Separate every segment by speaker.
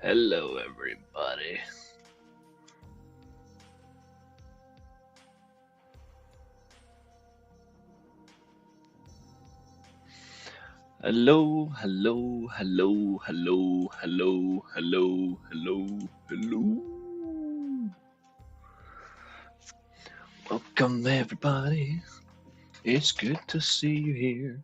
Speaker 1: Hello, everybody. Hello, hello, hello, hello, hello, hello, hello, hello. Welcome, everybody. It's good to see you here.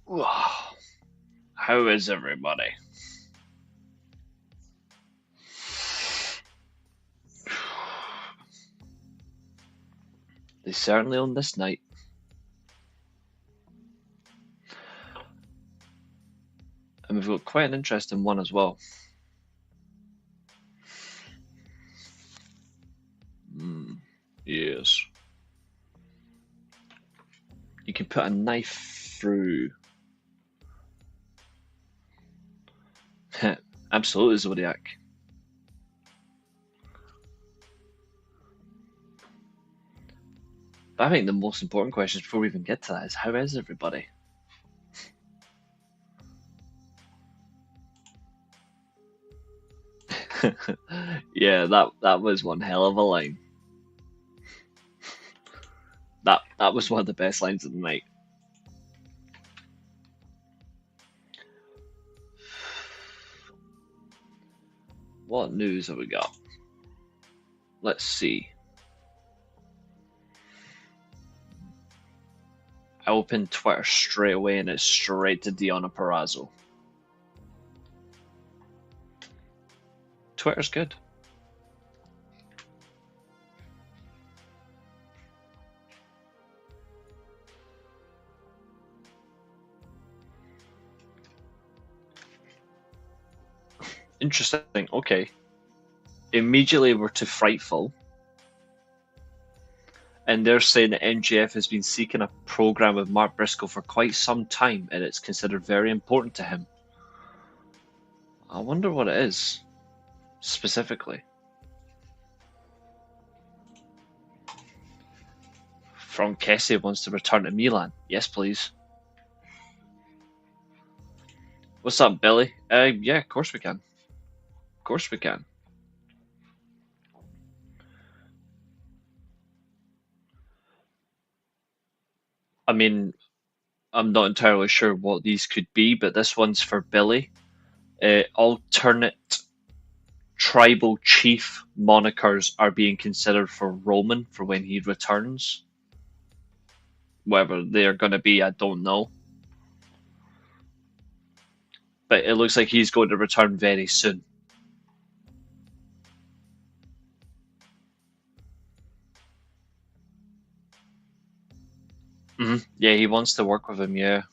Speaker 1: Wow. How is everybody? They certainly on this night. And we've got quite an interesting one as well. Yes. You can put a knife through. Absolutely, Zodiac. But I think the most important question before we even get to that is how is everybody? Yeah, that was one hell of a line. That was one of the best lines of the night. What news have we got? Let's see. I opened Twitter straight away and it's straight to Deonna Purrazzo. Twitter's good. Interesting. Okay. Immediately we're to Frightful. And they're saying that MJF has been seeking a program with Mark Briscoe for quite some time and it's considered very important to him. I wonder what it is, specifically. From Kessie wants to return to Milan. Yes, please. What's up, Billy? Yeah, of course we can. Of course we can. I mean, I'm not entirely sure what these could be, but this one's for Billy. Alternate tribal chief monikers are being considered for Roman for when he returns. Whether they're going to be, I don't know. But it looks like he's going to return very soon. Yeah, he wants to work with him, yeah.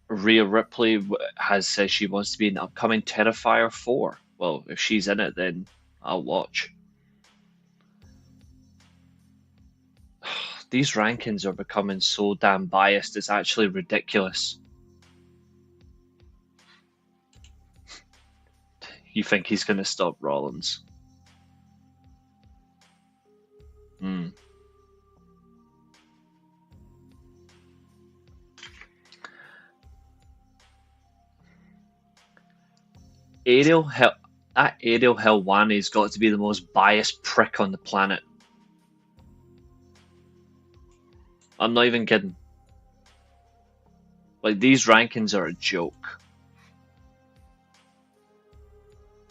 Speaker 1: Rhea Ripley has said she wants to be in the upcoming Terrifier 4. Well, if she's in it, then I'll watch. These rankings are becoming so damn biased, it's actually ridiculous. You think he's going to stop Rollins? Hmm. That Ariel Helwani's got to be the most biased prick on the planet. I'm not even kidding. Like, these rankings are a joke.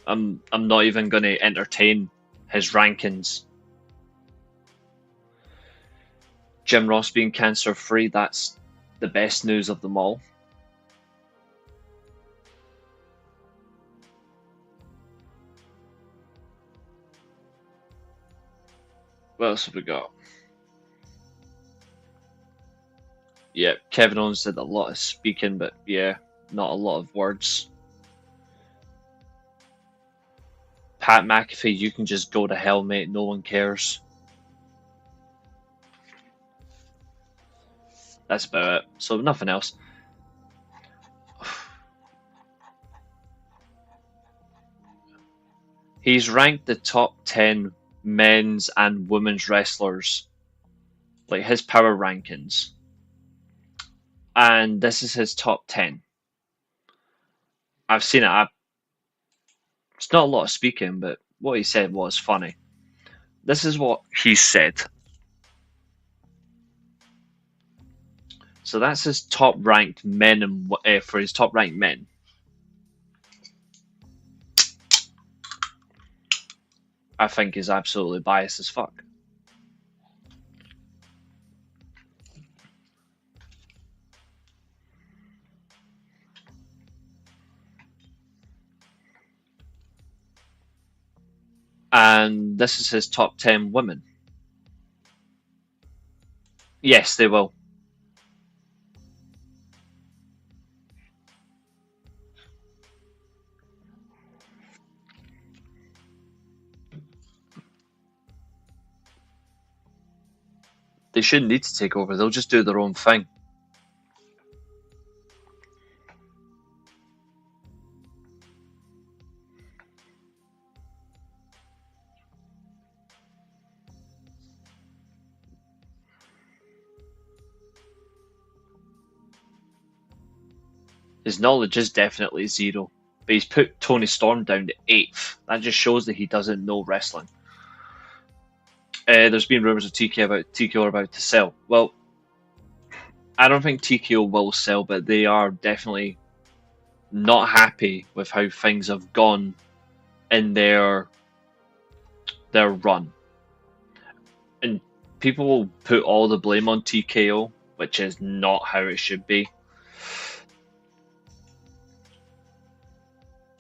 Speaker 1: I'm not even going to entertain his rankings. Jim Ross being cancer free, that's the best news of them all. What else have we got? Yeah, Kevin Owens did a lot of speaking, but yeah, not a lot of words. Pat McAfee, you can just go to hell, mate. No one cares. That's about it. So nothing else. He's ranked the top 10 men's and women's wrestlers, like his power rankings. And this is his top 10. I've seen it. It's not a lot of speaking, but what he said was funny. This is what he said. So that's his top ranked men and for his top ranked men. I think is absolutely biased as fuck. And this is his top 10 women. Yes, they will. They shouldn't need to take over. They'll just do their own thing. His knowledge is definitely zero, but he's put Tony Storm down to 8th. That just shows that he doesn't know wrestling. There's been rumours of TKO are about to sell. Well, I don't think TKO will sell, but they are definitely not happy with how things have gone in their run. And people will put all the blame on TKO, which is not how it should be.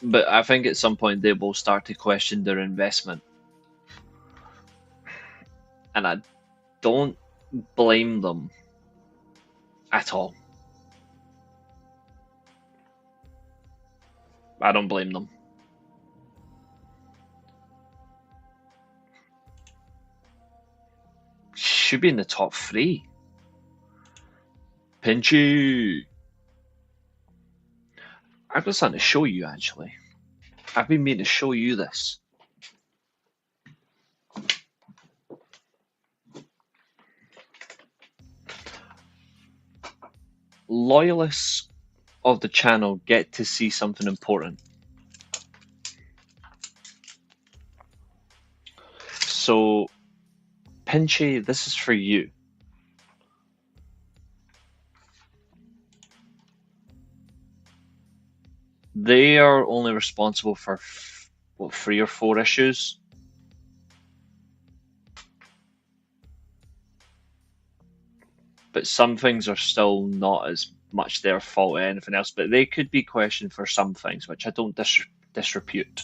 Speaker 1: But I think at some point they will start to question their investment. And I don't blame them at all. I don't blame them. Should be in the top 3. Pinchy. I've got something to show you, actually. I've been meaning to show you this. Loyalists of the channel get to see something important. So, Pinchy, this is for you. They are only responsible for 3 or 4 issues. But some things are still not as much their fault as anything else. But they could be questioned for some things, which I don't disrepute.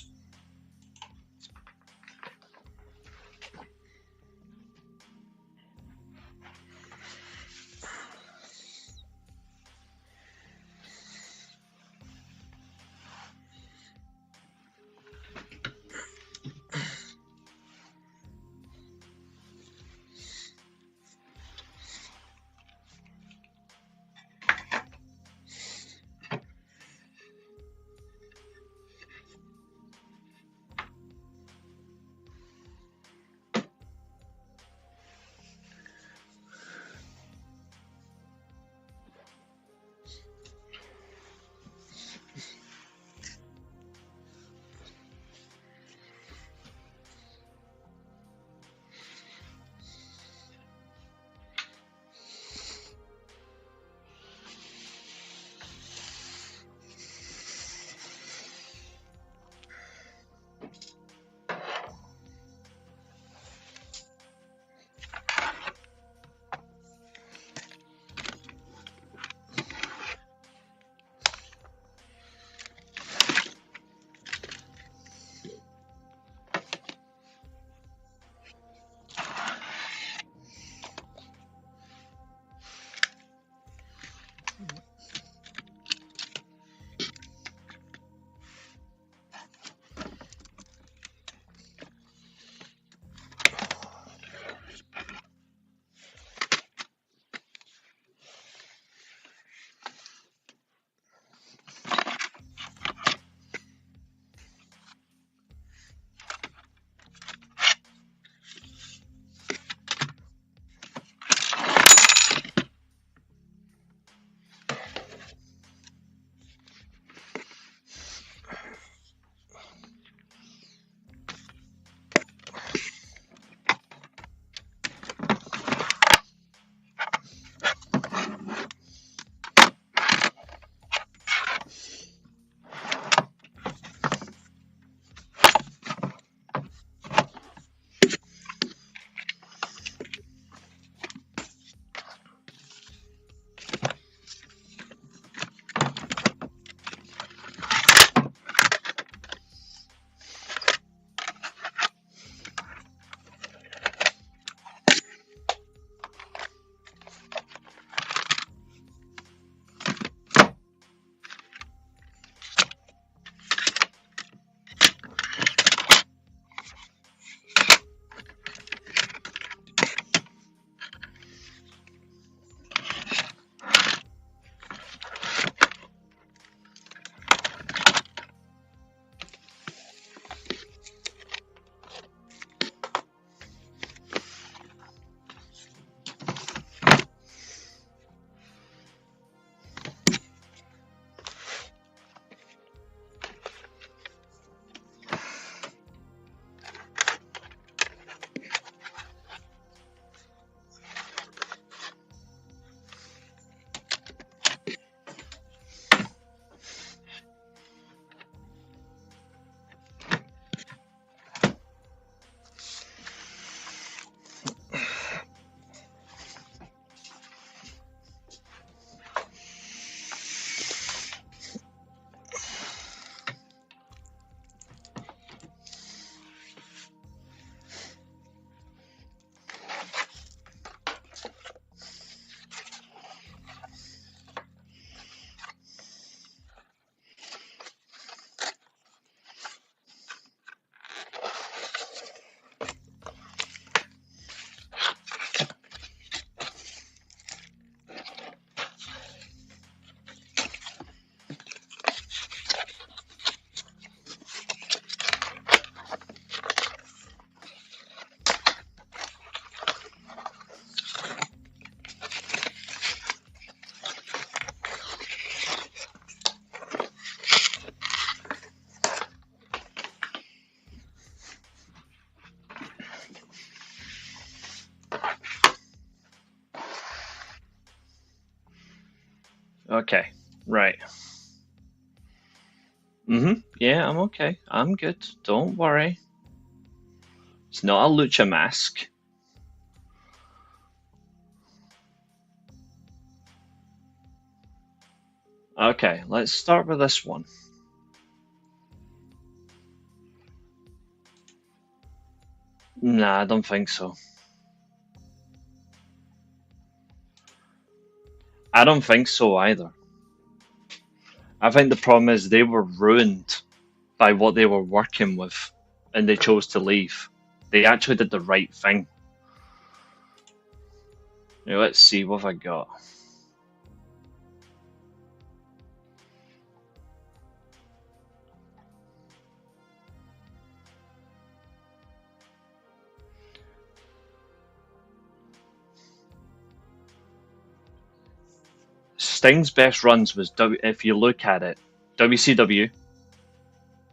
Speaker 1: Okay, right. Yeah, I'm okay. I'm good. Don't worry. It's not a lucha mask. Okay, let's start with this one. Nah, I don't think so. I don't think so either. I think the problem is they were ruined by what they were working with and they chose to leave. They actually did the right thing. Now, let's see what have I got. Sting's best runs was, if you look at it, WCW,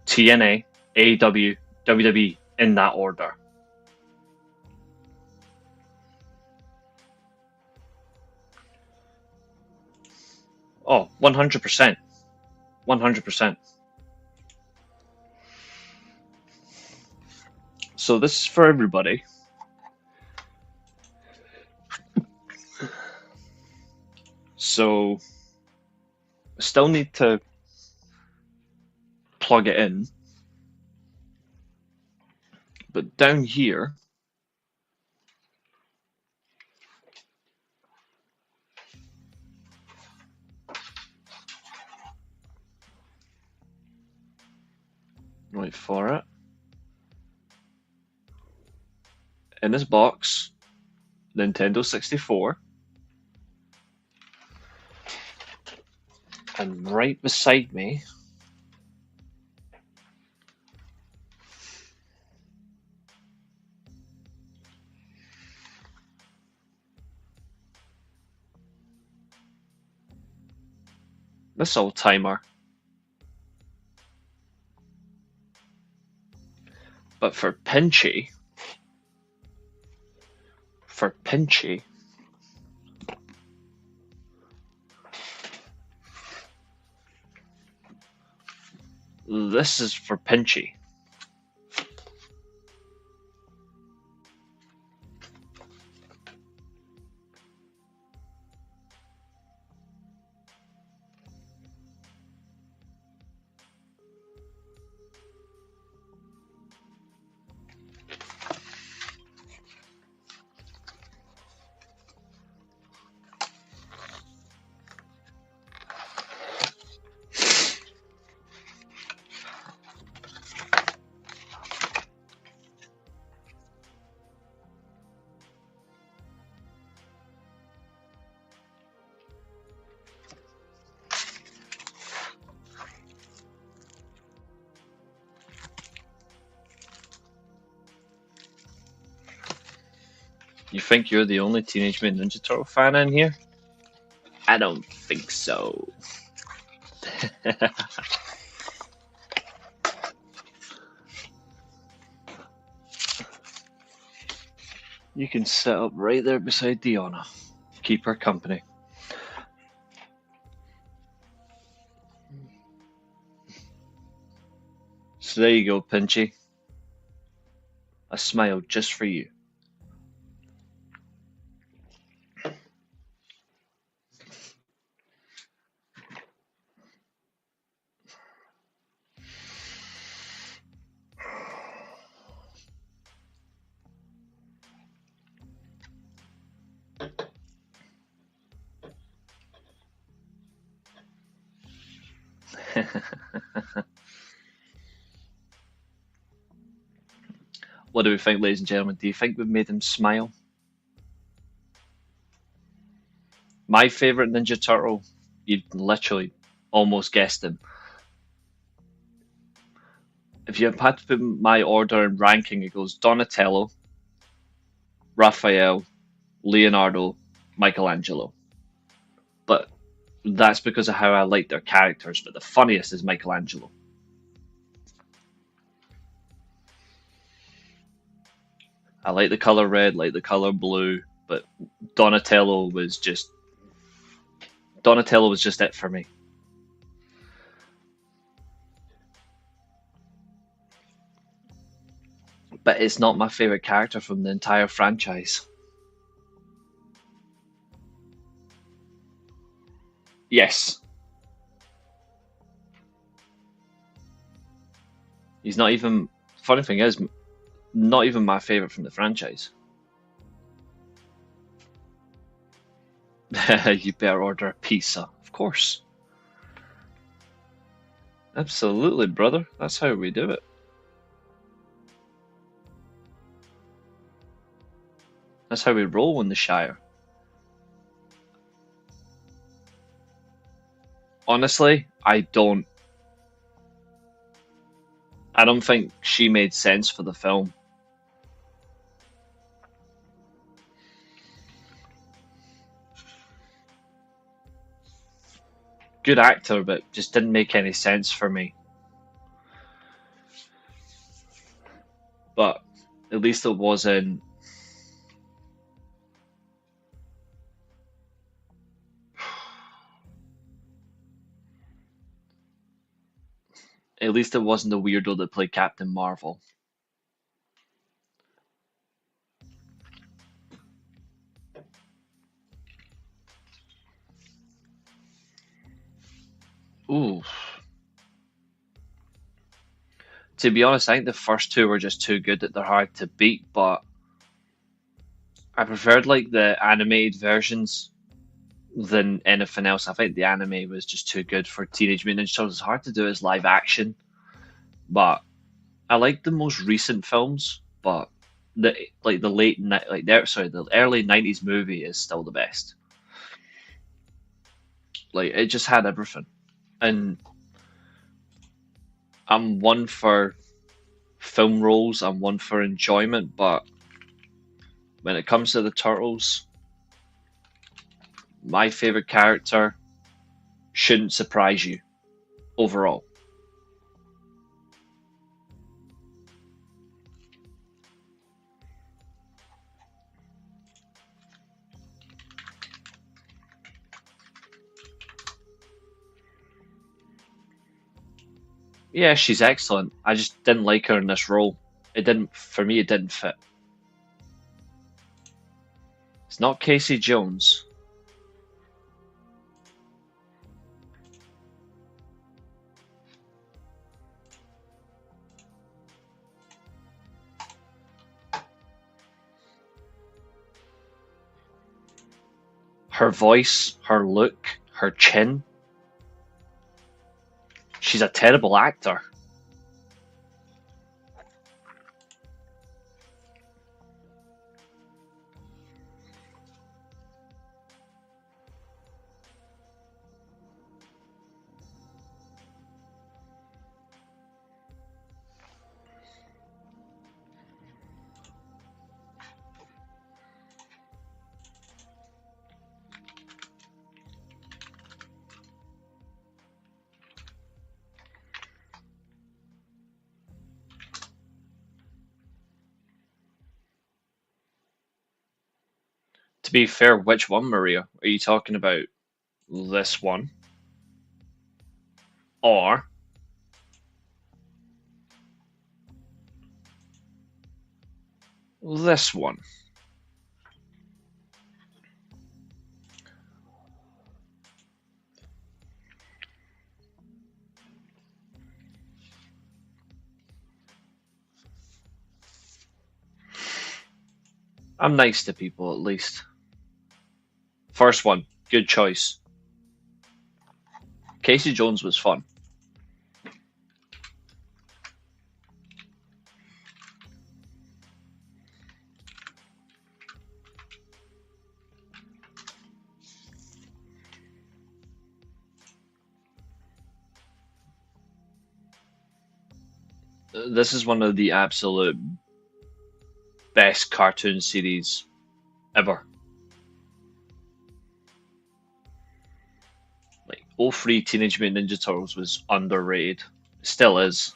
Speaker 1: TNA, AEW, WWE in that order. Oh, 100%. 100%. So this is for everybody. So still need to plug it in. But down here, wait for it. In this box, Nintendo 64. And right beside me, this old timer. But for Pinchy, this is for Pinchy. You think you're the only Teenage Mutant Ninja Turtle fan in here? I don't think so. You can sit up right there beside Diona. Keep her company. So there you go, Pinchy. A smile just for you. What do we think, ladies and gentlemen? Do you think we've made him smile? My favourite Ninja Turtle, you literally almost guessed him. If you had to put my order and ranking, it goes Donatello, Raphael, Leonardo, Michelangelo. But that's because of how I like their characters. But the funniest is Michelangelo. I like the color red, like the color blue, but Donatello was just Donatello was just it for me. But it's not my favorite character from the entire franchise. Yes. He's not even. Funny thing is, not even my favorite from the franchise. You better order a pizza. Of course. Absolutely, brother. That's how we do it. That's how we roll in the Shire. Honestly, I don't think she made sense for the film. Good actor, but just didn't make any sense for me. But at least it wasn't. At least it wasn't the weirdo that played Captain Marvel. Ooh. To be honest, I think the first two were just too good that they're hard to beat, but I preferred like the animated versions than anything else. I think the anime was just too good for Teenage Mutant Ninja Turtles. It's hard to do as live action, but I like the most recent films, but the late the early '90s movie is still the best. Like it just had everything, and I'm one for film roles. I'm one for enjoyment, but when it comes to the Turtles, my favorite character shouldn't surprise you overall. Yeah, she's excellent. I just didn't like her in this role. It didn't, for me, it didn't fit. It's not Casey Jones. Her voice, her look, her chin. She's a terrible actor. To be fair, which one, Maria? Are you talking about this one or this one? I'm nice to people at least. First one, good choice. Casey Jones was fun. This is one of the absolute best cartoon series ever. Like, '03 Teenage Mutant Ninja Turtles was underrated. Still is.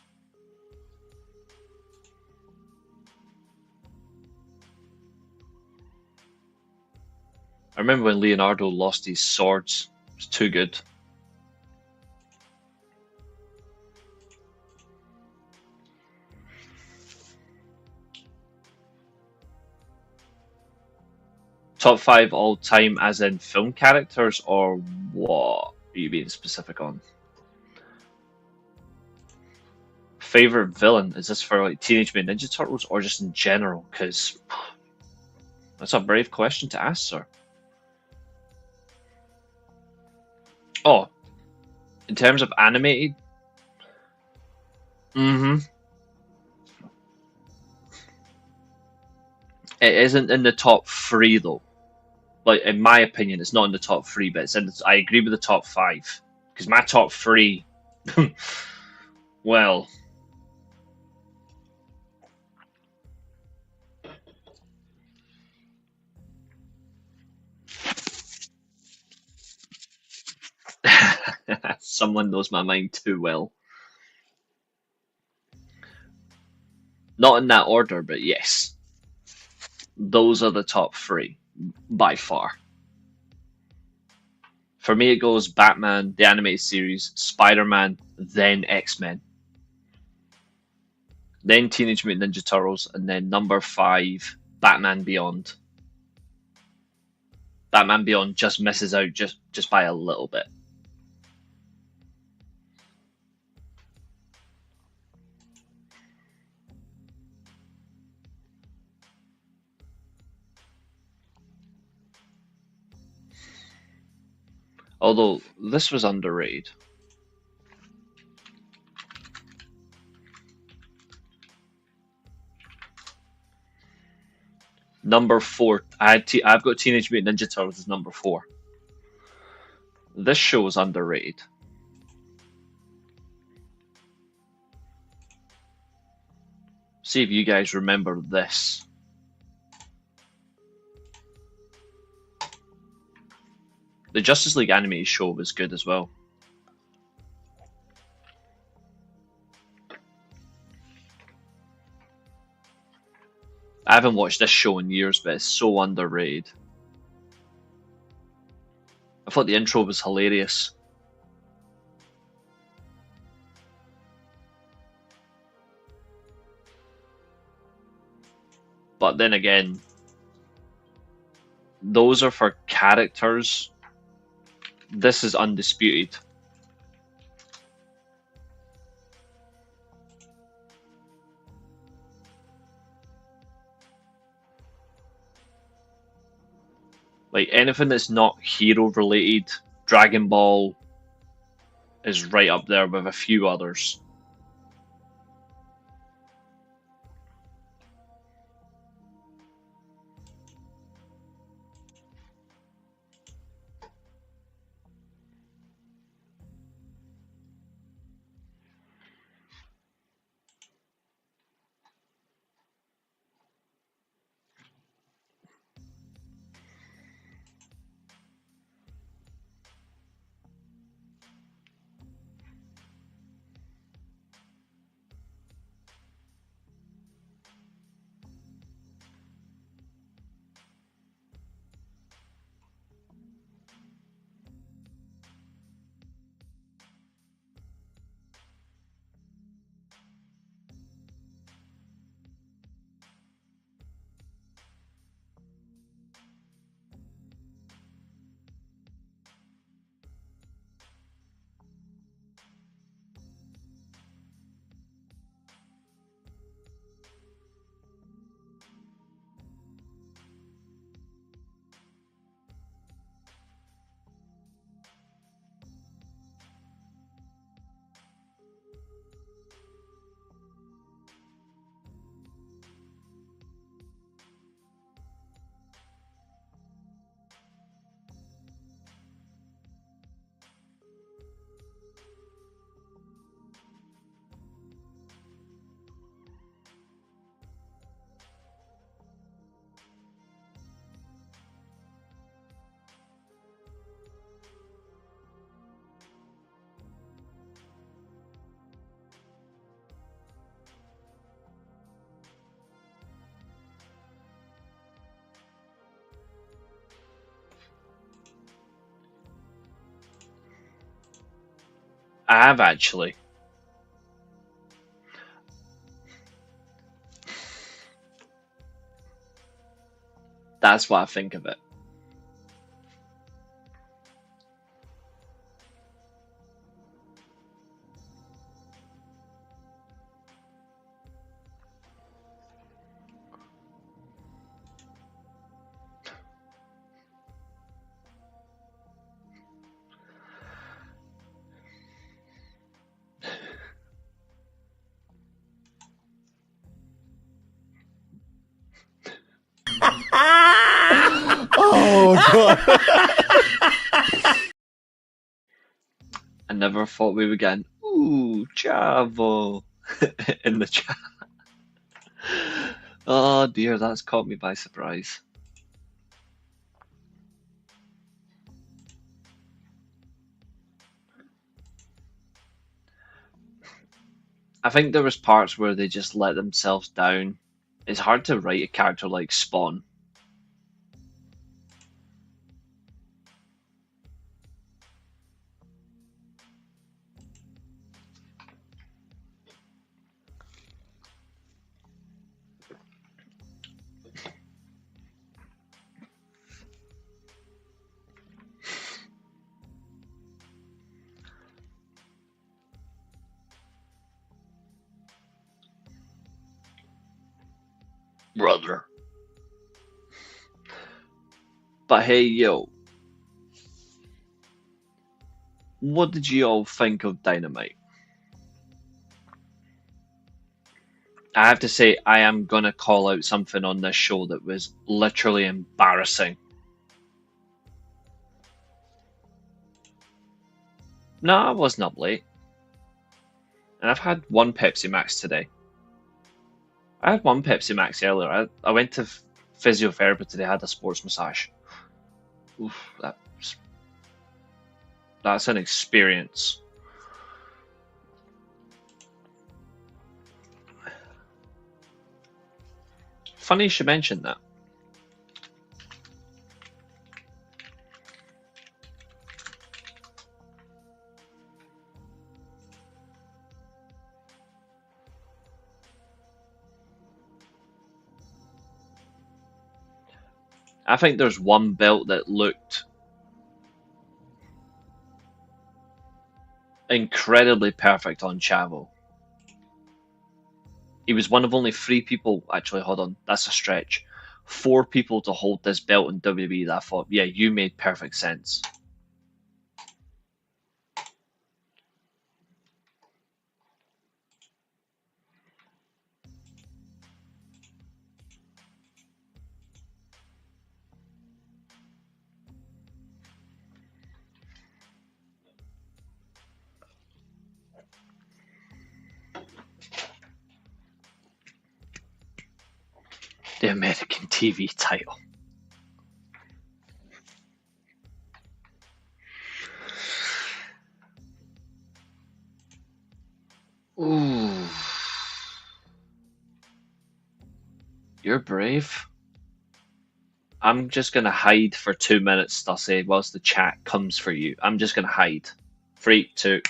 Speaker 1: I remember when Leonardo lost his swords. It's too good. Top 5 all time as in film characters, or what are you being specific on? Favorite villain? Is this for like Teenage Mutant Ninja Turtles or just in general? Because that's a brave question to ask, sir. Oh, in terms of animated, it isn't in the top 3 though. Like in my opinion, it's not in the top 3, but it's in. I agree with the top 5 because my top 3, well, someone knows my mind too well. Not in that order, but yes, those are the top 3 by far. For me, it goes Batman, the animated series, Spider-Man, then X-Men, then Teenage Mutant Ninja Turtles, and then number 5, Batman Beyond. Batman Beyond just misses out just by a little bit. Although this was underrated. Number 4, I've got Teenage Mutant Ninja Turtles as number 4. This show is underrated. See if you guys remember this. The Justice League animated show was good as well. I haven't watched this show in years, but it's so underrated. I thought the intro was hilarious. But then again, those are for characters. This is undisputed. Like anything that's not hero related, Dragon Ball is right up there with a few others. I have actually. That's what I think of it.
Speaker 2: Oh god.
Speaker 1: I never thought we would get an ooh Chavo in the chat. Oh dear, that's caught me by surprise. I think there was parts where they just let themselves down. It's hard to write a character like Spawn. Brother. But hey, yo, what did you all think of Dynamite? I have to say, I am gonna call out something on this show that was literally embarrassing. No, I wasn't up late. And I've had one Pepsi Max today. I had one Pepsi Max earlier. I went to physiotherapy today, had a sports massage. Oof, that's an experience. Funny you should mention that. I think there's one belt that looked incredibly perfect on Chavo. He was one of only 3 people, actually, hold on, that's a stretch. 4 people to hold this belt in WWE that I thought, yeah, you made perfect sense. The American TV title. Ooh. You're brave. I'm just gonna hide for 2 minutes, Stussy, whilst the chat comes for you. I'm just gonna hide. 3, 2.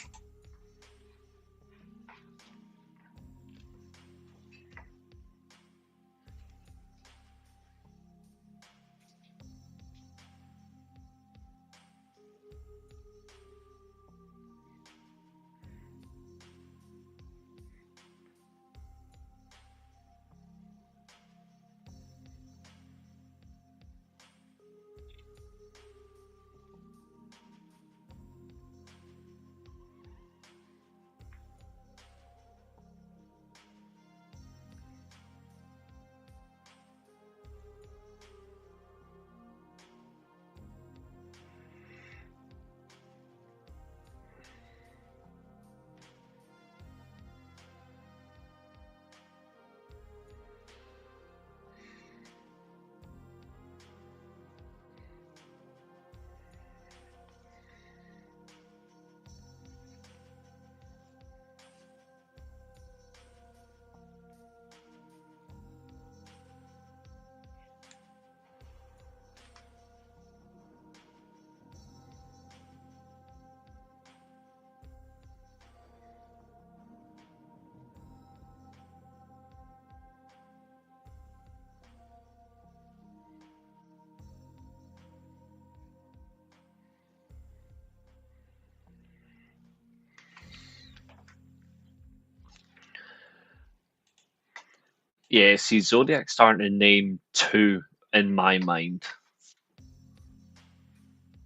Speaker 1: Yeah, see, Zodiac's starting to name two in my mind.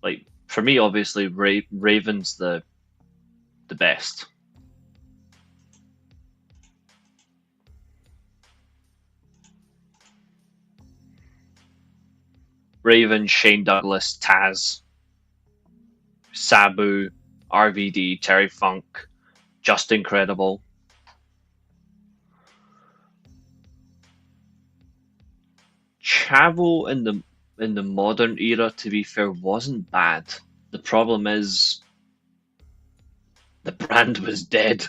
Speaker 1: Like for me, obviously, Raven's the best. Raven, Shane Douglas, Taz, Sabu, RVD, Terry Funk, just incredible. Chavo in the modern era, to be fair, wasn't bad. The problem is the brand was dead.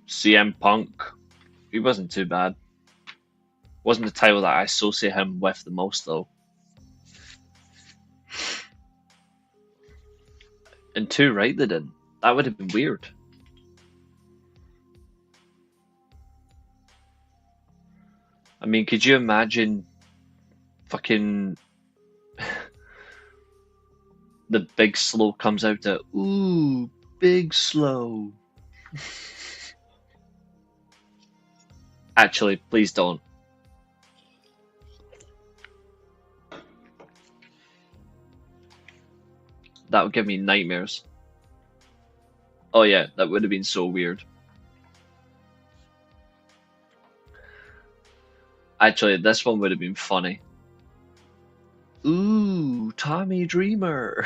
Speaker 1: CM Punk, he wasn't too bad. Wasn't the title that I associate him with the most though. And too right they didn't. That would have been weird. I mean, could you imagine fucking the Big Slow comes out to ooh, Big Slow. Actually, please don't. That would give me nightmares. Oh yeah, that would have been so weird. Actually, this one would have been funny. Ooh, Tommy Dreamer.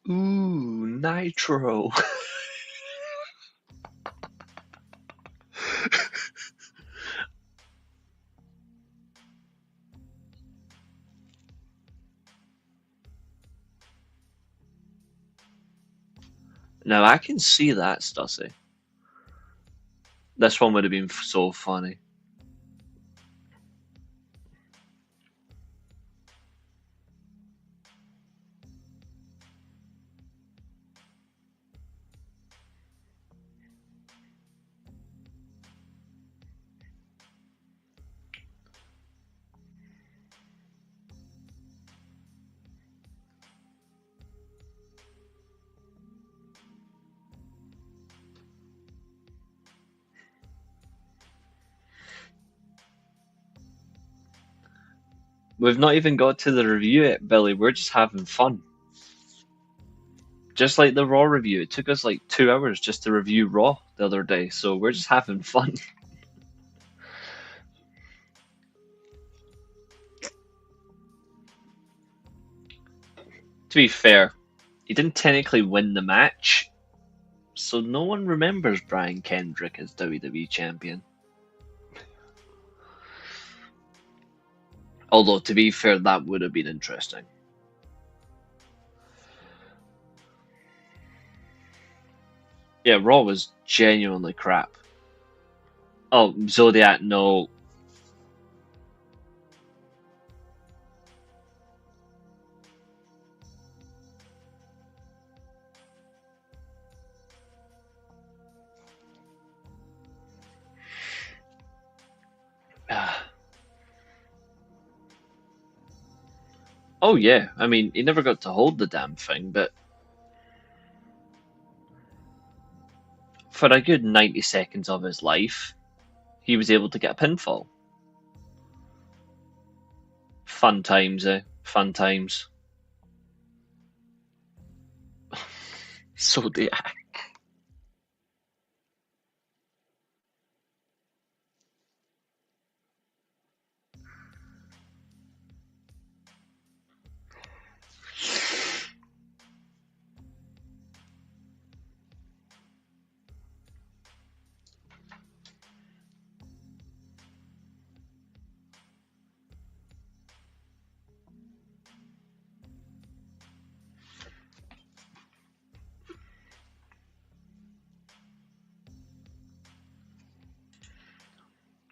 Speaker 1: Ooh, Nitro. Now I can see that, Stussy. This one would have been so funny. We've not even got to the review yet, Billy. We're just having fun. Just like the Raw review, it took us like 2 hours just to review Raw the other day, so we're just having fun. To be fair, he didn't technically win the match, so no one remembers Brian Kendrick as WWE Champion. Although, to be fair, that would have been interesting. Yeah, Raw was genuinely crap. Oh, Zodiac, no. Oh, yeah, I mean, he never got to hold the damn thing, but for a good 90 seconds of his life, he was able to get a pinfall. Fun times, eh? Fun times. Zodiac.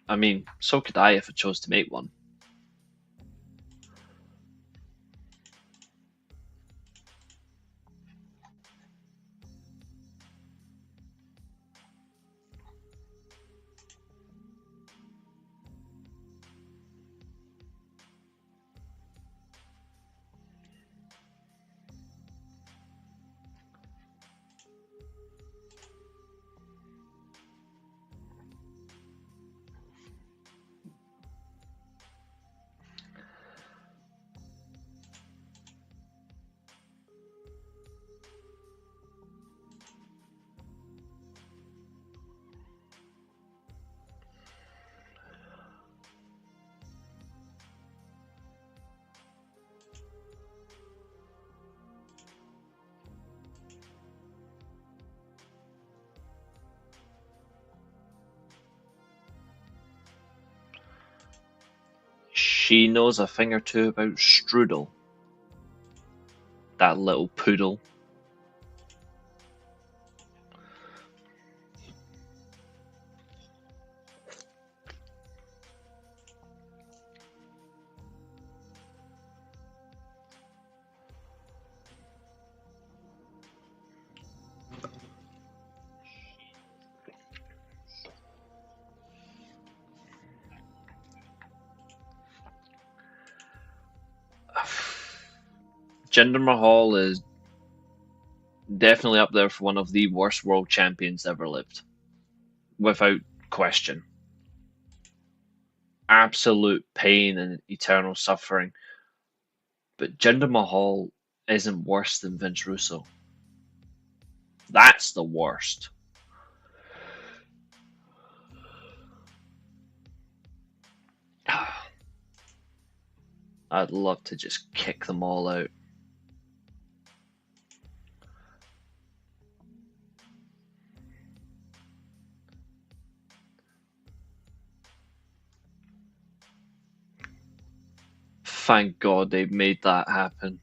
Speaker 1: I mean, so could I if I chose to make one. She knows a thing or two about strudel. That little poodle. Jinder Mahal is definitely up there for one of the worst world champions ever lived. Without question. Absolute pain and eternal suffering. But Jinder Mahal isn't worse than Vince Russo. That's the worst. I'd love to just kick them all out. Thank God they made that happen.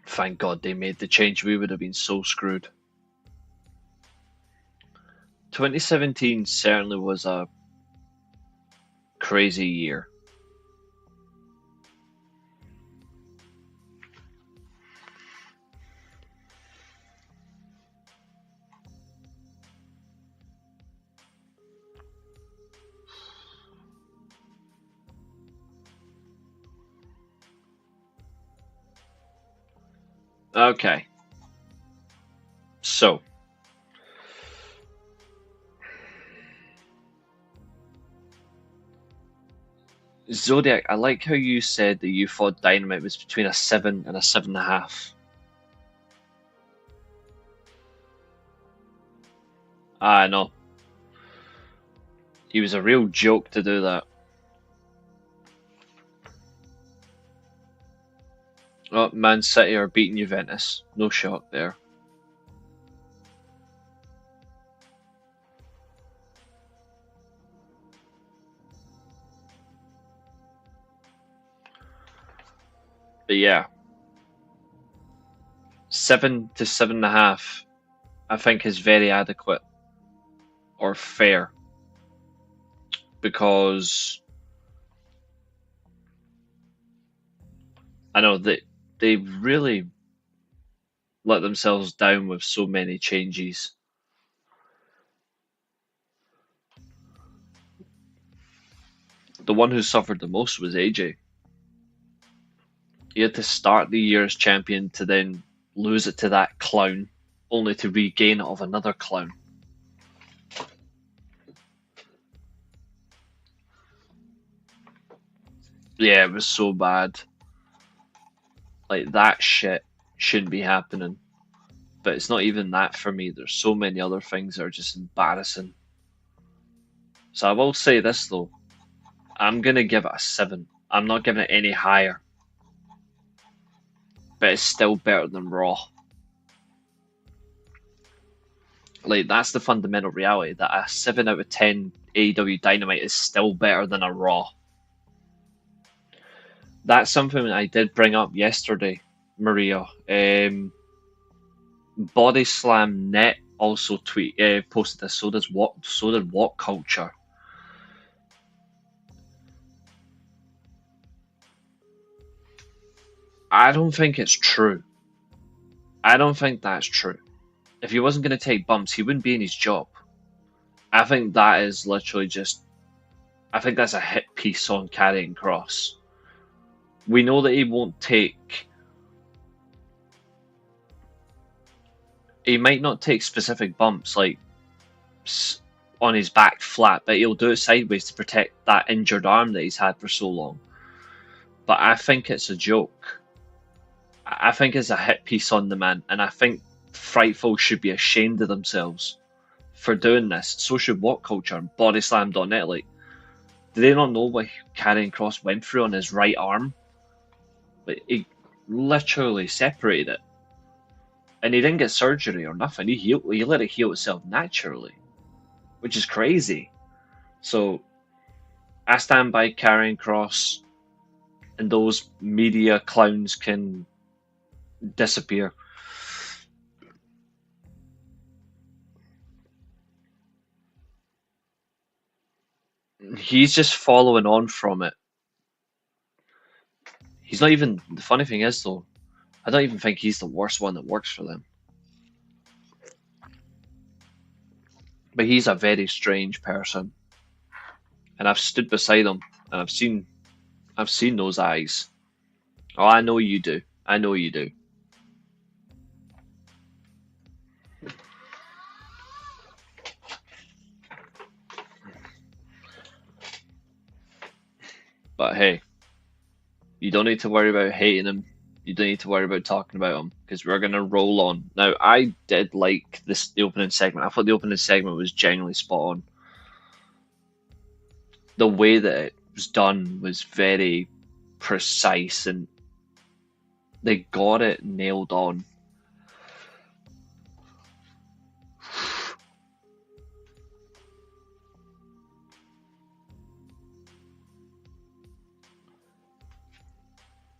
Speaker 1: Thank God they made the change. We would have been so screwed. 2017 certainly was a crazy year. Okay. So. Zodiac, I like how you said that you thought Dynamite was between a 7 and a 7.5. I know. He was a real joke to do that. Oh, Man City are beating Juventus. No shock there. But yeah, 7 to 7.5, I think is very adequate or fair because I know that they really let themselves down with so many changes. The one who suffered the most was AJ. He had to start the year as champion to then lose it to that clown, only to regain it of another clown. Yeah, it was so bad. Like, that shit shouldn't be happening. But it's not even that for me. There's so many other things that are just embarrassing. So I will say this though. I'm gonna give it a 7. I'm not giving it any higher. But it's still better than Raw. Like, that's the fundamental reality, that a 7 out of 10 AEW Dynamite is still better than a Raw. That's something I did bring up yesterday, Maria. Body Slam Net also posted this. So did What Culture. I don't think it's true. I don't think that's true. If he wasn't going to take bumps, he wouldn't be in his job. I think that is literally just. I think that's a hit piece on Karrion Kross. We know that he won't take. He might not take specific bumps like on his back flat, but he'll do it sideways to protect that injured arm that he's had for so long. But I think it's a joke. I think it's a hit piece on the man, and I think Frightful should be ashamed of themselves for doing this. So should What Culture and Bodyslam.net. Like, do they not know what Karrion Kross went through on his right arm? Like, he literally separated it. And he didn't get surgery or nothing. He let it heal itself naturally, which is crazy. So I stand by Karrion Kross, and those media clowns can disappear. He's just following on from it. He's not even. The funny thing is, though, I don't even think he's the worst one that works for them. But he's a very strange person, and I've stood beside him, and I've seen those eyes. Oh, I know you do. I know you do. But hey, you don't need to worry about hating him. You don't need to worry about talking about him, because we're gonna roll on. Now, I did like the opening segment. I thought the opening segment was genuinely spot on. The way that it was done was very precise, and they got it nailed on.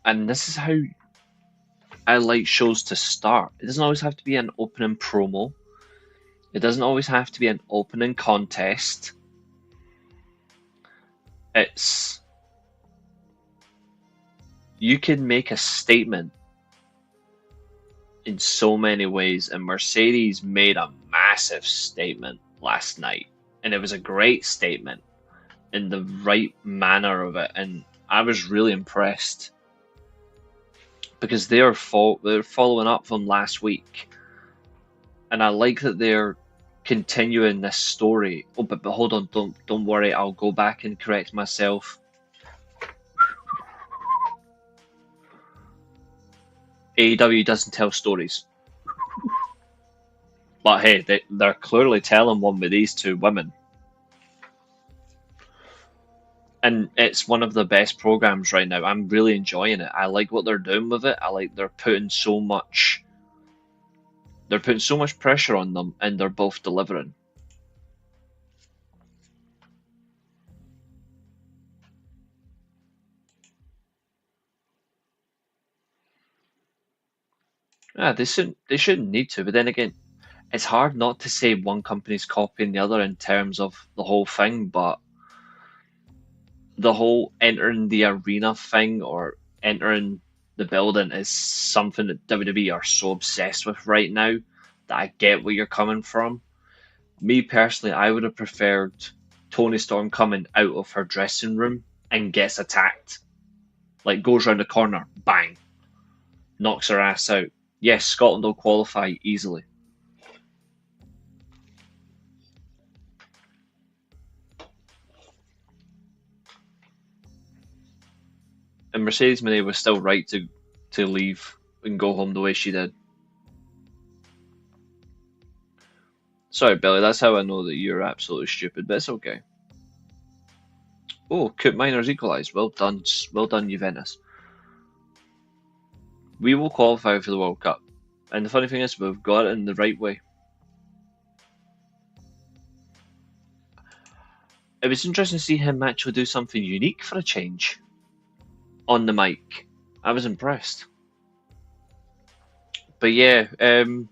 Speaker 1: And this is how I like shows to start. It doesn't always have to be an opening promo. It doesn't always have to be an opening contest. It's. You can make a statement in so many ways, and Mercedes made a massive statement last night. And it was a great statement in the right manner of it, and I was really impressed. Because they're following up from last week, and I like that they're continuing this story. Oh, but hold on, don't worry, I'll go back and correct myself. AEW doesn't tell stories, but hey, they're clearly telling one with these two women, and it's one of the best programs right now. I'm really enjoying it. I like what they're doing with it. I like they're putting so much pressure on them, and they're both delivering. Yeah, they shouldn't need to, but then again, it's hard not to say one company's copying the other in terms of the whole thing, but the whole entering the arena thing or entering the building is something that WWE are so obsessed with right now that I get where you're coming from. Me personally, I would have preferred Toni Storm coming out of her dressing room and gets attacked. Like, goes around the corner, bang, knocks her ass out. Yes, Scotland will qualify easily. And Mercedes Moné was still right to leave and go home the way she did. Sorry, Billy, that's how I know that you're absolutely stupid, but it's okay. Oh, Coop Miners equalised. Well done, Juventus. We will qualify for the World Cup. And the funny thing is, we've got it in the right way. It was interesting to see him actually do something unique for a change on the mic. I was impressed. But yeah, coming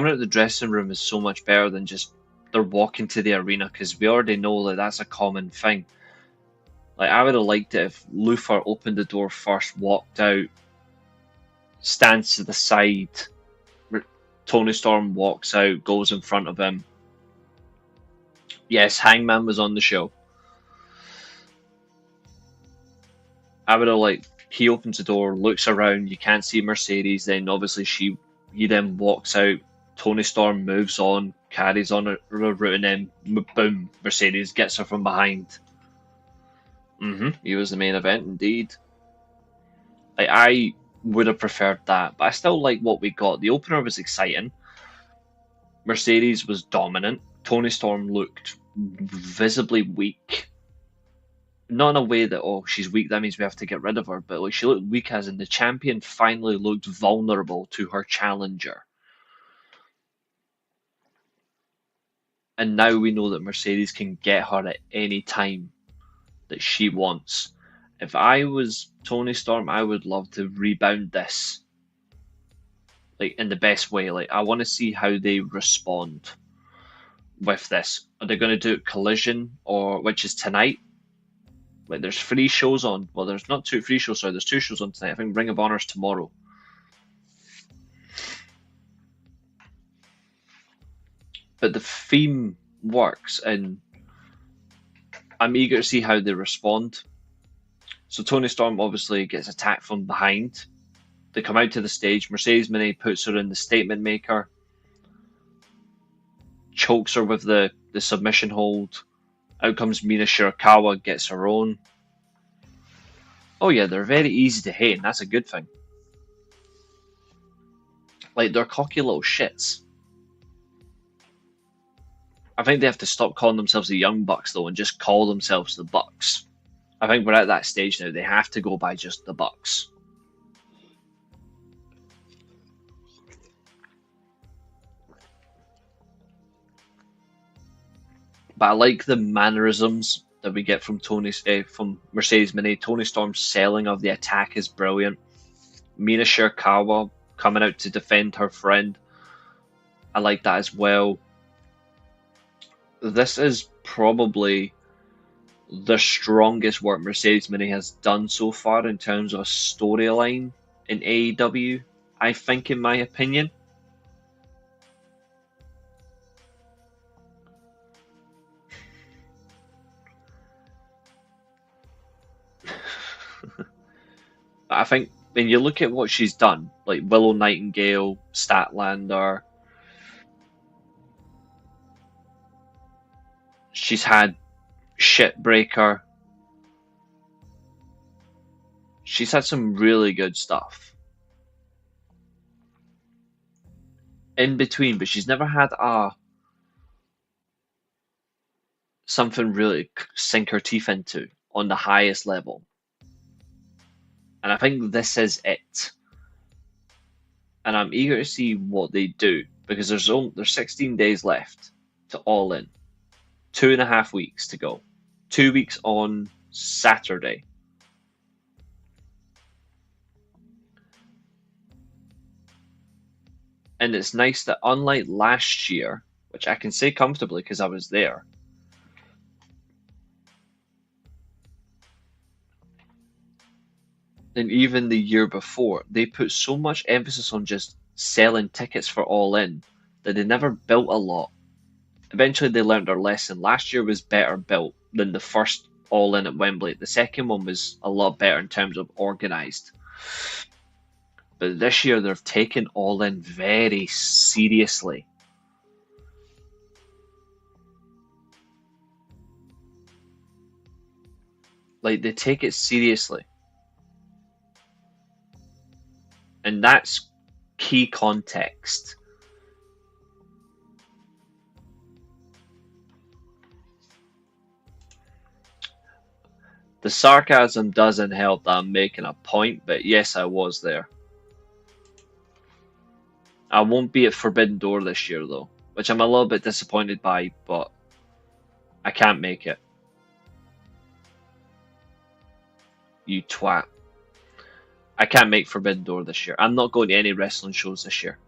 Speaker 1: out of the dressing room is so much better than just they're walking to the arena, because we already know that that's a common thing. Like, I would have liked it if Luther opened the door first, walked out, stands to the side, Tony Storm walks out, goes in front of him. Yes, Hangman was on the show. I would have liked, he opens the door, looks around, you can't see Mercedes, then obviously he then walks out, Tony Storm moves on, carries on a route, and then boom, Mercedes gets her from behind. He was the main event indeed. Like, I would have preferred that, but I still like what we got. The opener was exciting. Mercedes was dominant. Tony Storm looked visibly weak. Not in a way that, oh, she's weak, that means we have to get rid of her, but like, she looked weak as in the champion finally looked vulnerable to her challenger. And now we know that Mercedes can get her at any time that she wants. If I was Tony Storm, I would love to rebound this, like, in the best way. Like, I want to see how they respond with this. Are they going to do it Collision, or which is tonight? Like, there's 3 shows on. Well, there's not 2 free shows. Sorry, there's 2 shows on tonight. I think Ring of Honor's tomorrow. But the theme works, and I'm eager to see how they respond. So Tony Storm obviously gets attacked from behind. They come out to the stage. Mercedes Moné puts her in the statement maker, chokes her with the submission hold. Out comes Mina Shirakawa, gets her own. Oh yeah, they're very easy to hate, and that's a good thing. Like, they're cocky little shits. I think they have to stop calling themselves the Young Bucks, though, and just call themselves the Bucks. I think we're at that stage now. They have to go by just the Bucks. But I like the mannerisms that we get from from Mercedes Moné. Tony Storm's selling of the attack is brilliant. Mina Shirakawa coming out to defend her friend, I like that as well. This is probably the strongest work Mercedes Moné has done so far in terms of a storyline in AEW, I think, in my opinion. I think when you look at what she's done, like Willow Nightingale, Statlander, she's had Shitbreaker. She's had some really good stuff in between, but she's never had something really sink her teeth into on the highest level. And I think this is it. And I'm eager to see what they do, because there's 16 days left to All In. 2.5 weeks to go. 2 weeks on Saturday. And it's nice that, unlike last year, which I can say comfortably because I was there, and even the year before, they put so much emphasis on just selling tickets for All In that they never built a lot. Eventually they learned their lesson. Last year was better built than the first All In at Wembley. The second one was a lot better in terms of organised. But this year they've taken All In very seriously. Like, they take it seriously. And that's key context. The sarcasm doesn't help that I'm making a point, but yes, I was there. I won't be at Forbidden Door this year, though, which I'm a little bit disappointed by, but I can't make it. You twat. I can't make Forbidden Door this year. I'm not going to any wrestling shows this year.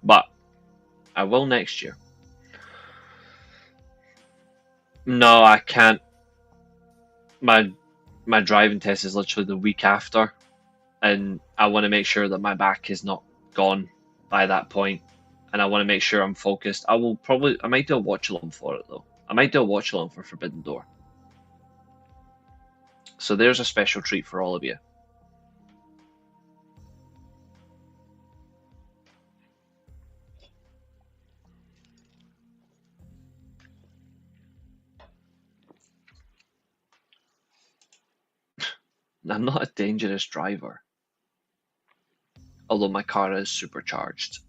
Speaker 1: But I will next year. No, I can't. My driving test is literally the week after, and I want to make sure that my back is not gone by that point, and I want to make sure I'm focused. I might do a watch along for it though. I might do a watch along for Forbidden Door. So there's a special treat for all of you. I'm not a dangerous driver, although my car is supercharged.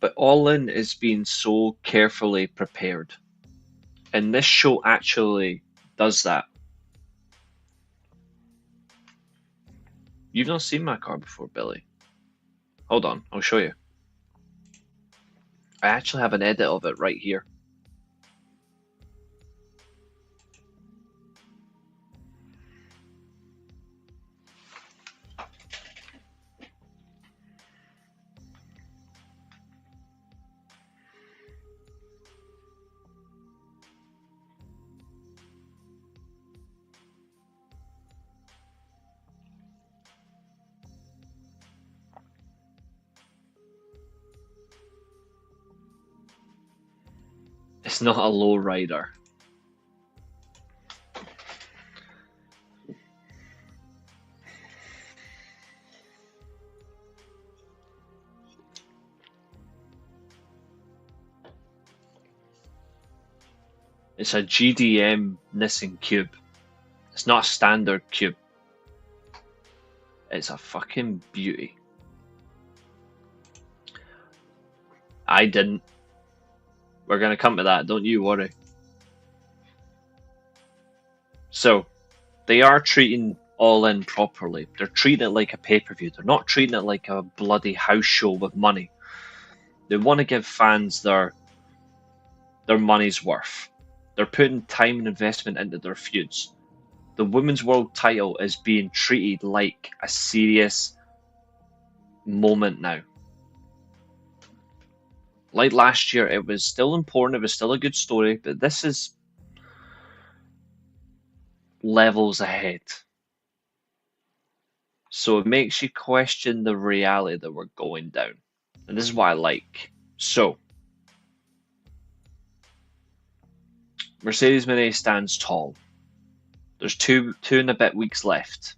Speaker 1: But All In is being so carefully prepared. And this show actually does that. You've not seen my car before, Billy. Hold on, I'll show you. I actually have an edit of it right here. It's not a low rider. It's a GDM Nissan Cube. It's not a standard Cube. It's a fucking beauty. I didn't. We're gonna come to that, don't you worry. So, they are treating All In properly. They're treating it like a pay-per-view. They're not treating it like a bloody house show with money. They want to give fans their money's worth. They're putting time and investment into their feuds. The Women's World title is being treated like a serious moment now. Like last year, it was still important, it was still a good story, but this is levels ahead. So it makes you question the reality that we're going down. And this is what I like. So, Mercedes Moné stands tall. There's two and a bit weeks left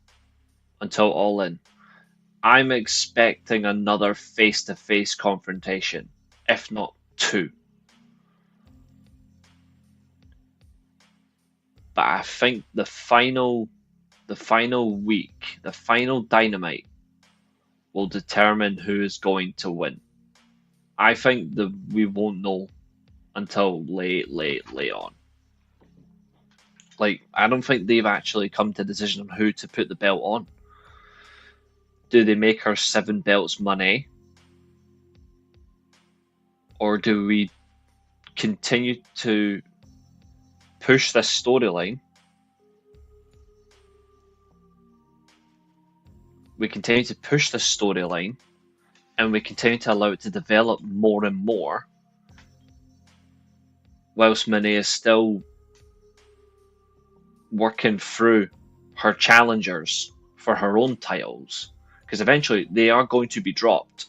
Speaker 1: until All In. I'm expecting another face-to-face confrontation, if not two. But I think the final week, the final Dynamite, will determine who is going to win. I think that we won't know until late on. Like, I don't think they've actually come to a decision on who to put the belt on. Do they make her 7 belts money? Or do we continue to push this storyline? We continue to push this storyline, and we continue to allow it to develop more and more, whilst Moné is still working through her challengers for her own titles, because eventually they are going to be dropped.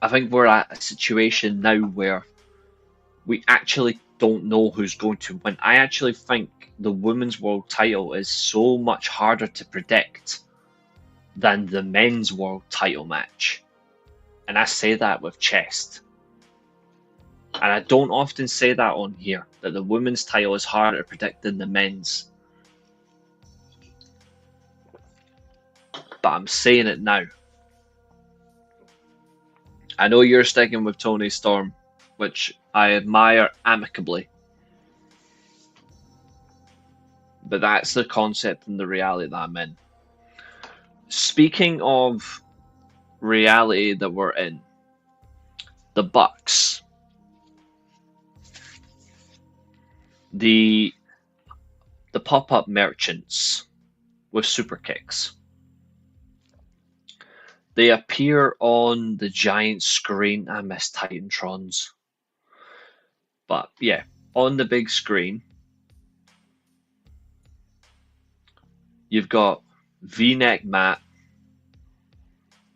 Speaker 1: I think we're at a situation now where we actually don't know who's going to win. I actually think the Women's World title is so much harder to predict than the Men's World title match. And I say that with chest. And I don't often say that on here, that the women's title is harder to predict than the men's. but I'm saying it now. I know you're sticking with Tony Storm, which I admire amicably. But that's the concept and the reality that I'm in. Speaking of reality that we're in, the Bucks, the pop-up merchants with super kicks. They appear on the giant screen. I miss Titantrons. But yeah, on the big screen, you've got V-neck Matt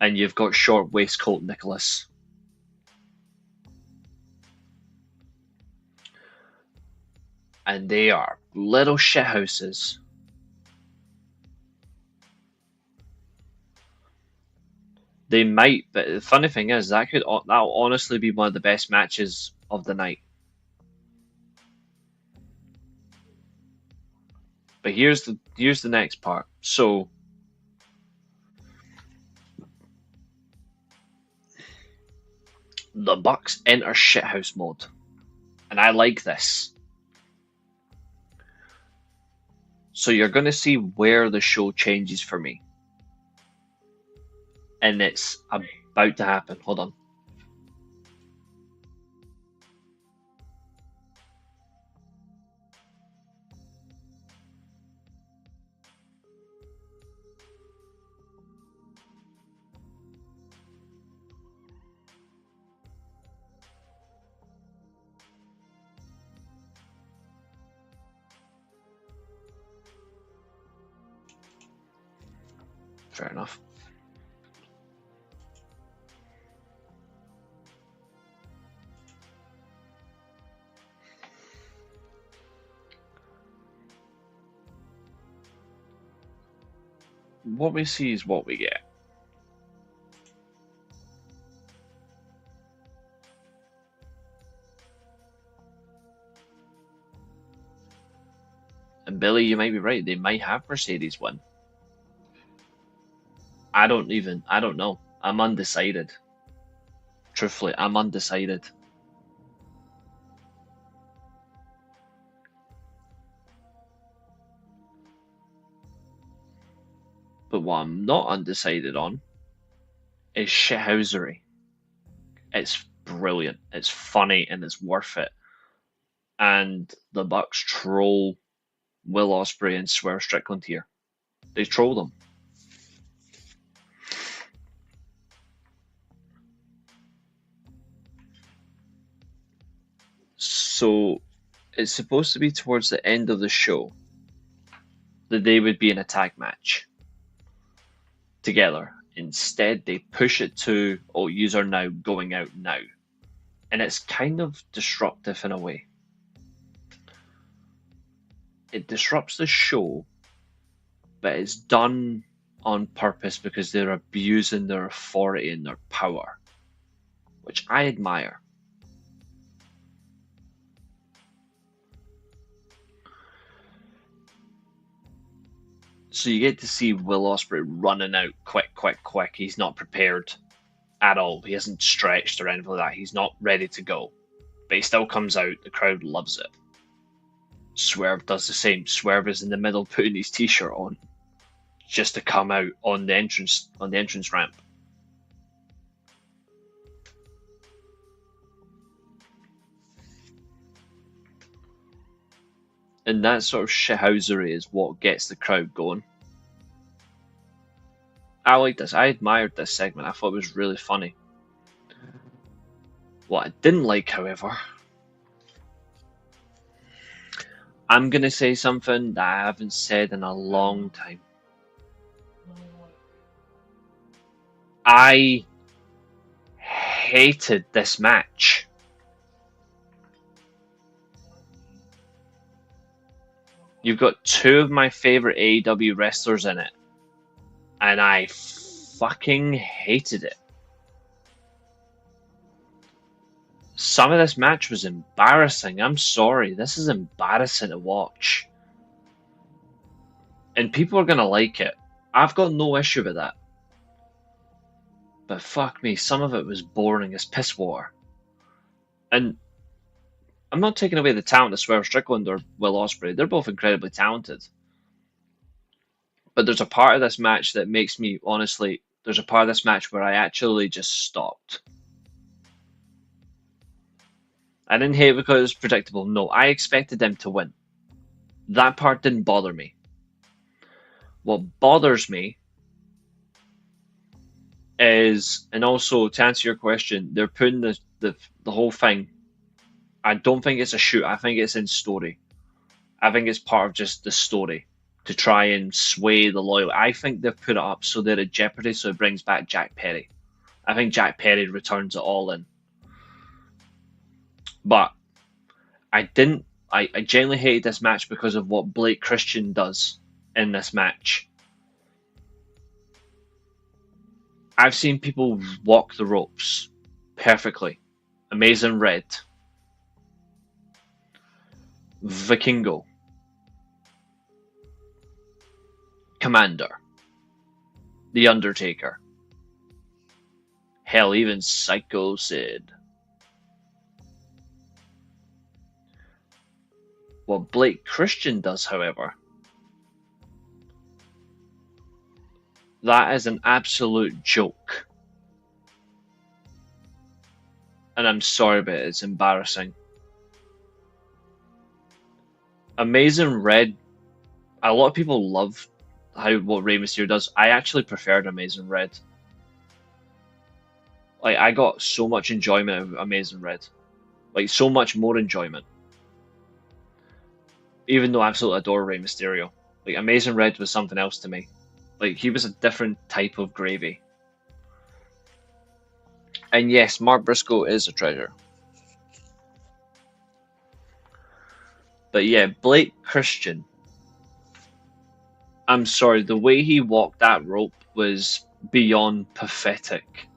Speaker 1: and you've got short waistcoat Nicholas. And they are little shithouses. They might, but the funny thing is that'll honestly be one of the best matches of the night. But here's the next part. So the Bucks enter shithouse mode, and I like this. So you're going to see where the show changes for me. And it's about to happen. Hold on. Fair enough. What we see is what we get. And Billy, you might be right. They might have Mercedes win. I don't know. I'm undecided. Truthfully, I'm undecided. But what I'm not undecided on is shithousery. It's brilliant. It's funny and it's worth it. And the Bucks troll Will Ospreay and Swerve Strickland here. They troll them. So it's supposed to be towards the end of the show that they would be in a tag match together. Instead, they push it to, oh, yous are now going out now. And it's kind of disruptive in a way. It disrupts the show, but it's done on purpose because they're abusing their authority and their power, which I admire. So you get to see Will Ospreay running out quick. He's not prepared at all. He hasn't stretched or anything like that. He's not ready to go. But he still comes out. The crowd loves it. Swerve does the same. Swerve is in the middle putting his t-shirt on just to come out on the entrance ramp. And that sort of shithousery is what gets the crowd going. I like this. I admired this segment. I thought it was really funny. What I didn't like, however, I'm going to say something that I haven't said in a long time. I hated this match. You've got two of my favorite AEW wrestlers in it, and I fucking hated it. Some of this match was embarrassing. I'm sorry. This is embarrassing to watch. And people are going to like it. I've got no issue with that. But fuck me, some of it was boring as piss water. And I'm not taking away the talent of Swerve Strickland or Will Ospreay. They're both incredibly talented. But there's a part of this match that makes me, honestly, there's a part of this match where I actually just stopped. I didn't hate it because it was predictable. No, I expected them to win. That part didn't bother me. What bothers me is, and also to answer your question, they're putting the whole thing. I don't think it's a shoot. I think it's in story. I think it's part of just the story to try and sway the loyal. I think they've put it up so they're at jeopardy, so it brings back Jack Perry. I think Jack Perry returns it all in. But I didn't. I genuinely hated this match because of what Blake Christian does in this match. I've seen people walk the ropes perfectly. Amazing Red, Vikingo, Commander, The Undertaker. Hell, even Psycho Sid. What Blake Christian does, however, that is an absolute joke. And I'm sorry, but it's embarrassing. Amazing Red, a lot of people love what Rey Mysterio does. I actually preferred Amazing Red. Like, I got so much enjoyment of Amazing Red. Like, so much more enjoyment. Even though I absolutely adore Rey Mysterio. Like, Amazing Red was something else to me. Like, he was a different type of gravy. And yes, Mark Briscoe is a treasure. But yeah, Blake Christian. I'm sorry, the way he walked that rope was beyond pathetic.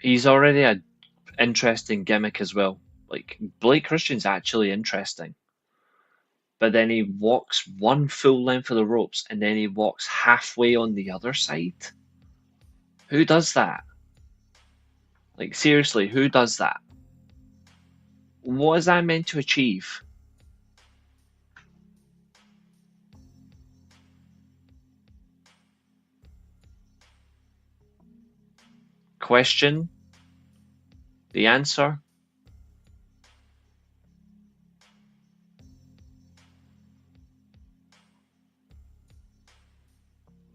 Speaker 1: He's already an interesting gimmick as well. Like, Blake Christian's actually interesting. But then he walks one full length of the ropes and then he walks halfway on the other side. Who does that? Like, seriously, who does that? What is that meant to achieve? Question? The answer?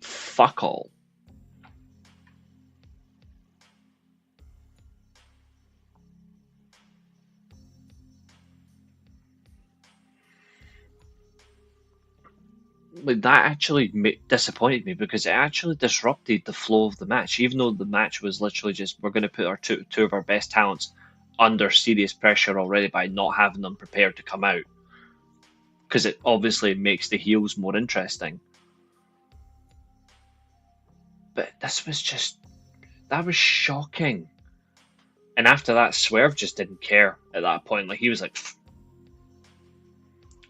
Speaker 1: Fuck all. Like, that actually disappointed me because it actually disrupted the flow of the match. Even though the match was literally just, we're going to put our two of our best talents under serious pressure already by not having them prepared to come out, because it obviously makes the heels more interesting. But this was just, that was shocking. And after that, Swerve just didn't care at that point. Like, he was like, pfft.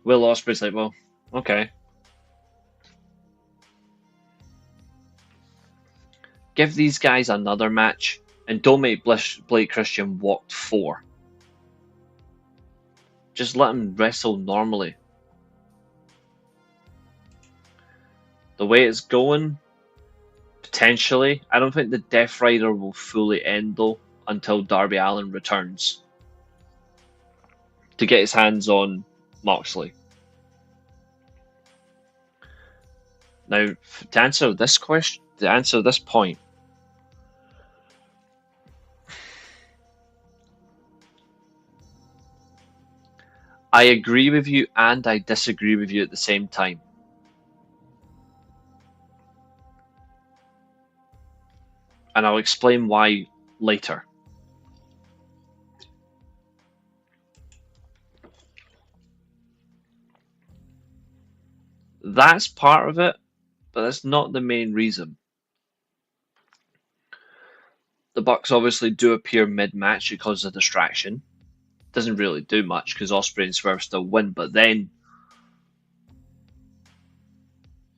Speaker 1: Will Ospreay's like, well, okay. Give these guys another match and don't make Blake Christian walk 4. Just let him wrestle normally. The way it's going, potentially. I don't think the Death Rider will fully end though until Darby Allin returns to get his hands on Moxley. Now, to answer this question, to answer this point, I agree with you and I disagree with you at the same time. And I'll explain why later. That's part of it, but that's not the main reason. The Bucks obviously do appear mid-match because of distraction. Doesn't really do much because Ospreay and Swerve still win, but then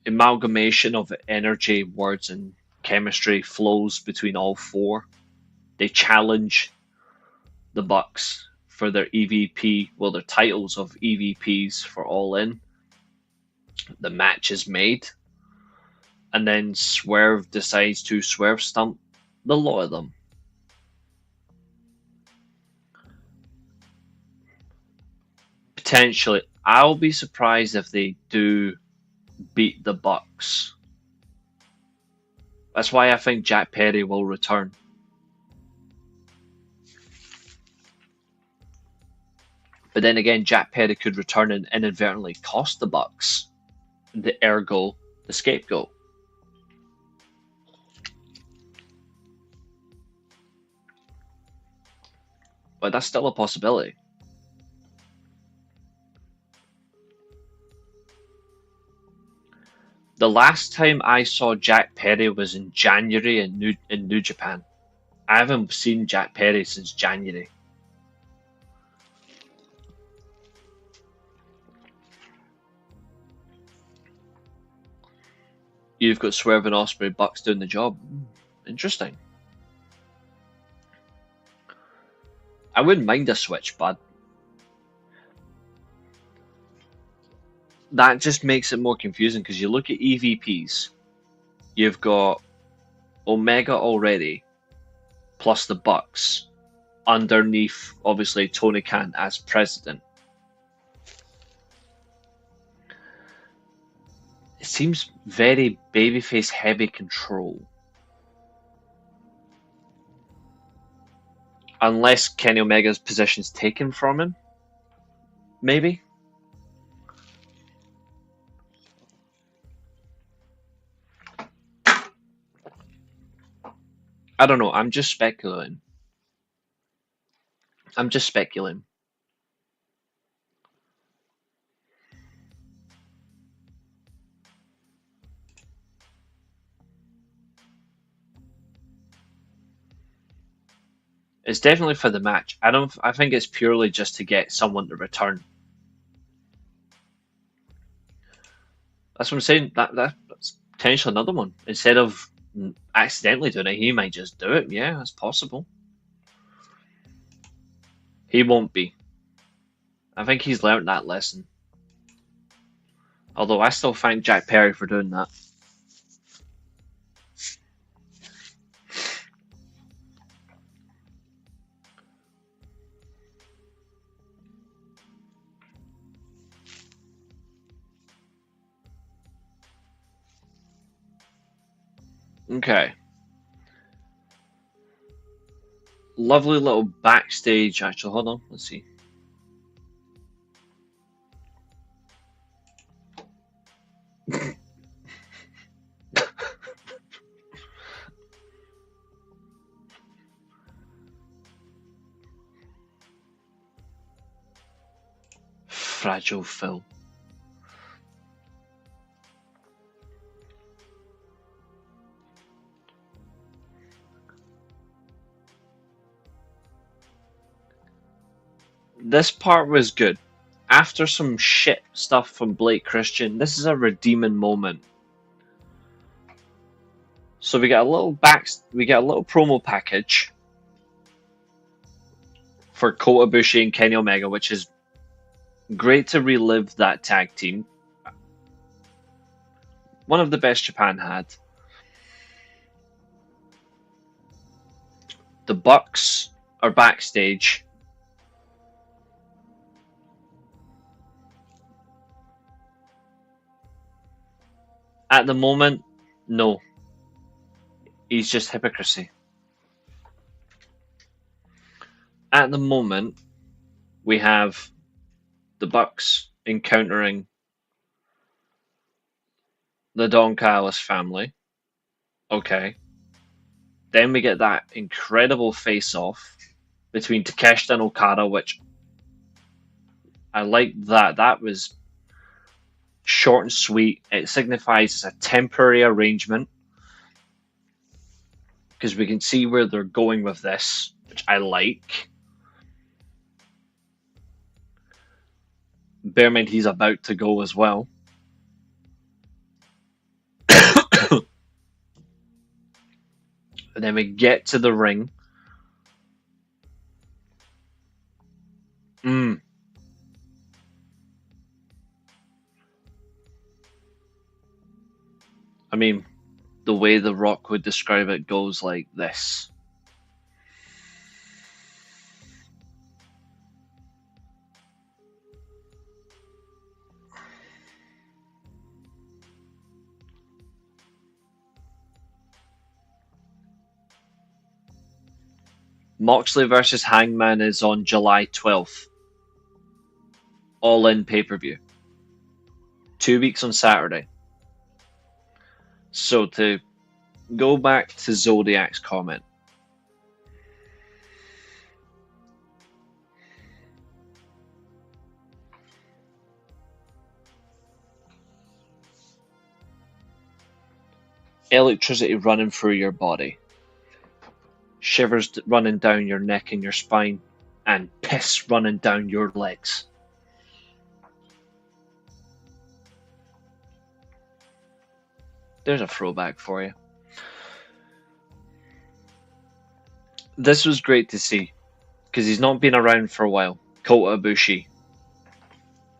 Speaker 1: amalgamation of energy, words, and chemistry flows between all four. They challenge the Bucks for their EVP, well, their titles of EVPs for All In. The match is made, and then Swerve decides to Swerve stump the lot of them. Potentially, I'll be surprised if they do beat the Bucks. That's why I think Jack Perry will return. But then again, Jack Perry could return and inadvertently cost the Bucks the scapegoat. But that's still a possibility. The last time I saw Jack Perry was in January in New Japan. I haven't seen Jack Perry since January. You've got Swerve and Ospreay, Bucks doing the job. Interesting. I wouldn't mind a switch, but that just makes it more confusing because you look at EVPs. You've got Omega already, plus the Bucks, underneath, obviously, Tony Khan as president. It seems very babyface heavy control. Unless Kenny Omega's position's taken from him. Maybe. I don't know, I'm just speculating. It's definitely for the match. I think it's purely just to get someone to return. That's what I'm saying. That's potentially another one. Instead of accidentally doing it, he might just do it. Yeah, that's possible. He won't be. I think he's learned that lesson. Although I still thank Jack Perry for doing that. Okay. Lovely little backstage. Actually, hold on. Let's see. Fragile Phil. This part was good. After some shit stuff from Blake Christian, this is a redeeming moment. So we get a little promo package for Kota Ibushi and Kenny Omega, which is great to relive that tag team. One of the best Japan had. The Bucks are backstage. At the moment, no. He's just hypocrisy. At the moment, we have the Bucks encountering the Don Callis family. Okay. Then we get that incredible face-off between Takeshita and Okada, which I like that. That was short and sweet. It signifies it's a temporary arrangement. because we can see where they're going with this, which I like. Bear in mind he's about to go as well. And then we get to the ring. I mean, the way The Rock would describe it goes like this. Moxley versus Hangman is on July 12th. All in pay-per-view. 2 weeks on Saturday. So to go back to Zodiac's comment. Electricity running through your body. Shivers running down your neck and your spine. And piss running down your legs. There's a throwback for you. This was great to see, because he's not been around for a while. Kota Ibushi.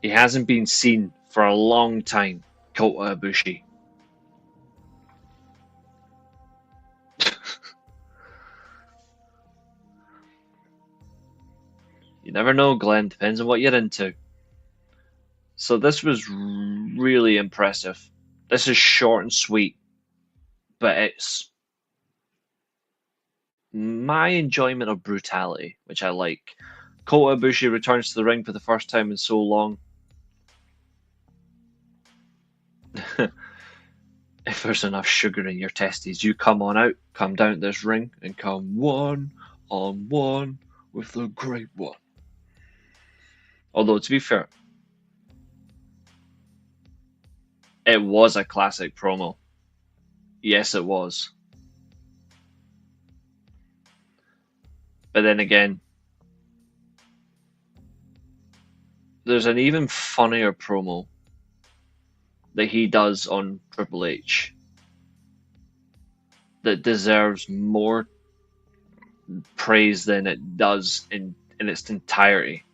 Speaker 1: He hasn't been seen for a long time. Kota Ibushi. You never know, Glenn. Depends on what you're into. So this was really impressive. This is short and sweet, but it's my enjoyment of brutality, which I like. Kota Ibushi returns to the ring for the first time in so long. If there's enough sugar in your testes, you come on out, come down this ring, and come one-on-one with the Great One. Although, to be fair, it was a classic promo. Yes, it was. But then again, there's an even funnier promo that he does on Triple H that deserves more praise than it does in its entirety.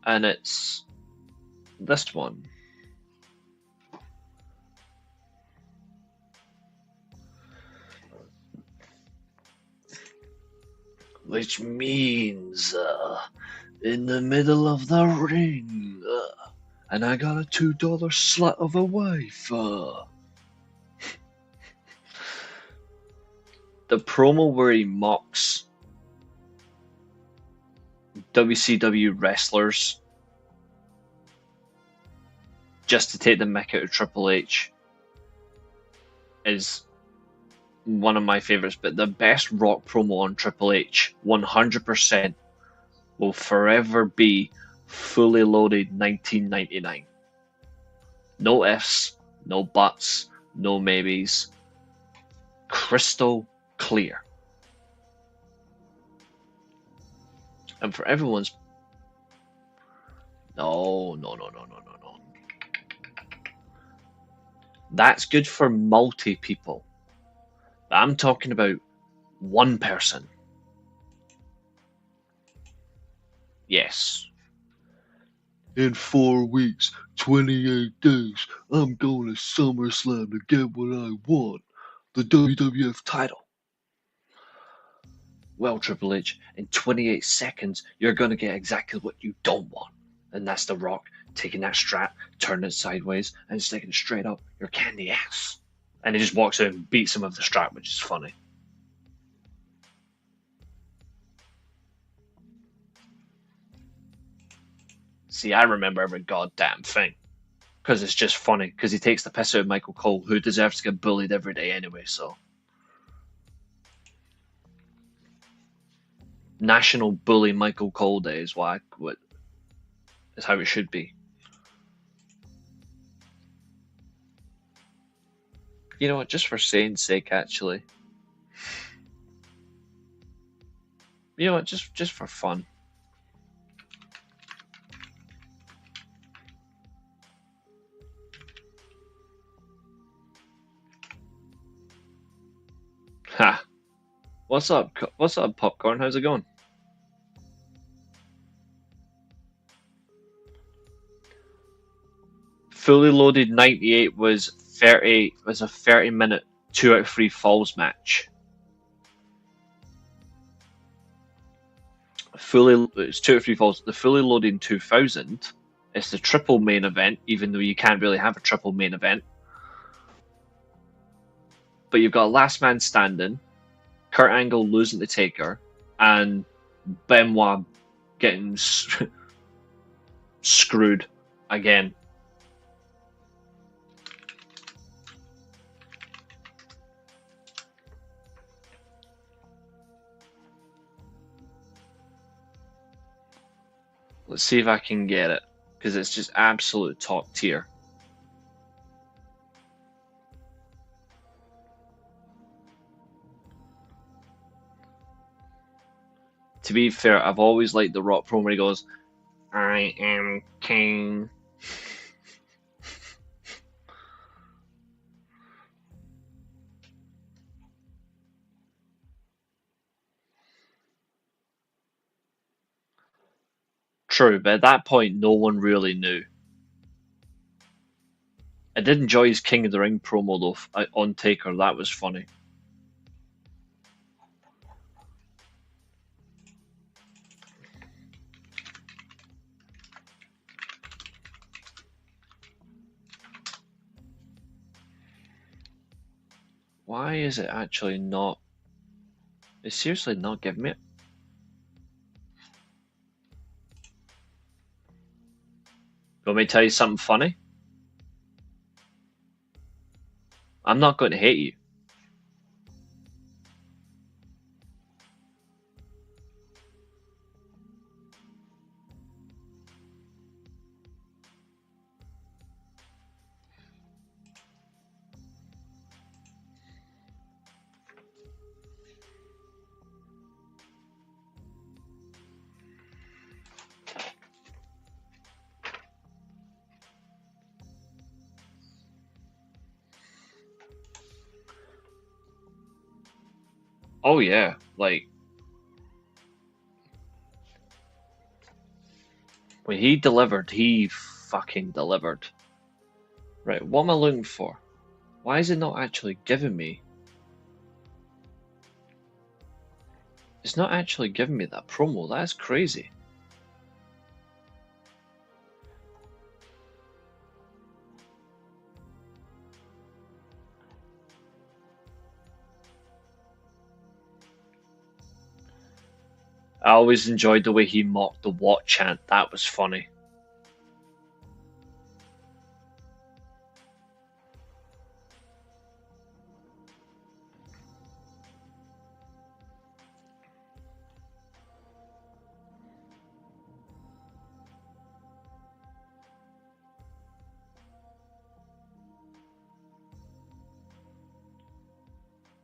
Speaker 1: And it's this one. Which means, in the middle of the ring, and I got a $2 slut of a wife. The promo where he mocks WCW wrestlers just to take the mick out of Triple H is one of my favorites, but the best Rock promo on Triple H, 100%, will forever be Fully Loaded 1999. No ifs, no buts, no maybes. Crystal clear. And for everyone's... No. That's good for multi people. But I'm talking about one person. Yes. In 4 weeks, 28 days, I'm going to SummerSlam to get what I want. The WWF title. Well, Triple H, in 28 seconds, you're going to get exactly what you don't want. And that's The Rock taking that strap, turning it sideways, and sticking it straight up your candy ass. And he just walks out and beats him with the strap, which is funny. See, I remember every goddamn thing. Because it's just funny. Because he takes the piss out of Michael Cole, who deserves to get bullied every day anyway, so. National Bully Michael Cole Day is what is how it should be. You know what? Just for saying sake, actually. You know what? Just for fun. Ha! What's up? What's up, Popcorn? How's it going? Fully Loaded 98 was a 30-minute 2 out of 3 falls match. It's 2 out of 3 falls. The Fully Loaded 2000, it's the triple main event, even though you can't really have a triple main event. But you've got Last Man Standing, Kurt Angle losing to Taker, and Benoit getting screwed again. Let's see if I can get it, because it's just absolute top tier. To be fair, I've always liked the Rock promo where he goes, "I am king." True, but at that point, no one really knew. I did enjoy his King of the Ring promo though on Taker. That was funny. Why is it actually not? It's seriously not giving me it. Want me to tell you something funny? I'm not going to hate you. Oh yeah, like when he delivered, he fucking delivered. Right, what am I looking for? Why is it not actually giving me? It's not actually giving me that promo. That's crazy. I always enjoyed the way he mocked the "what" chant. That was funny.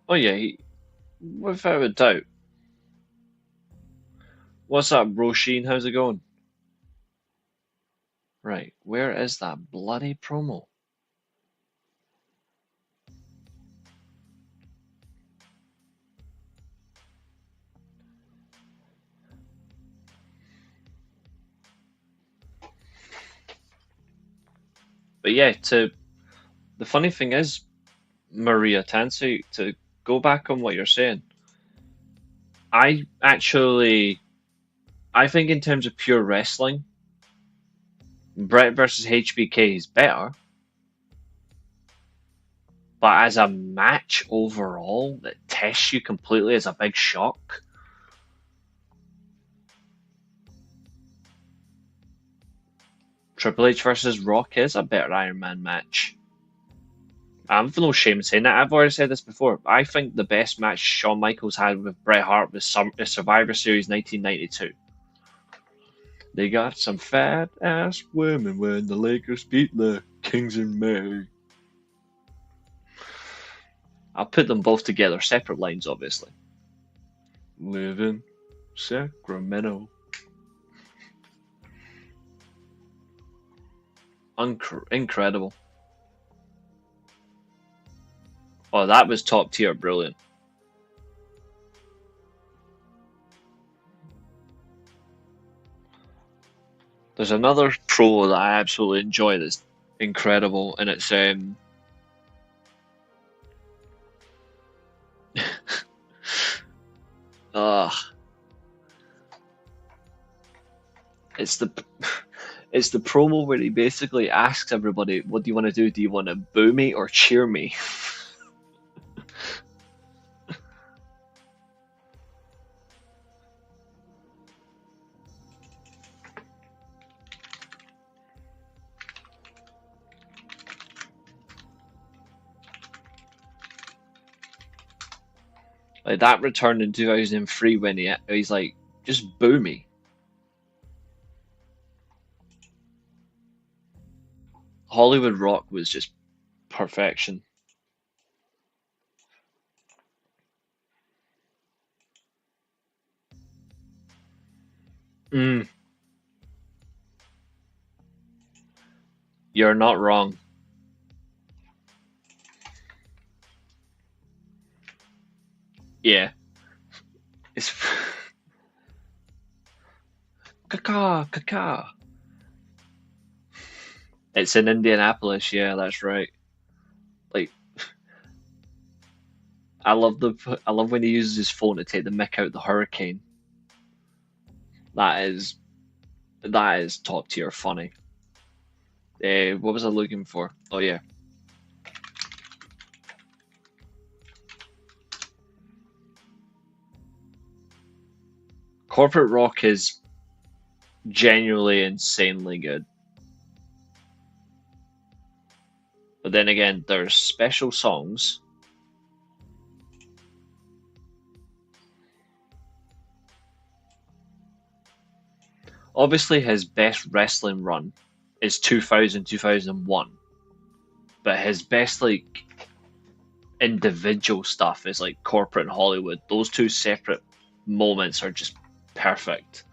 Speaker 1: Oh yeah, without a doubt. What's up, Roisin? How's it going? Right, where is that bloody promo? But yeah, the funny thing is, Maria Tansi, to go back on what you're saying, I think in terms of pure wrestling, Brett versus HBK is better. But as a match overall that tests you completely is a big shock. Triple H versus Rock is a better Iron Man match. I'm no shame in saying that. I've already said this before. I think the best match Shawn Michaels had with Bret Hart was the Survivor Series 1992. They got some fat ass women when the Lakers beat the Kings in May. I'll put them both together, separate lines, obviously. Live in Sacramento. Incredible. Oh, that was top tier, brilliant. There's another pro that I absolutely enjoy that's incredible, and it's uh it's the it's the promo where he basically asks everybody, "What do you want to do? Do you want to boo me or cheer me?" Like that return in 2003 when he's like, "Just boo me." Hollywood Rock was just perfection. Mm, you're not wrong. Yeah, it's caca caca. It's in Indianapolis. Yeah, that's right. Like I love when he uses his phone to take the mick out the hurricane. That is that is top tier funny. What was I looking for? Oh yeah, Corporate Rock is genuinely insanely good. But then again, there's special songs. Obviously, his best wrestling run is 2000 2001, but his best like individual stuff is like Corporate and Hollywood. Those two separate moments are just perfect.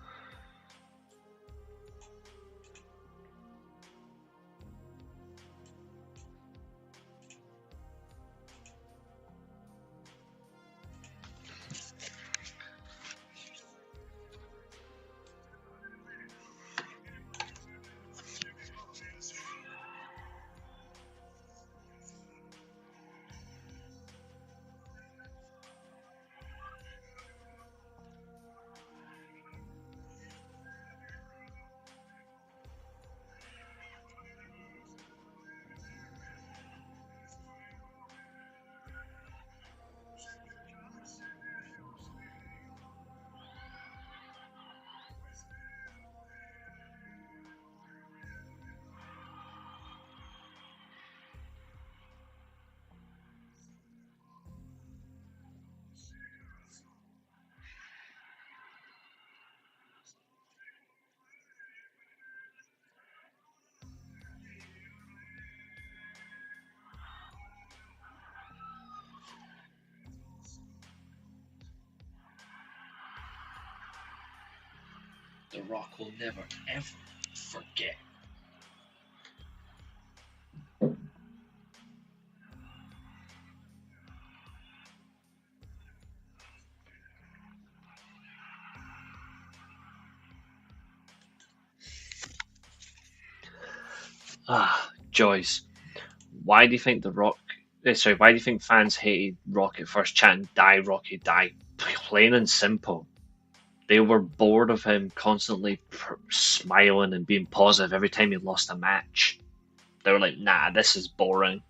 Speaker 1: The Rock will never ever forget. Ah, Joyce. Why do you think the Rock? Sorry, why do you think fans hated Rock at first, chanting "Die, Rocky, die"? Plain and simple. They were bored of him constantly smiling and being positive every time he lost a match. They were like, "Nah, this is boring."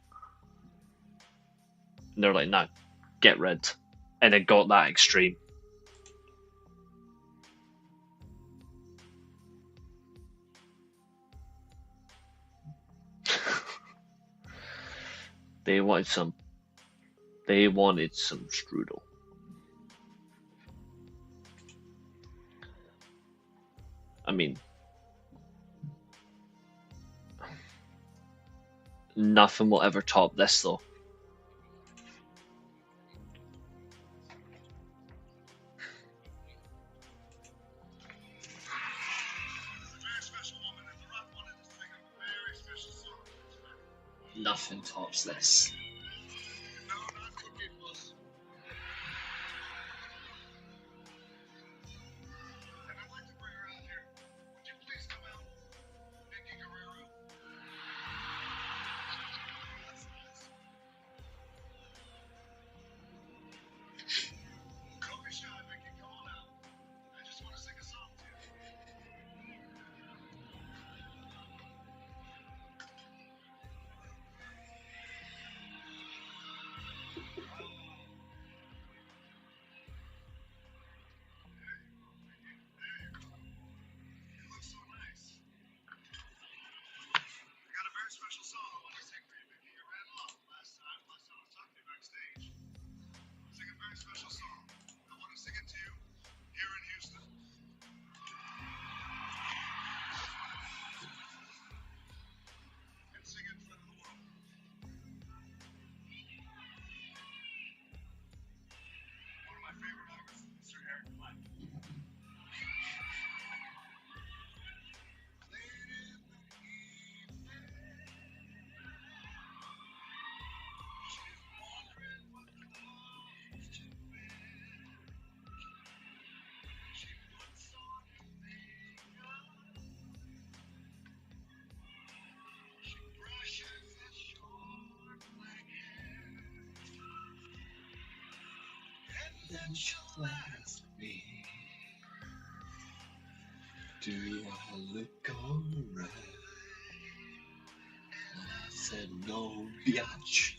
Speaker 1: And they're like, "Nah, get rid." And it got that extreme. They wanted some. They wanted some strudel. I mean, Nothing will ever top this, though. Nothing tops this. Then she'll ask me, do I look alright? And I said, no, biatch.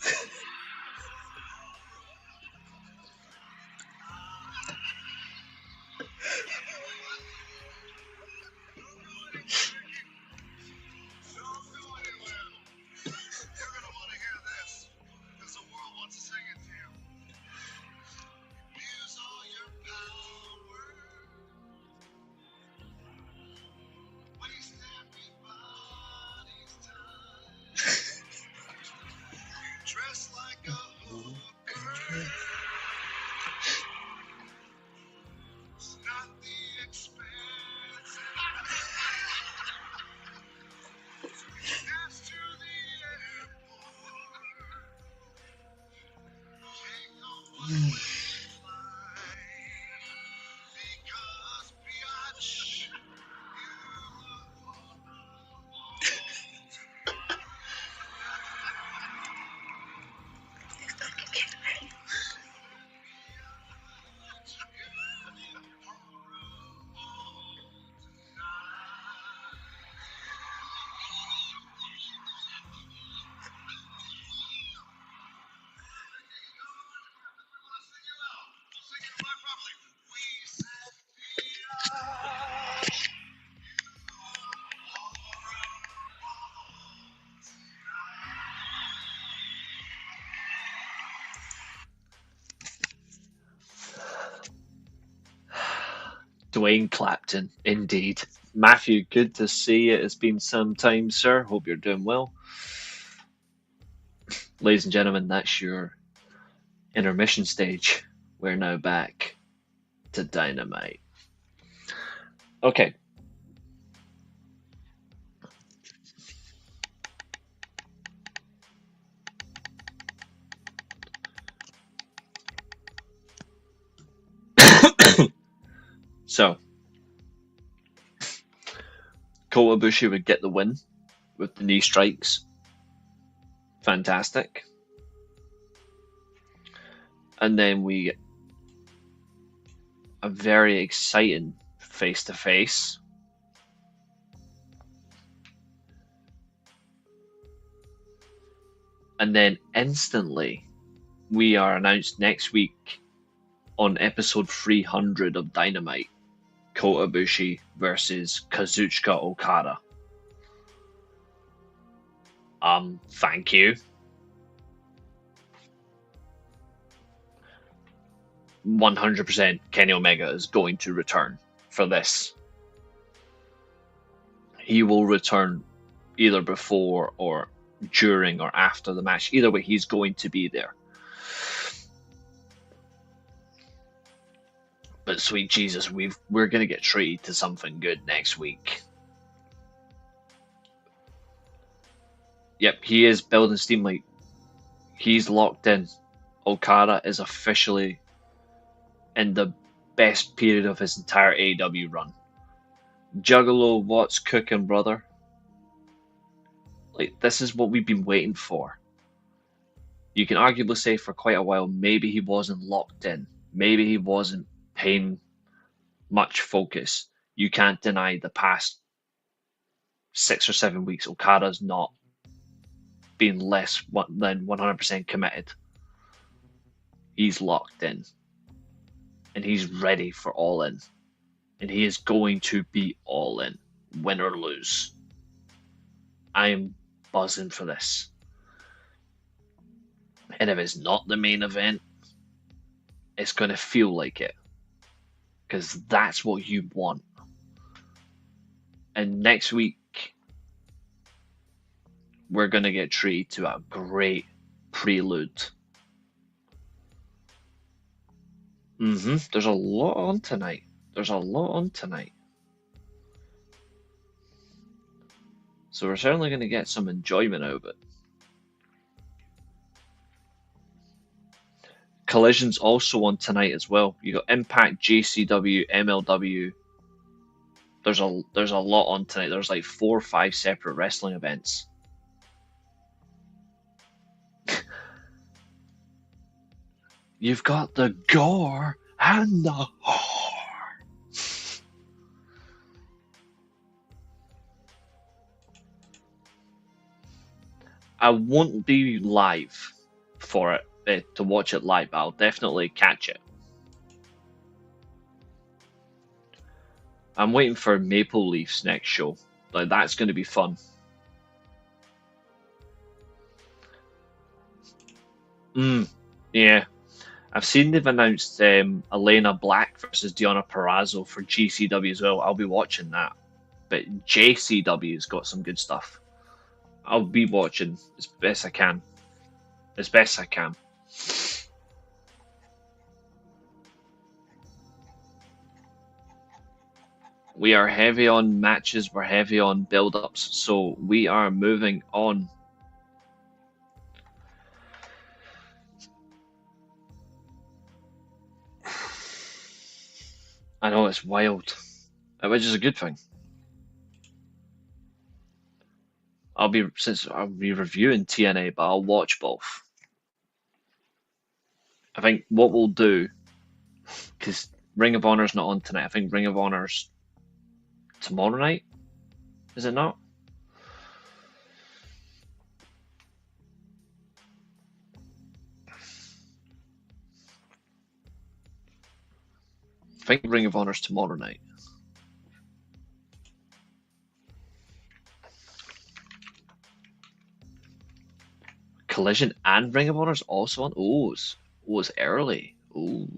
Speaker 1: Dwayne Clapton, indeed. Matthew, good to see you. It's been some time, sir. Hope you're doing well. Ladies and gentlemen, that's your intermission stage. We're now back to Dynamite. Okay. So, Kota Ibushi would get the win with the knee strikes. Fantastic. And then we get a very exciting face-to-face. And then instantly, we are announced next week on episode 300 of Dynamite, Kota Ibushi versus Kazuchika Okada. Thank you. 100% Kenny Omega is going to return for this. He will return either before or during or after the match. Either way, he's going to be there. But sweet Jesus, we're going to get treated to something good next week. Yep, he is building steam. Like, he's locked in. Okada is officially in the best period of his entire AEW run. Juggalo, what's cooking, brother? Like, this is what we've been waiting for. You can arguably say for quite a while, maybe he wasn't locked in. Maybe he wasn't paying much focus. You can't deny the past 6 or 7 weeks, Okada's not been less than 100% committed. He's locked in. And he's ready for All In. And he is going to be All In, win or lose. I am buzzing for this. And if it's not the main event, it's going to feel like it. Because that's what you want. And next week, we're going to get treated to a great prelude. There's a lot on tonight. So we're certainly going to get some enjoyment out of it. Collision's also on tonight as well. You got Impact, JCW, MLW. There's a lot on tonight. There's like 4 or 5 separate wrestling events. You've got the gore and the horror. I won't be live for it, to watch it live, but I'll definitely catch it. I'm waiting for Maple Leaf's next show. Like, that's going to be fun. Yeah. I've seen they've announced Elena Black versus Deonna Purrazzo for GCW as well. I'll be watching that. But JCW's got some good stuff. I'll be watching as best I can. We are heavy on matches, we're heavy on build-ups, so we are moving on. I know, it's wild, which is a good thing. I'll be reviewing TNA, but I'll watch both. I think what we'll do, because Ring of Honor's not on tonight, I think Ring of Honor's tomorrow night, is it not? I think Ring of Honor's tomorrow night. Collision and Ring of Honor's also on? Oh, it's early. Ooh.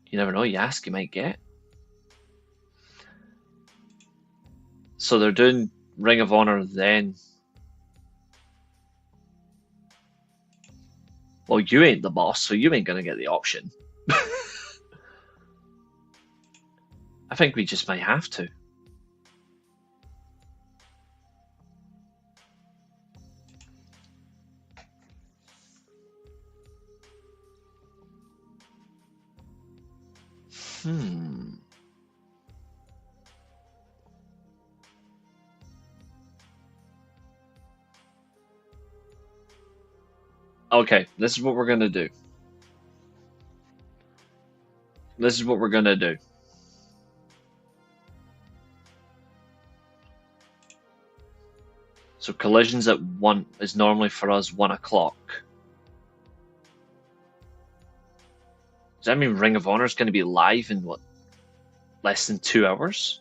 Speaker 1: You never know, you ask, you might get. So they're doing Ring of Honor then. Well, you ain't the boss, so you ain't gonna get the option. I think we just might have to. Okay, this is what we're gonna do. So Collision's at 1 is normally for us 1 o'clock. Does that mean Ring of Honor is going to be live in what, less than 2 hours?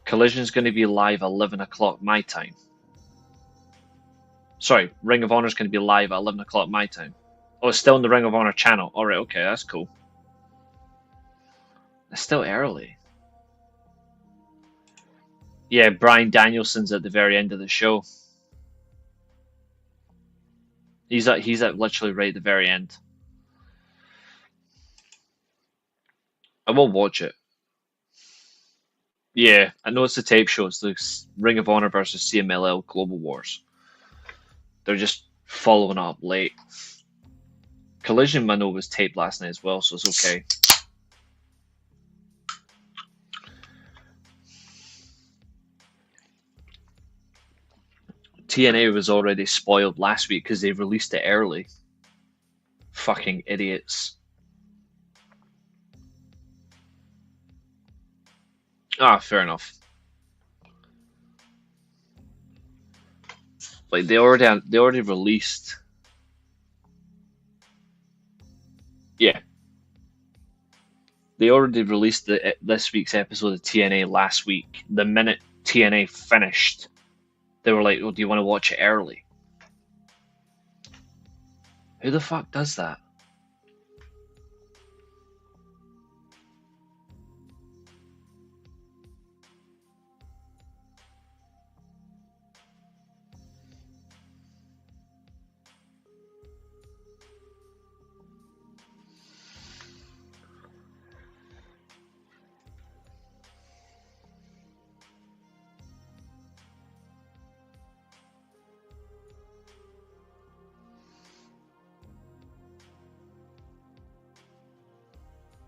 Speaker 1: Collision's going to be live 11 o'clock my time. Sorry, Ring of Honor is going to be live at 11 o'clock my time. Oh, it's still on the Ring of Honor channel. Alright, okay, that's cool. It's still early. Yeah, Bryan Danielson's at the very end of the show. He's at literally right at the very end. I will watch it. Yeah, I know it's the tape show. It's the Ring of Honor versus CMLL Global Wars. They're just following up late. Collision, I know, was taped last night as well, so it's okay. TNA was already spoiled last week because they released it early. Fucking idiots. Ah, fair enough. Like they already released. Yeah. They already released this week's episode of TNA last week. The minute TNA finished, they were like, "Oh, do you want to watch it early?" Who the fuck does that?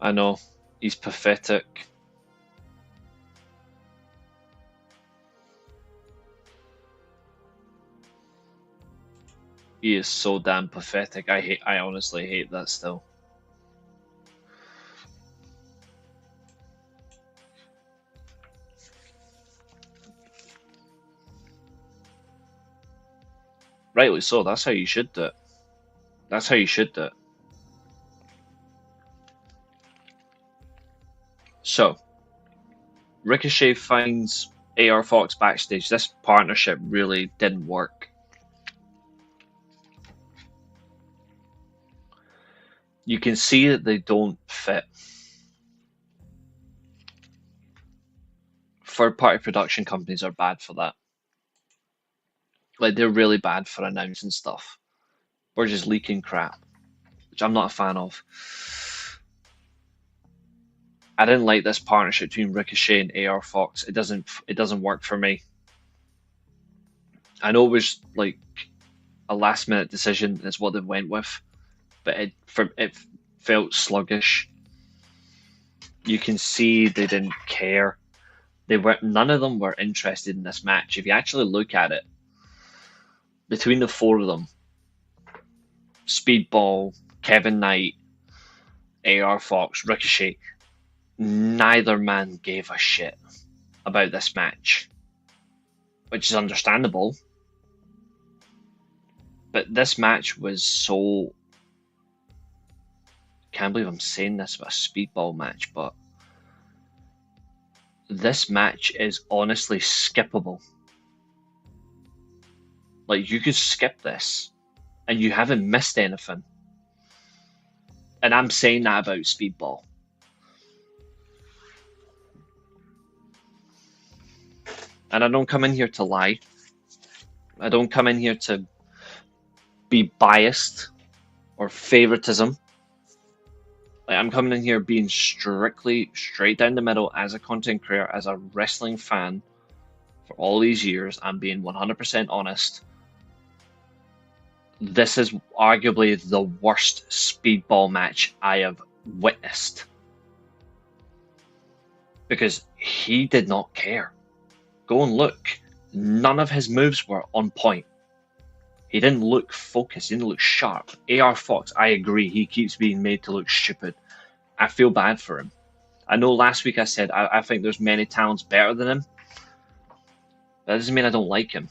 Speaker 1: I know. He's pathetic. He is so damn pathetic. I honestly hate that still. Rightly so, that's how you should do it. That's how you should do it. So, Ricochet finds AR Fox backstage. This partnership really didn't work. You can see that they don't fit. Third-party production companies are bad for that. Like, they're really bad for announcing stuff. We're just leaking crap, which I'm not a fan of. I didn't like this partnership between Ricochet and AR Fox. It doesn't work for me. I know it was like a last minute decision is what they went with, but it felt sluggish. You can see they didn't care. None of them were interested in this match. If you actually look at it, between the four of them, Speedball, Kevin Knight, AR Fox, Ricochet, neither man gave a shit about this match, which is understandable. But this match was so. Can't believe I'm saying this about a Speedball match, but this match is honestly skippable. Like, you could skip this and you haven't missed anything. And I'm saying that about Speedball. And I don't come in here to lie. I don't come in here to be biased or favoritism. Like, I'm coming in here being strictly straight down the middle as a content creator, as a wrestling fan for all these years. I'm being 100% honest. This is arguably the worst Speedball match I have witnessed. Because he did not care. Go and look. None of his moves were on point. He didn't look focused. He didn't look sharp. AR Fox, I agree. He keeps being made to look stupid. I feel bad for him. I know last week I said I think there's many talents better than him. That doesn't mean I don't like him.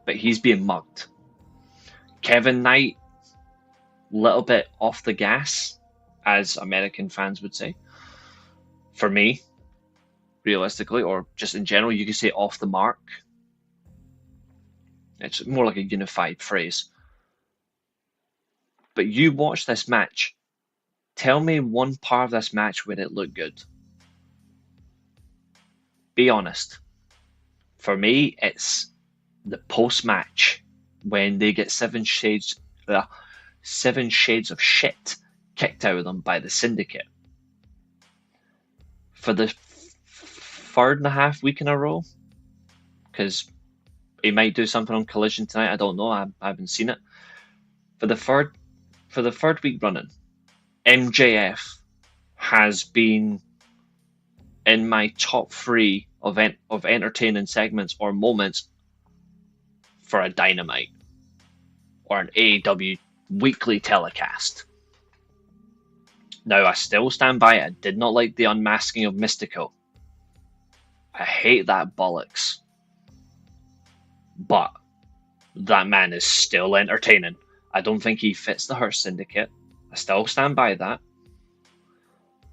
Speaker 1: But he's being mugged. Kevin Knight, little bit off the gas, as American fans would say. For me, realistically, or just in general, you could say off the mark. It's more like a unified phrase. But you watch this match. Tell me one part of this match where it looked good. Be honest. For me, it's the post-match when they get seven shades of shit kicked out of them by the Syndicate. For the third and a half week in a row, because he might do something on Collision tonight. I don't know. I haven't seen it. For the third week running, MJF has been in my top 3 of entertaining segments or moments for a Dynamite or an AEW weekly telecast. Now, I still stand by it. I did not like the unmasking of Mystico. I hate that bollocks. But that man is still entertaining. I don't think he fits the Hurt Syndicate. I still stand by that.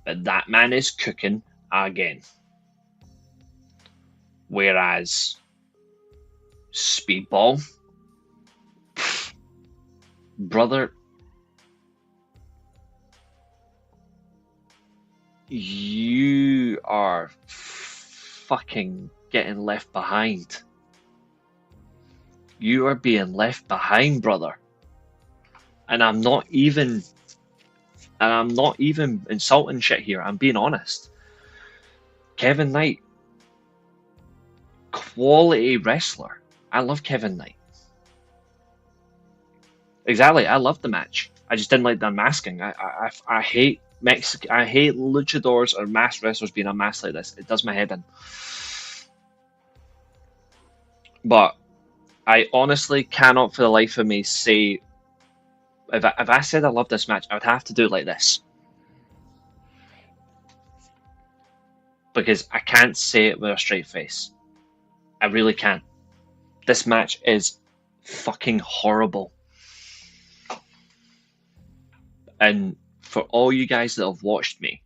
Speaker 1: But that man is cooking again. Whereas Speedball, brother, you are fucking getting left behind. You are being left behind, brother. And I'm not even insulting shit here. I'm being honest. Kevin Knight, quality wrestler. I love Kevin Knight. Exactly, I loved the match. I just didn't like the unmasking. I hate I hate luchadors or masked wrestlers being unmasked like this. It does my head in. But I honestly cannot for the life of me say, if I said I love this match, I would have to do it like this. Because I can't say it with a straight face. I really can't. This match is fucking horrible. And for all you guys that have watched me,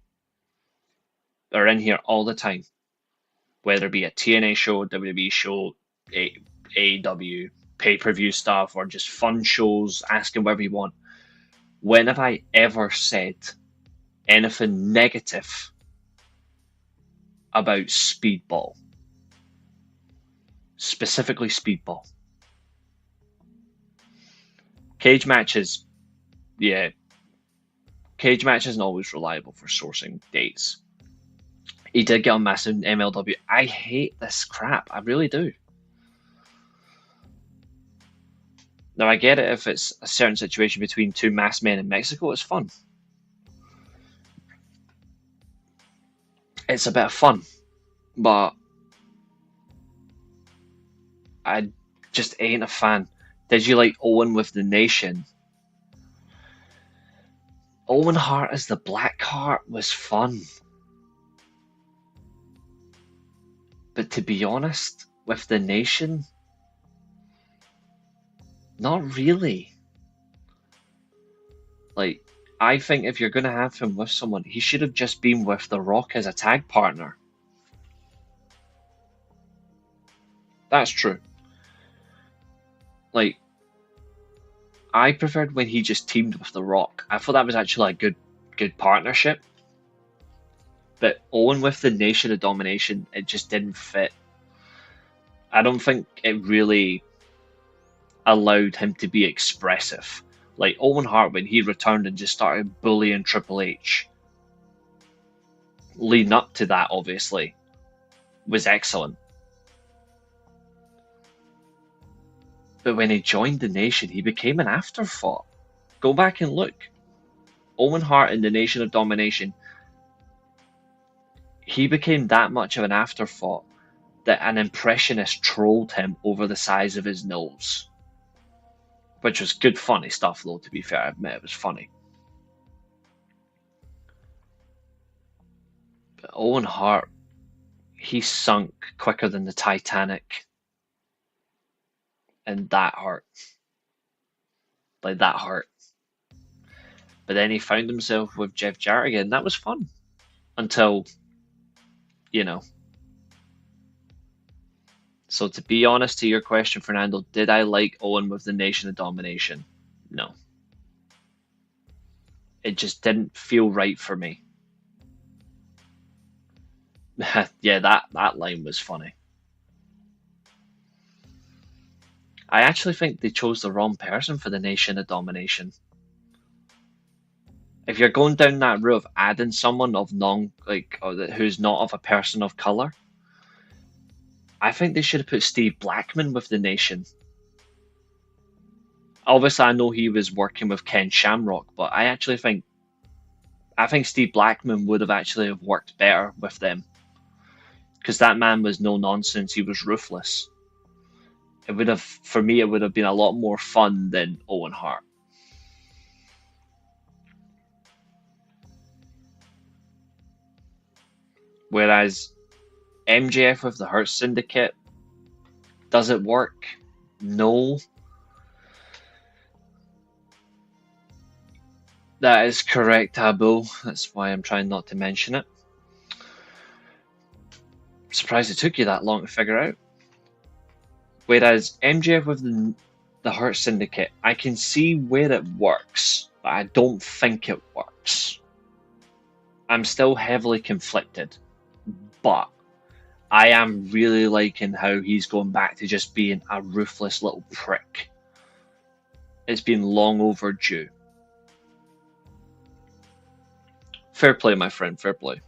Speaker 1: that are in here all the time, whether it be a TNA show, WWE show, AEW, pay-per-view stuff, or just fun shows, asking whatever you want, when have I ever said anything negative about Speedball? Specifically Speedball. Cage matches, yeah. Cage match isn't always reliable for sourcing dates. He did get on massive MLW. I hate this crap. I really do. Now, I get it if it's a certain situation between two masked men in Mexico, it's fun. It's a bit of fun. But I just ain't a fan. Did you like Owen with the Nation? Owen Hart as the Black Heart was fun. But to be honest, with the Nation, not really. Like, I think if you're going to have him with someone, he should have just been with The Rock as a tag partner. That's true. Like, I preferred when he just teamed with The Rock. I thought that was actually a good partnership. But Owen with the Nation of Domination, it just didn't fit. I don't think it really allowed him to be expressive. Like Owen Hart, when he returned and just started bullying Triple H, leading up to that, obviously, was excellent. But when he joined the Nation, he became an afterthought. Go back and look. Owen Hart in the Nation of Domination, he became that much of an afterthought that an impressionist trolled him over the size of his nose. Which was good funny stuff though, to be fair, I admit it was funny. But Owen Hart, he sunk quicker than the Titanic. And that hurt. Like, that hurt. But then he found himself with Jeff Jarrett again, and that was fun. Until, So to be honest to your question, Fernando, did I like Owen with the Nation of Domination? No. It just didn't feel right for me. Yeah, that line was funny. I actually think they chose the wrong person for the Nation of Domination. If you're going down that route of adding someone of who's not of a person of color, I think they should have put Steve Blackman with the Nation. Obviously, I know he was working with Ken Shamrock, but I think Steve Blackman would have actually have worked better with them because that man was no nonsense. He was ruthless. It would have, for me, it would have been a lot more fun than Owen Hart. Whereas MJF with the Hurt Syndicate, does it work? No. That is correct, Abu. That's why I'm trying not to mention it. Surprised it took you that long to figure out. Whereas MJF with the Hurt Syndicate, I can see where it works, but I don't think it works. I'm still heavily conflicted, but I am really liking how he's going back to just being a ruthless little prick. It's been long overdue. Fair play, my friend, fair play.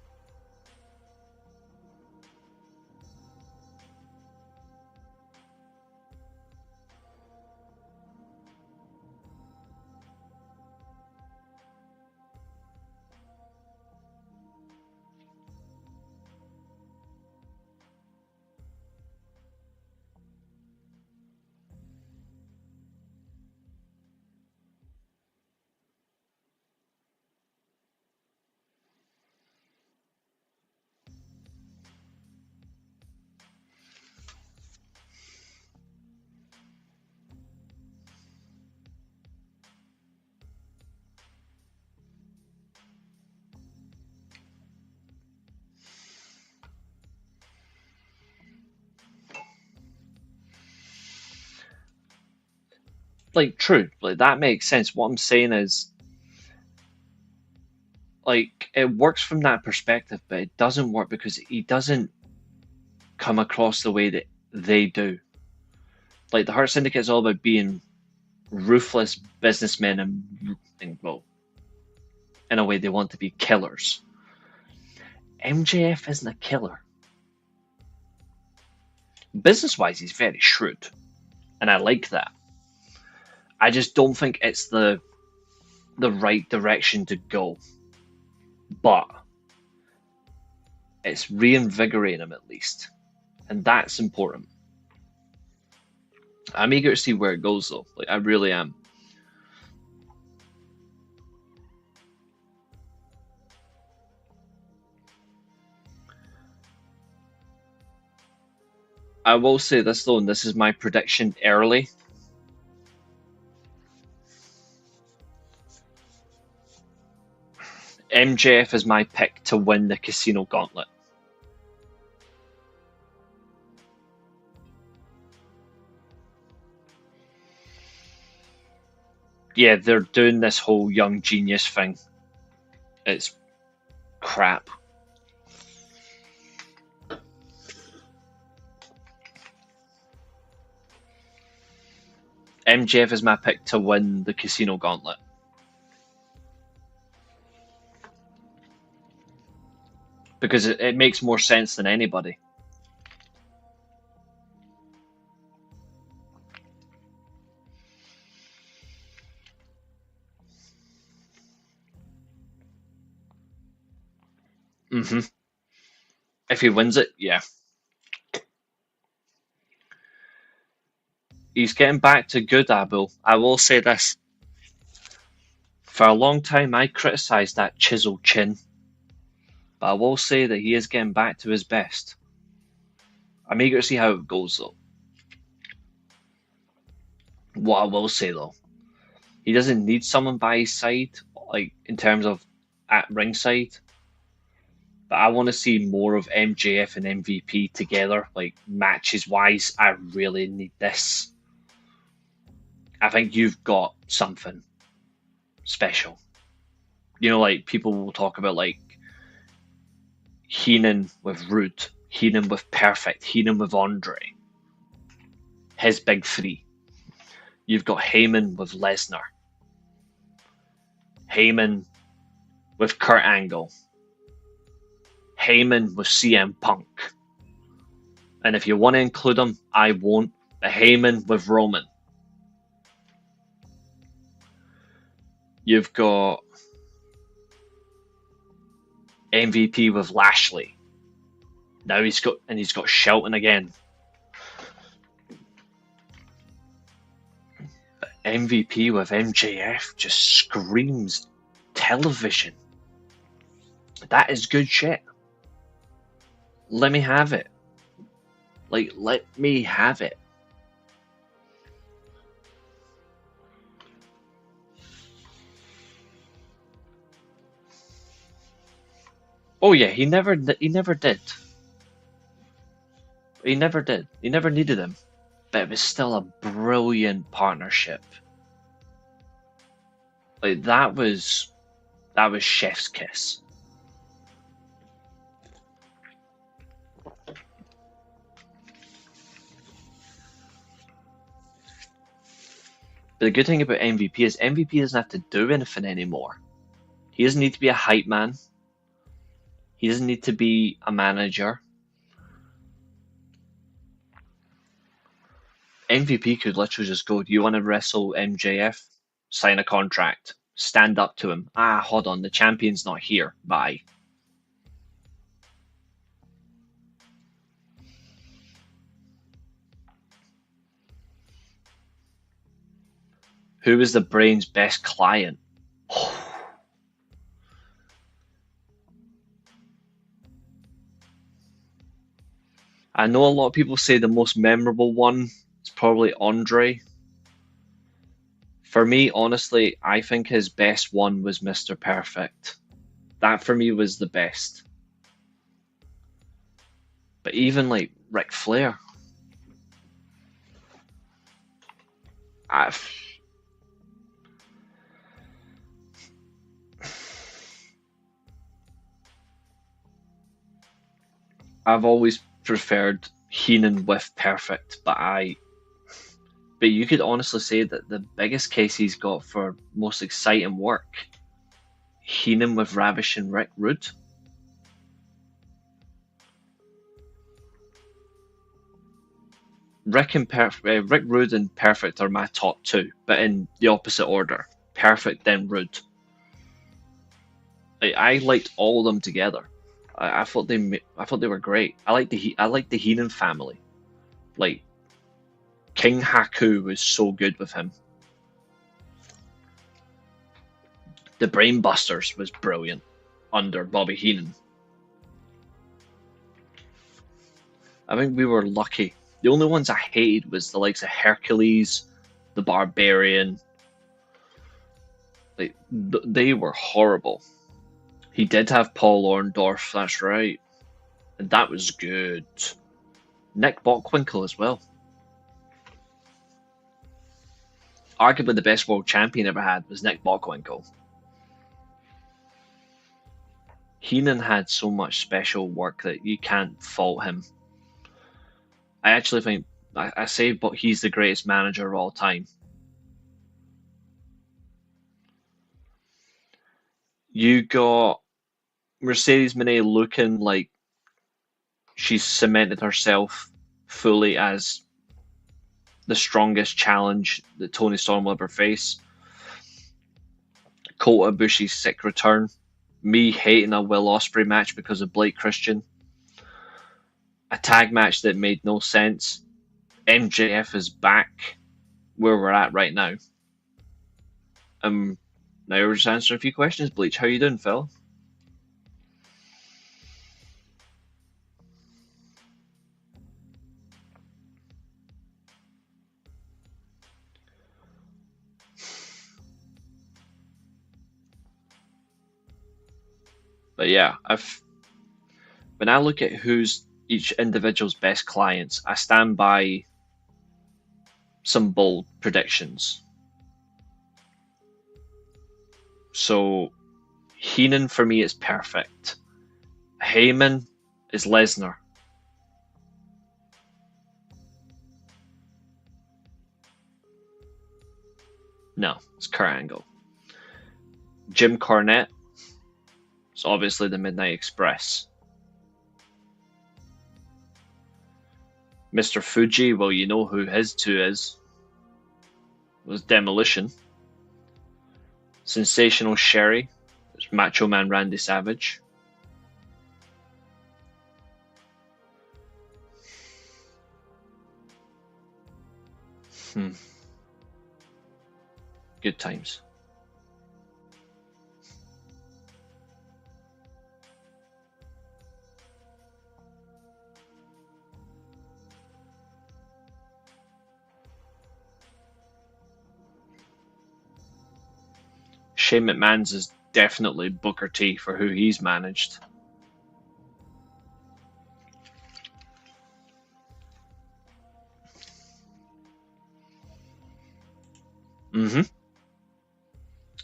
Speaker 1: Like, true, like that makes sense. What I'm saying is, like, it works from that perspective, but it doesn't work because he doesn't come across the way that they do. Like, the Hurt Syndicate is all about being ruthless businessmen and well, in a way, they want to be killers. MJF isn't a killer. Business wise, he's very shrewd, and I like that. I just don't think it's the right direction to go. But it's reinvigorating him at least, and that's important. I'm eager to see where it goes, though. Like, I really am. I will say this though, and this is my prediction early. MJF is my pick to win the Casino Gauntlet. Yeah, they're doing this whole young genius thing. It's crap. MJF is my pick to win the Casino Gauntlet. Because it makes more sense than anybody. hmm If he wins it, yeah. He's getting back to good, Abu. I will say this. For a long time, I criticised that chiseled chin. But I will say that he is getting back to his best. I'm eager to see how it goes, though. What I will say, though, he doesn't need someone by his side, like in terms of at ringside. But I want to see more of MJF and MVP together, like matches wise. I really need this. I think you've got something special. You know, like people will talk about like Heenan with Rude, Heenan with Perfect, Heenan with Andre. His big three. You've got Heyman with Lesnar, Heyman with Kurt Angle, Heyman with CM Punk. And if you want to include him, I won't. But Heyman with Roman. You've got MVP with Lashley. Now he's got Shelton again. But MVP with MJF just screams television. That is good shit. Let me have it. Like, let me have it. Oh yeah, he never did. He never did. He never needed him. But it was still a brilliant partnership. Like that was chef's kiss. But the good thing about MVP is MVP doesn't have to do anything anymore. He doesn't need to be a hype man. He doesn't need to be a manager. MVP could literally just go, do you want to wrestle MJF? Sign a contract. Stand up to him. Ah, hold on, the champion's not here. Bye. Who was the brain's best client? I know a lot of people say the most memorable one is probably Andre. For me, honestly, I think his best one was Mr. Perfect. That for me was the best. But even like Ric Flair, I've I've always preferred Heenan with Perfect, but you could honestly say that the biggest case he's got for most exciting work, Heenan with Ravish and Rick Rude. Rick Rude and Perfect are my top two, but in the opposite order. Perfect then Rude. I liked all of them together. I thought they were great. I like the Heenan family. Like King Haku was so good with him. The Brainbusters was brilliant under Bobby Heenan. I think we were lucky. The only ones I hated was the likes of Hercules, the Barbarian. Like they were horrible. He did have Paul Orndorff, that's right, and that was good. Nick Bockwinkel as well. Arguably the best world champion ever had was Nick Bockwinkel. Heenan had so much special work that you can't fault him. I actually think I say, but he's the greatest manager of all time. You got Mercedes Moné looking like she's cemented herself fully as the strongest challenge that Tony Storm will ever face. Kota Ibushi's sick return. Me hating a Will Ospreay match because of Blake Christian. A tag match that made no sense. MJF is back where we're at right now. Now we're just answering a few questions. Bleach, how you doing, Phil? But yeah, when I look at who's each individual's best clients, I stand by some bold predictions. So Heenan for me is perfect. Heyman is Lesnar. No, it's Kurt Angle. Jim Cornette is obviously the Midnight Express. Mr. Fuji, well, you know who his two is. It was Demolition. Sensational Sherry, it's Macho Man Randy Savage. Good times. Shane McMahon's is definitely Booker T for who he's managed.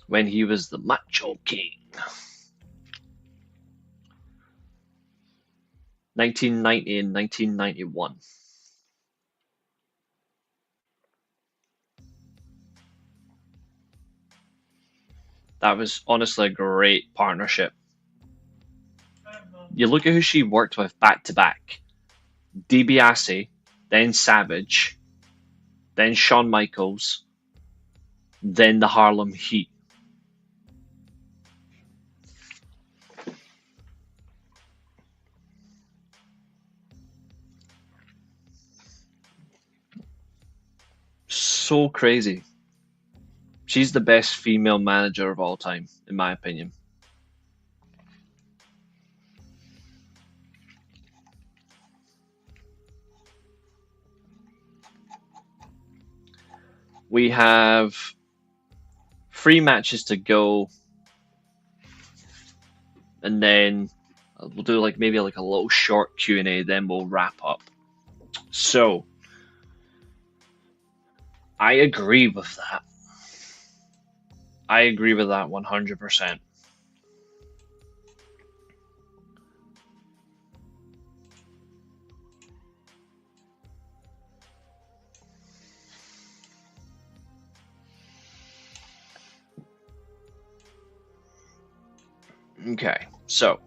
Speaker 1: When he was the Macho King. 1990 and 1991. That was honestly a great partnership. You look at who she worked with back to back. DiBiase, then Savage, then Shawn Michaels, then the Harlem Heat. So crazy. She's the best female manager of all time, in my opinion. We have 3 matches to go, and then we'll do maybe a little short Q&A, then we'll wrap up. So, I agree with that. I agree with that 100%. Okay, so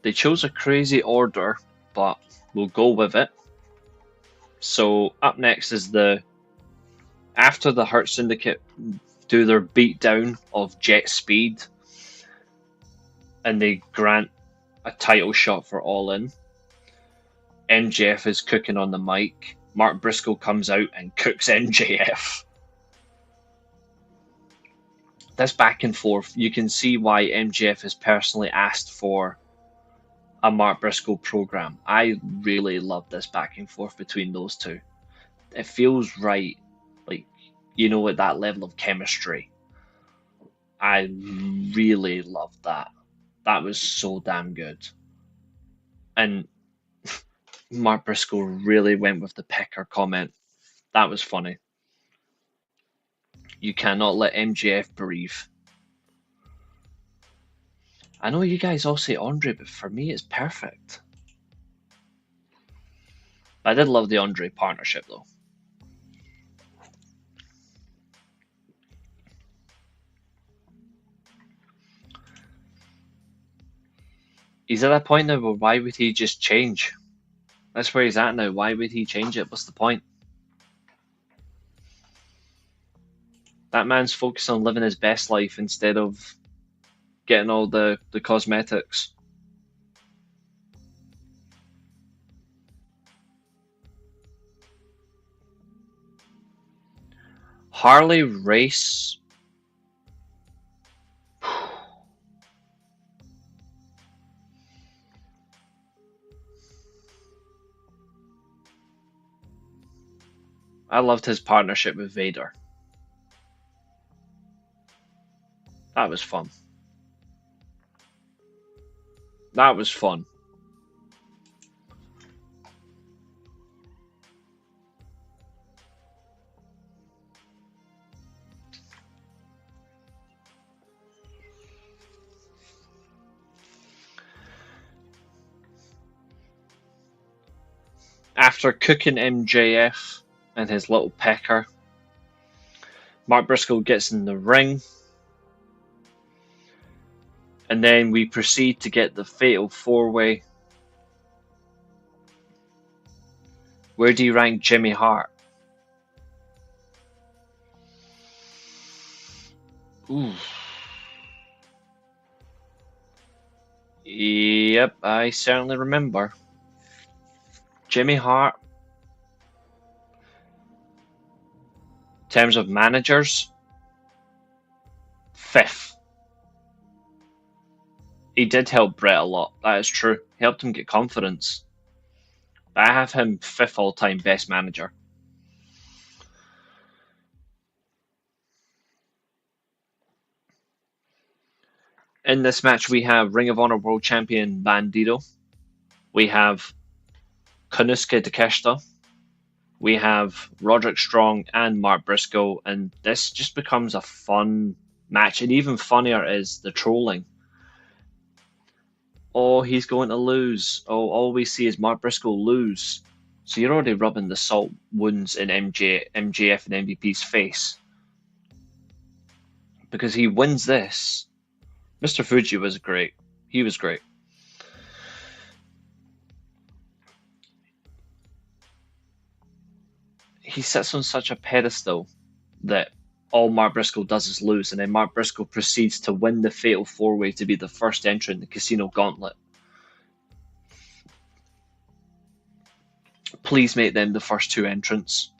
Speaker 1: they chose a crazy order, but we'll go with it. So up next is after the Hurt Syndicate do their beatdown of Jet Speed, and they grant a title shot for All In. MJF is cooking on the mic. Mark Briscoe comes out and cooks MJF. This back and forth, you can see why MJF has personally asked for a Mark Briscoe program. I really love this back and forth between those two. It feels right, at that level of chemistry. I really loved that. That was so damn good. And Mark Briscoe really went with the pecker comment. That was funny. You cannot let MJF breathe. I know you guys all say Andre, but for me it's perfect. I did love the Andre partnership though. He's at that point now where why would he just change? That's where he's at now. Why would he change it? What's the point? That man's focused on living his best life instead of getting all the cosmetics. Harley Race. I loved his partnership with Vader. That was fun. That was fun. After cooking MJF and his little pecker, Mark Briscoe gets in the ring, and then we proceed to get the Fatal 4-Way. Where do you rank Jimmy Hart? Ooh. Yep, I certainly remember. Jimmy Hart, in terms of managers, 5th. He did help Brett a lot, that is true. He helped him get confidence. I have him 5th all-time best manager. In this match, we have Ring of Honor World Champion Bandito. We have Konosuke Takeshita. We have Roderick Strong and Mark Briscoe, and this just becomes a fun match. And even funnier is the trolling. Oh, he's going to lose. Oh, all we see is Mark Briscoe lose. So you're already rubbing the salt wounds in MJF and MVP's face. Because he wins this. Mr. Fuji was great. He was great. He sits on such a pedestal that all Mark Briscoe does is lose, and then Mark Briscoe proceeds to win the Fatal 4-Way to be the first entrant in the Casino Gauntlet. Please make them the first 2 entrants.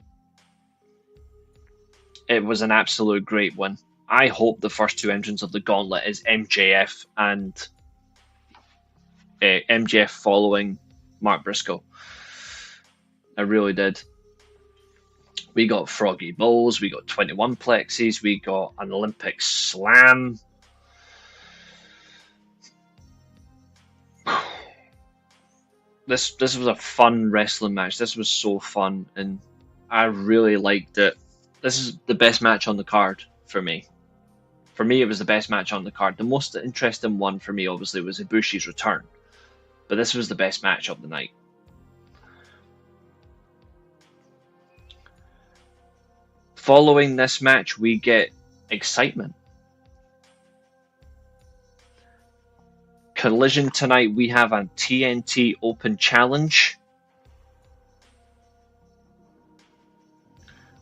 Speaker 1: It was an absolute great win. I hope the first 2 entrants of the Gauntlet is MJF and MJF following Mark Briscoe. I really did. We got Froggy Bowls, we got 21 plexis, we got an Olympic Slam. This was a fun wrestling match. This was so fun, and I really liked it. This is the best match on the card for me. For me, it was the best match on the card. The most interesting one for me, obviously, was Ibushi's return. But this was the best match of the night. Following this match, we get excitement. Collision tonight, we have a TNT Open Challenge.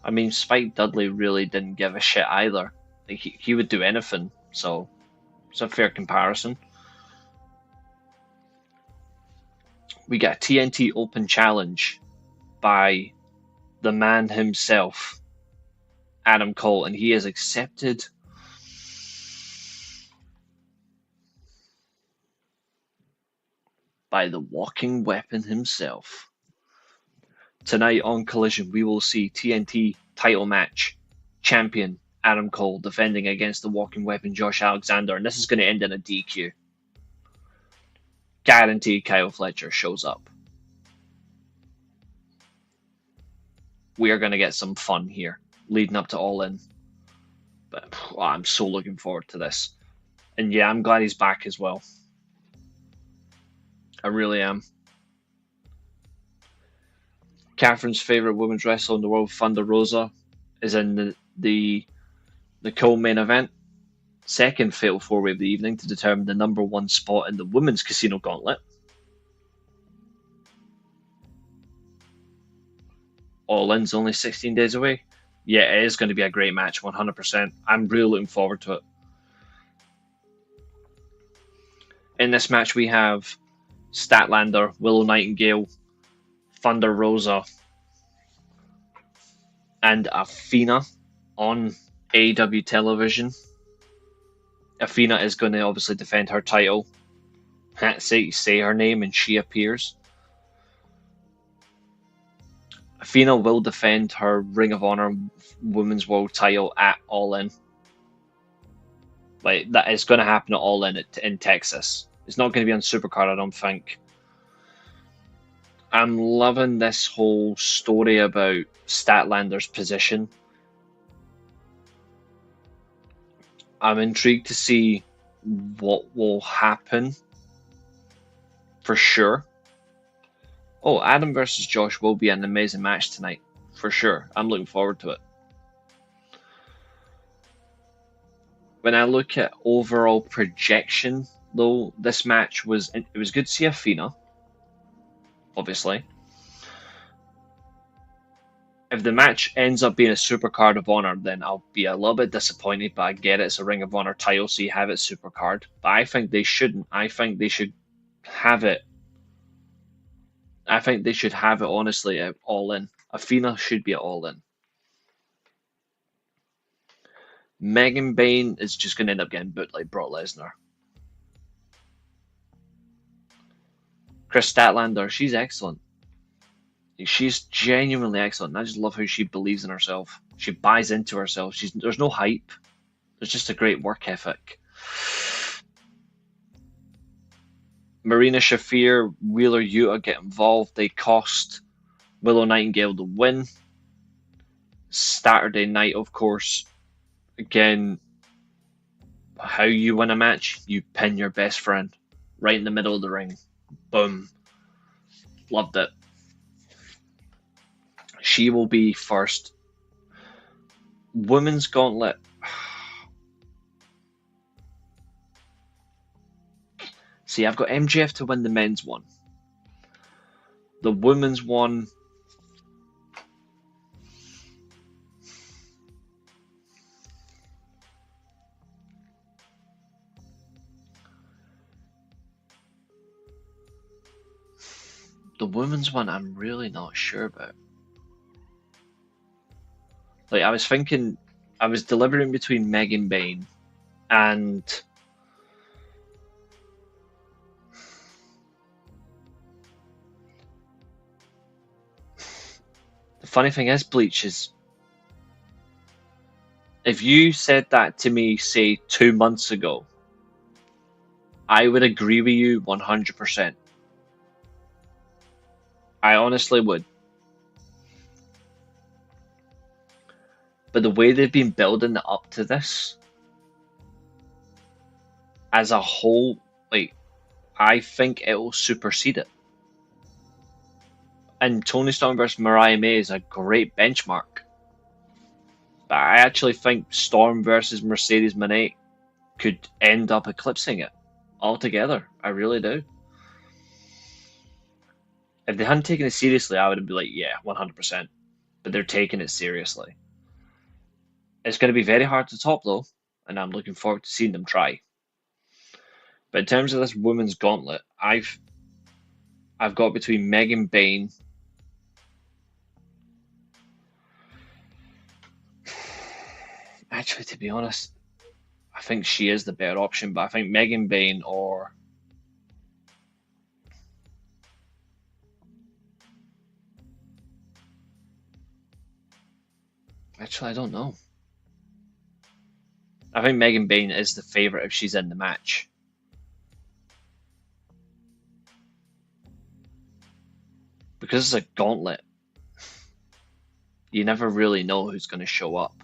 Speaker 1: I mean, Spike Dudley really didn't give a shit either. Like, he would do anything, so it's a fair comparison. We get a TNT Open Challenge by the man himself, Adam Cole, and he is accepted by the walking weapon himself. Tonight on Collision, we will see TNT title match champion Adam Cole defending against the walking weapon Josh Alexander, and this is going to end in a DQ. Guaranteed Kyle Fletcher shows up. We are going to get some fun here leading up to All In. But I'm so looking forward to this. And yeah, I'm glad he's back as well. I really am. Catherine's favourite women's wrestler in the world, Thunder Rosa, is in the co-main event. Second Fatal 4-Way of the evening to determine the number 1 spot in the Women's Casino Gauntlet. All In's only 16 days away. Yeah, it is going to be a great match, 100%. I'm really looking forward to it. In this match, we have Statlander, Willow Nightingale, Thunder Rosa, and Athena on AEW television. Athena is going to obviously defend her title. Say her name and she appears. Athena will defend her Ring of Honor Women's World title at All In. Like that is going to happen at All in Texas. It's not going to be on Supercard, I don't think. I'm loving this whole story about Statlander's position. I'm intrigued to see what will happen for sure. Oh, Adam versus Josh will be an amazing match tonight, for sure. I'm looking forward to it. When I look at overall projection, though, this match was good to see Athena, obviously. If the match ends up being a Super Card of Honor, then I'll be a little bit disappointed, but I get it. It's a Ring of Honor title, so you have it Super Card. But I think they shouldn't. I think they should have it. I think they should have it, honestly, at All In. Athena should be at All In. Megan Bayne is just going to end up getting booked like Brock Lesnar. Chris Statlander, she's excellent. She's genuinely excellent. I just love how she believes in herself. She buys into herself. There's no hype. There's just a great work ethic. Marina Shafir, Wheeler Yuta get involved. They cost Willow Nightingale the win. Saturday night, of course. Again, how you win a match, you pin your best friend right in the middle of the ring. Boom. Loved it. She will be first. Women's Gauntlet. See, I've got MJF to win the men's one. The women's one. The women's one, I'm really not sure about. Like, I was thinking, I was deliberating between Megan Bayne and the funny thing is, Bleach, is if you said that to me, say, 2 months ago, I would agree with you 100%. I honestly would. But the way they've been building up to this, as a whole, like, I think it will supersede it. And Toni Storm versus Mariah May is a great benchmark. But I actually think Storm versus Mercedes Moné could end up eclipsing it altogether. I really do. If they hadn't taken it seriously, I would be like, yeah, 100%. But they're taking it seriously. It's going to be very hard to top, though, and I'm looking forward to seeing them try. But in terms of this women's gauntlet, I've got between Megan Bayne. Actually, to be honest, I think she is the better option, but I think Megan Bayne or actually, I don't know. I think Megan Bayne is the favourite if she's in the match. Because it's a gauntlet, you never really know who's going to show up.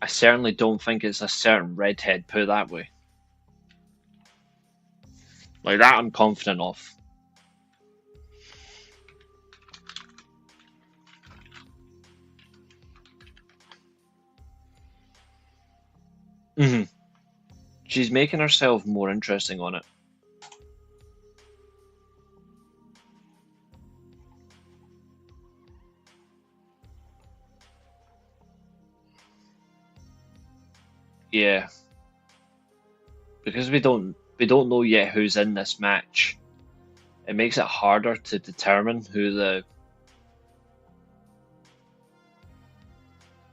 Speaker 1: I certainly don't think it's a certain redhead, put it that way. Like that I'm confident of. Mm-hmm. She's making herself more interesting on it. Yeah. Because we don't know yet who's in this match. It makes it harder to determine who the.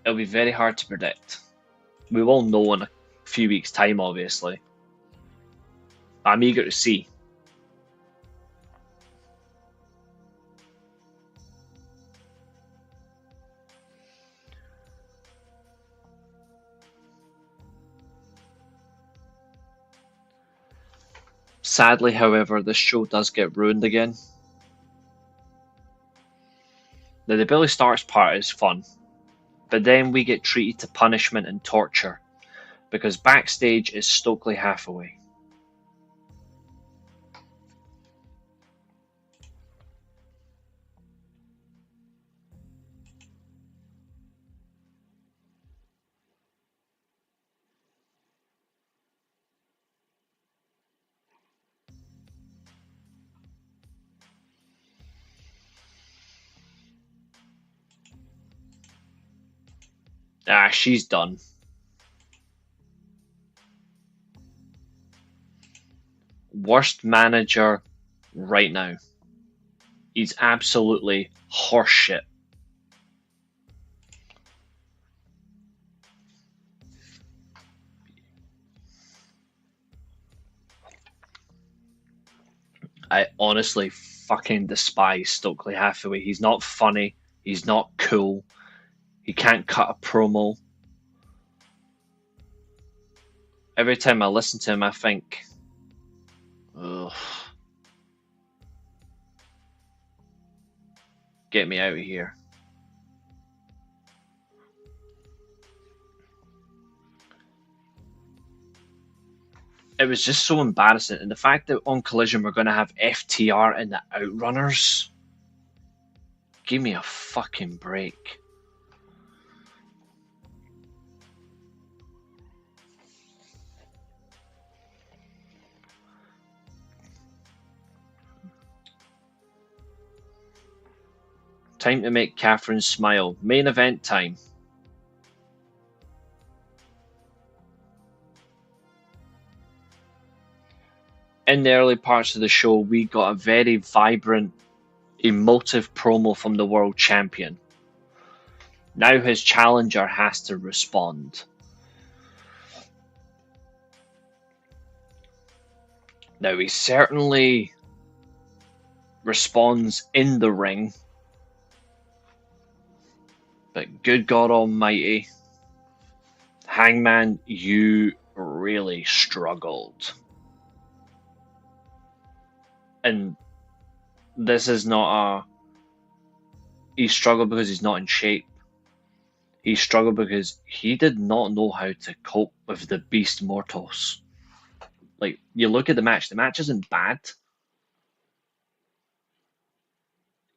Speaker 1: It'll be very hard to predict. We will know in a few weeks' time, obviously. I'm eager to see. Sadly, however, this show does get ruined again. Now, the Billy Starks part is fun, but then we get treated to punishment and torture, because backstage is Stokely Hathaway. She's done. Worst manager right now. He's absolutely horseshit. I honestly fucking despise Stokely Hathaway. He's not funny. He's not cool. He can't cut a promo. Every time I listen to him, I think, ugh, get me out of here. It was just so embarrassing. And the fact that on Collision we're going to have FTR and the Outrunners. Give me a fucking break. Time to make Catherine smile. Main event time. In the early parts of the show, we got a very vibrant, emotive promo from the world champion. Now his challenger has to respond. Now he certainly responds in the ring, but good God Almighty, Hangman, you really struggled. And this is not a... He struggled because he's not in shape. He struggled because he did not know how to cope with the Beast Mortos. Like, you look at the match isn't bad.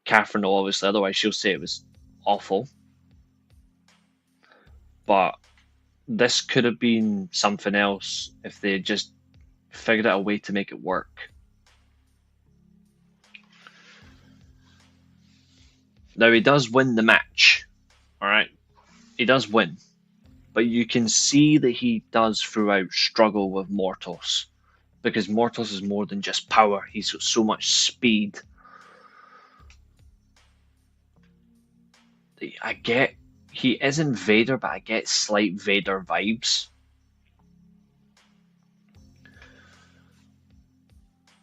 Speaker 1: Catherine will obviously, otherwise she'll say it was awful. But this could have been something else if they had just figured out a way to make it work. Now, he does win the match. Alright? He does win. But you can see that he does throughout struggle with Mortos. Because Mortos is more than just power. He's got so much speed. I get... He isn't Vader, but I get slight Vader vibes.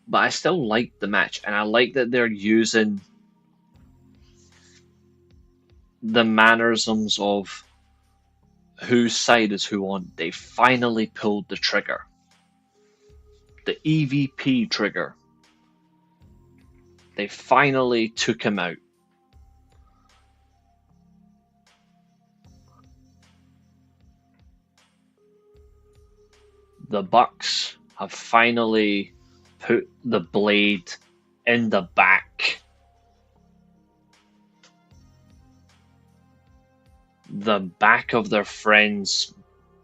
Speaker 1: But I still like the match. And I like that they're using the mannerisms of whose side is who on. They finally pulled the trigger. The EVP trigger. They finally took him out. The Bucks have finally put the blade in the back. The back of their friend's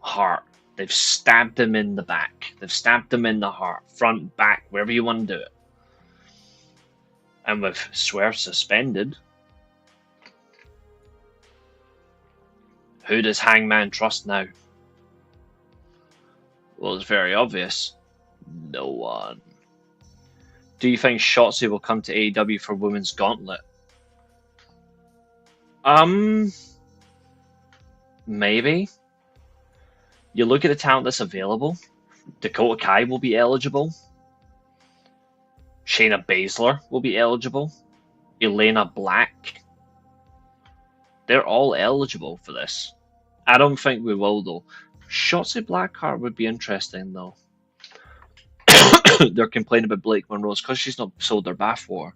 Speaker 1: heart. They've stabbed him in the back. They've stabbed him in the heart. Front, back, wherever you want to do it. And with Swerve suspended, who does Hangman trust now? Well, it's very obvious. No one. Do you think Shotzi will come to AEW for Women's Gauntlet? Maybe. You look at the talent that's available. Dakota Kai will be eligible. Shayna Baszler will be eligible. Elena Black. They're all eligible for this. I don't think we will, though. Shotzi Blackheart would be interesting, though. they're complaining about Blake Monroe's because she's not sold their bathwater.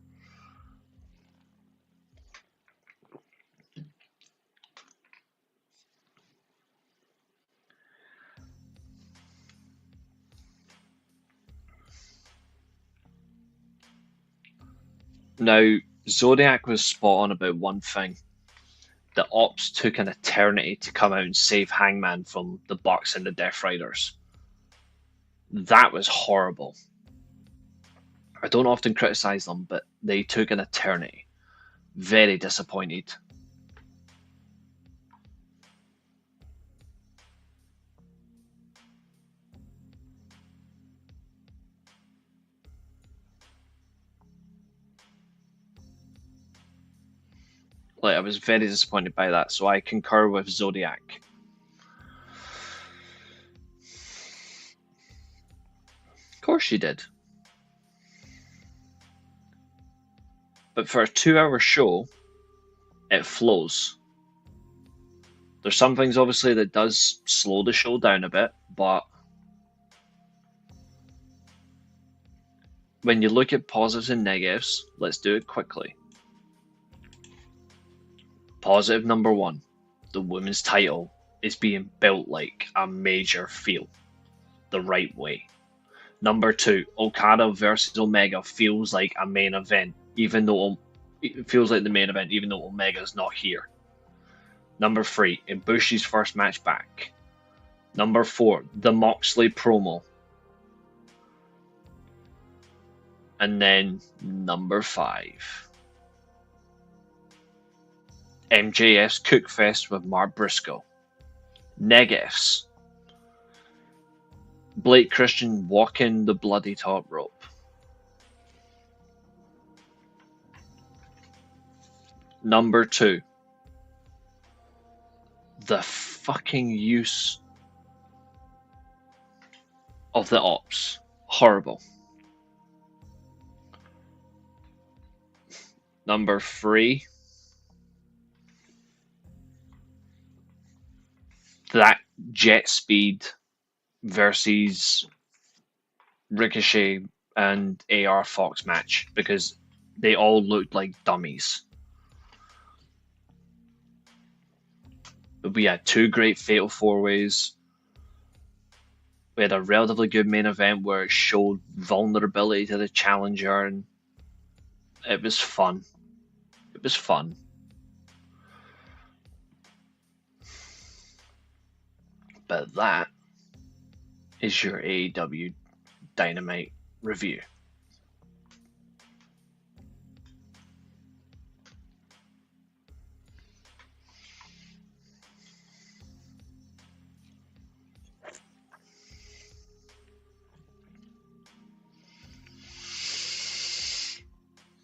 Speaker 1: Now, Zodiac was spot on about one thing. The Ops took an eternity to come out and save Hangman from the Bucks and the Death Riders. That was horrible. I don't often criticize them, but they took an eternity. Very disappointed. Like, I was very disappointed by that, so I concur with Zodiac. Of course you did. But for a 2-hour show, it flows. There's some things obviously that does slow the show down a bit, but when you look at positives and negatives, let's do it quickly. Positive number one, the women's title is being built like a major feel, the right way. Number two, Okada versus Omega feels like a main event, even though it feels like the main event, even though Omega's not here. Number three, Ibushi's first match back. Number four, the Moxley promo. And then number five, MJF's Cookfest with Mark Briscoe. Negatives, Blake Christian walking the bloody top rope. Number two, the fucking use of the Ops. Horrible. Number three, that jet speed versus Ricochet and AR Fox match, because they all looked like dummies. But we had two great Fatal 4-Ways. We had a relatively good main event where it showed vulnerability to the challenger, and it was fun. It was fun. But that is your AEW Dynamite review.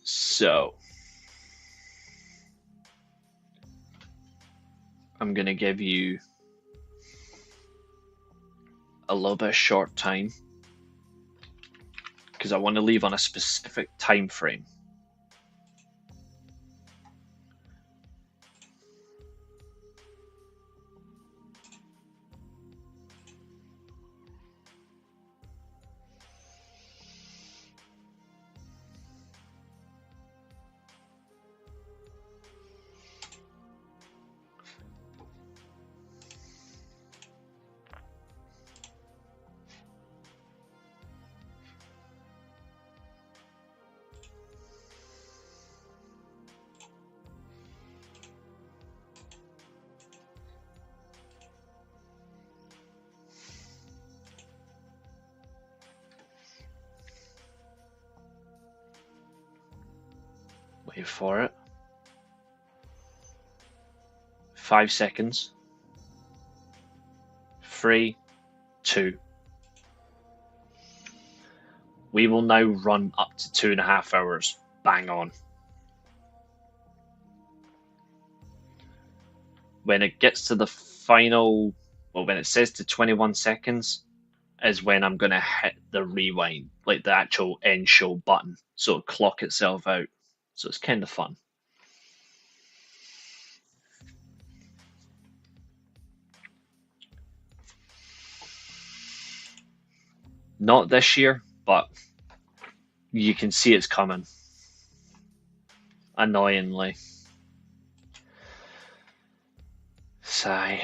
Speaker 1: So, I'm going to give you a little bit of short time because I want to leave on a specific time frame. Wait for it. 5 seconds. 3, 2. We will now run up to 2.5 hours. Bang on. When it gets to the final, well, when it says to 21 seconds, is when I'm going to hit the rewind, like the actual end show button, so it'll clock itself out. So it's kind of fun. Not this year, but You can see it's coming. Annoyingly. Sigh.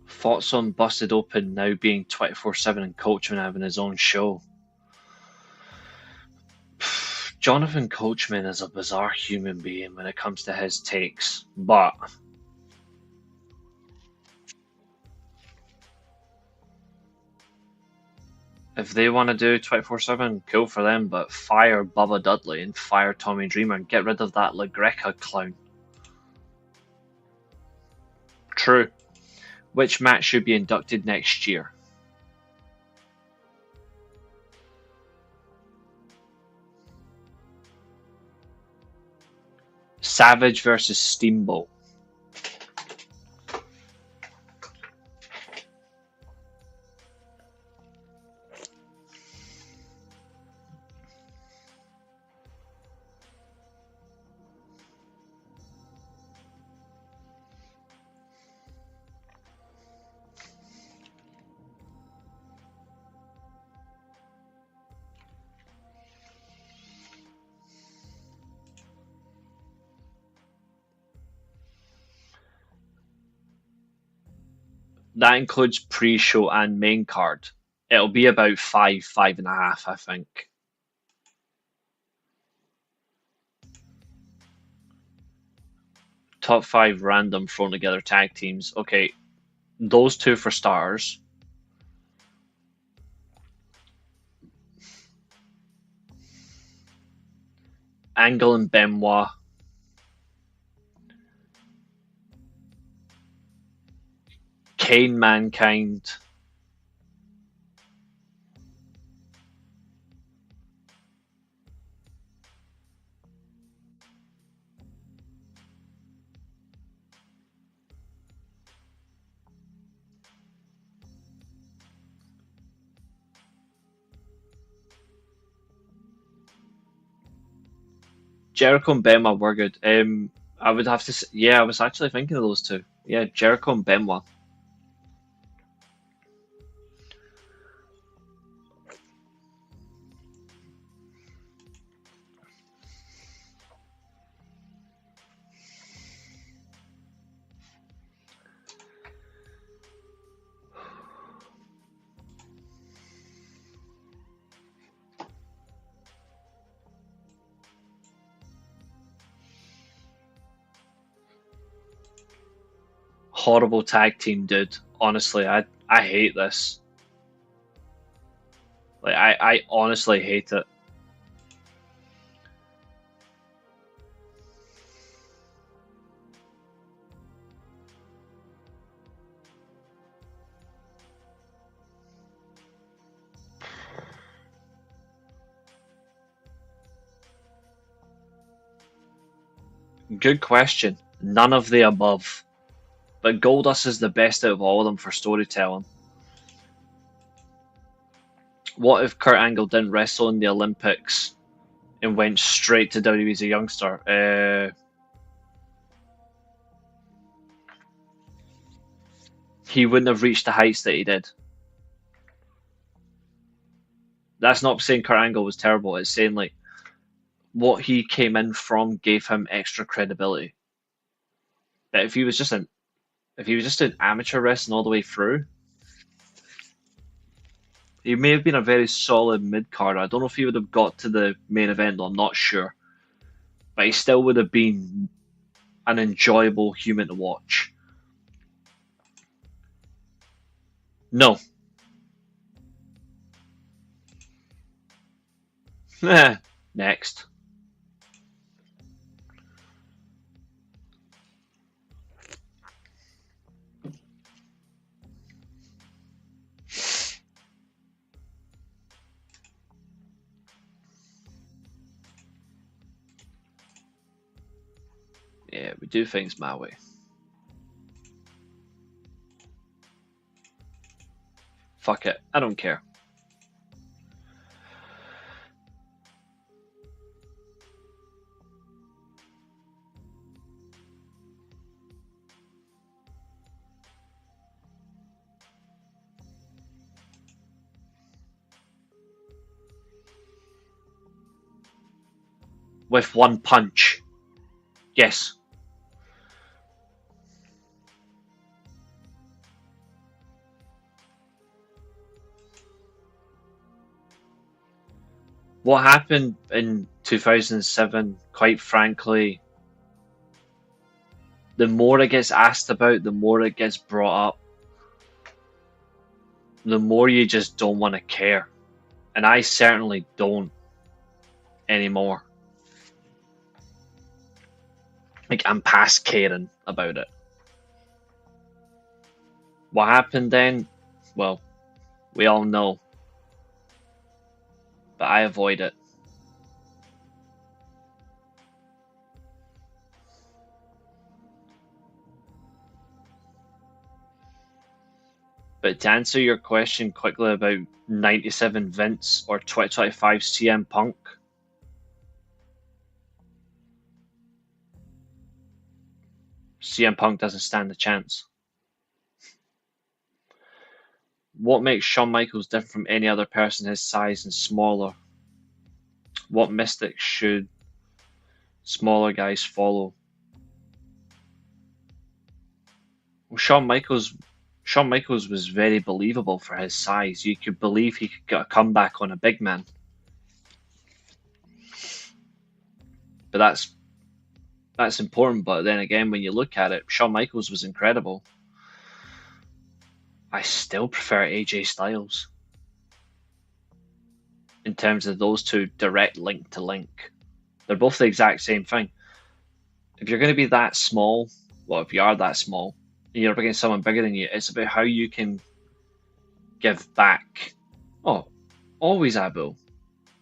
Speaker 1: Thoughts on Busted Open now being 24/7 and Coachman having his own show? Jonathan Coachman is a bizarre human being when it comes to his takes, but if they want to do 24/7, cool for them, but fire Bubba Dudley and fire Tommy Dreamer and get rid of that La Greca clown. True. Which match should be inducted next year? Savage versus Steamboat. That includes pre-show and main card. It'll be about 5.5, I think. Top 5 random thrown together tag teams. Okay, those two for stars. Angle and Benoit. Kane, Mankind. Jericho and Benoit were good. I would have to say, yeah, I was actually thinking of those two. Yeah, Jericho and Benoit. Horrible tag team, dude. Honestly, I hate this. Like I honestly hate it. Good question. None of the above. But Goldust is the best out of all of them for storytelling. What if Kurt Angle didn't wrestle in the Olympics and went straight to WWE as a youngster? He wouldn't have reached the heights that he did. That's not saying Kurt Angle was terrible. It's saying like what he came in from gave him extra credibility. But if he was just an amateur wrestling all the way through, he may have been a very solid mid card. I don't know if he would have got to the main event, though. I'm not sure. But he still would have been an enjoyable human to watch. No. Next. We do things my way. Fuck it, I don't care. With one punch. Yes. What happened in 2007, quite frankly, the more it gets asked about, the more it gets brought up, the more you just don't want to care. And I certainly don't anymore. Like, I'm past caring about it. What happened then? Well, we all know. But I avoid it. But to answer your question quickly about 97 Vince or 2025 CM Punk, CM Punk doesn't stand a chance. What makes Shawn Michaels different from any other person his size and smaller? What mystics should smaller guys follow? Well, Shawn Michaels was very believable for his size. You could believe he could get a comeback on a big man. But that's important. But then again, when you look at it, Shawn Michaels was incredible. I still prefer AJ Styles in terms of those two direct link to link. They're both the exact same thing. If you're going to be that small, well, if you are that small, and you're up against someone bigger than you, it's about how you can give back. Oh, always Abu.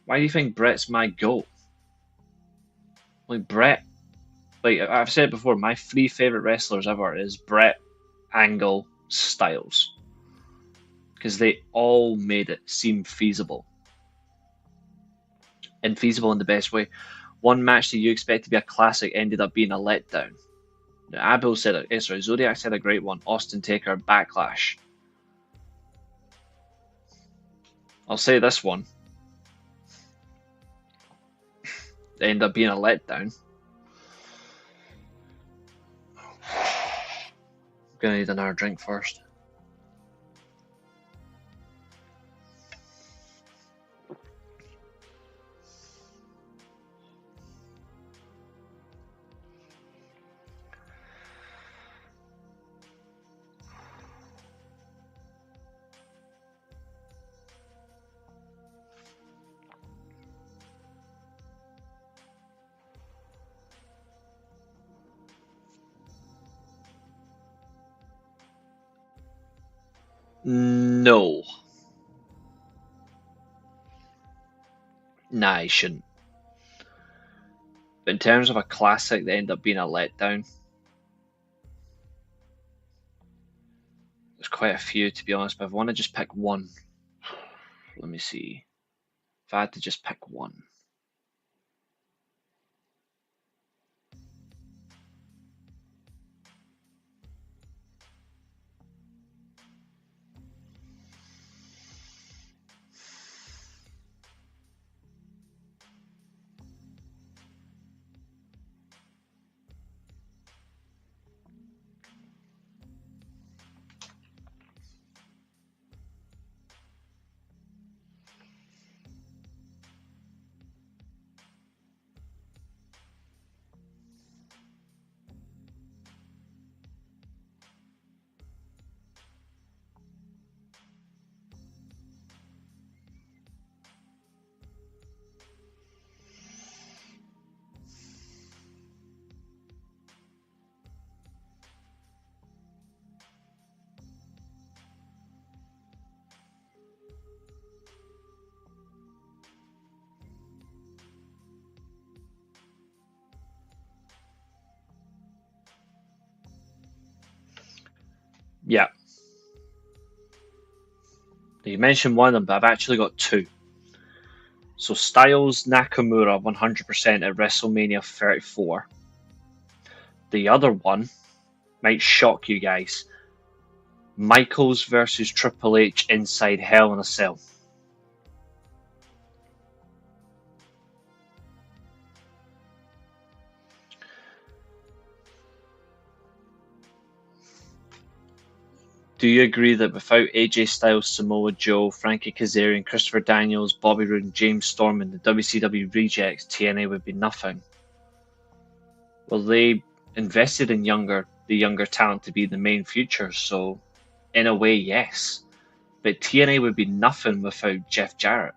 Speaker 1: Why do you think Brett's my GOAT? Like, Brett, like I've said before, my three favorite wrestlers ever is Brett, Angle, Styles. Because they all made it seem feasible. And feasible in the best way. One match that you expect to be a classic ended up being a letdown. Now, Abel said it. Sorry, Zodiac said a great one. Austin Taker Backlash. I'll say this one. It ended up being a letdown. I'm gonna need another drink first. No. Nah, I shouldn't. But in terms of a classic that ended up being a letdown, there's quite a few to be honest, but if I want to just pick one, let me see. If I had to just pick one. You mentioned one of them, but I've actually got two. So Styles Nakamura 100% at WrestleMania 34. The other one might shock you guys. Michaels versus Triple H inside Hell in a Cell. Do you agree that without AJ Styles, Samoa Joe, Frankie Kazarian, Christopher Daniels, Bobby Roode, and James Storm and the WCW rejects, TNA would be nothing? Well, they invested in the younger talent to be the main future, so in a way, yes. But TNA would be nothing without Jeff Jarrett.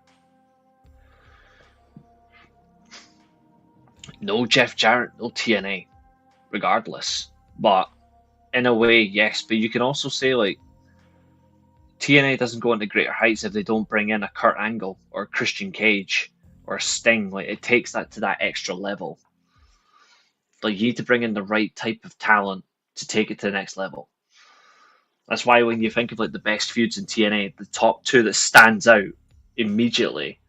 Speaker 1: No Jeff Jarrett, no TNA, regardless. But in a way, yes. But you can also say, like, TNA doesn't go into greater heights if they don't bring in a Kurt Angle or a Christian Cage or a Sting. Like, it takes that to that extra level. Like, you need to bring in the right type of talent to take it to the next level. That's why when you think of like the best feuds in TNA, the top two that stands out immediately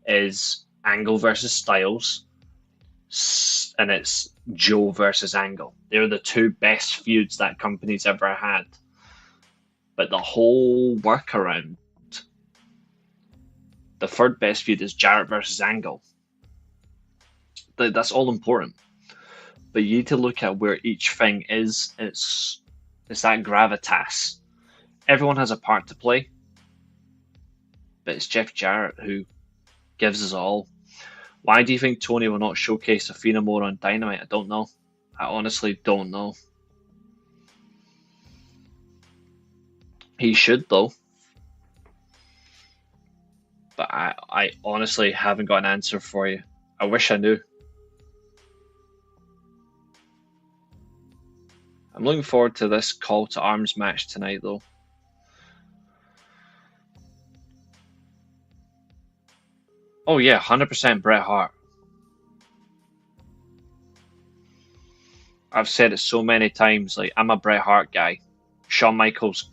Speaker 1: is Angle versus Styles, and it's Joe versus Angle. They're the two best feuds that company's ever had. But the whole workaround, the third best feud is Jarrett versus Angle. That's all important. But you need to look at where each thing is. It's that gravitas. Everyone has a part to play, but it's Jeff Jarrett who gives us all. Why do you think Tony will not showcase Athena more on Dynamite? I don't know. I honestly don't know. He should though. But I honestly haven't got an answer for you. I wish I knew. I'm looking forward to this call to arms match tonight though. Oh yeah, 100% Bret Hart. I've said it so many times, like I'm a Bret Hart guy. Shawn Michaels,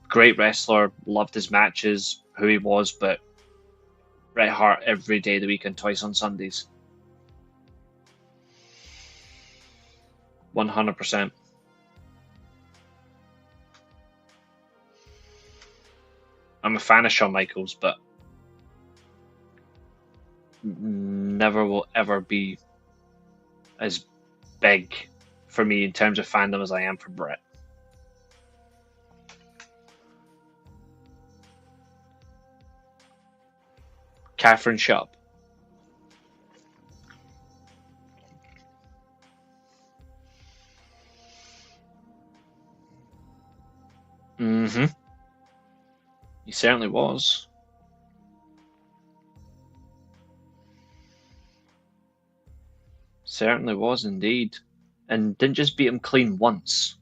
Speaker 1: great wrestler, loved his matches, who he was, but Bret Hart every day of the week and twice on Sundays. 100%. I'm a fan of Shawn Michaels, but never will ever be as big for me in terms of fandom as I am for Bret. Catherine Shupp. Mm-hmm. He certainly was. Certainly was indeed. And didn't just beat him clean once.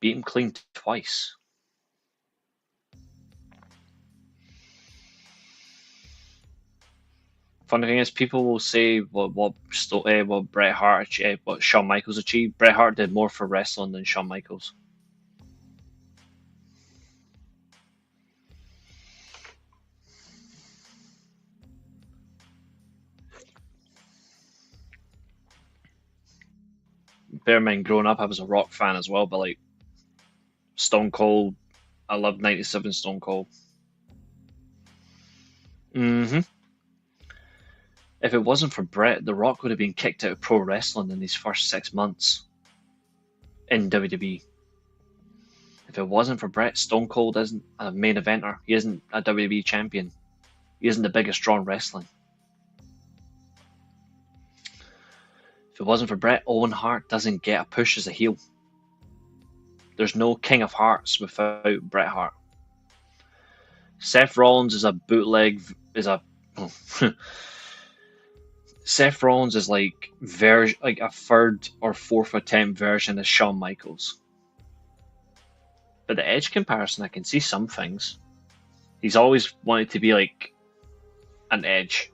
Speaker 1: Beat him clean twice. Funny thing is, people will say what Bret Hart, what Shawn Michaels achieved. Bret Hart did more for wrestling than Shawn Michaels. Bear in mind, growing up, I was a Rock fan as well, but like Stone Cold, I loved '97 Stone Cold. Mm-hmm. If it wasn't for Bret, The Rock would have been kicked out of pro wrestling in these first 6 months in WWE. If it wasn't for Bret, Stone Cold isn't a main eventer. He isn't a WWE champion. He isn't the biggest draw in wrestling. If it wasn't for Bret, Owen Hart doesn't get a push as a heel. There's no King of Hearts without Bret Hart. Seth Rollins is a bootleg. Seth Rollins is like a third or fourth attempt version of Shawn Michaels. But the Edge comparison, I can see some things. He's always wanted to be like an Edge.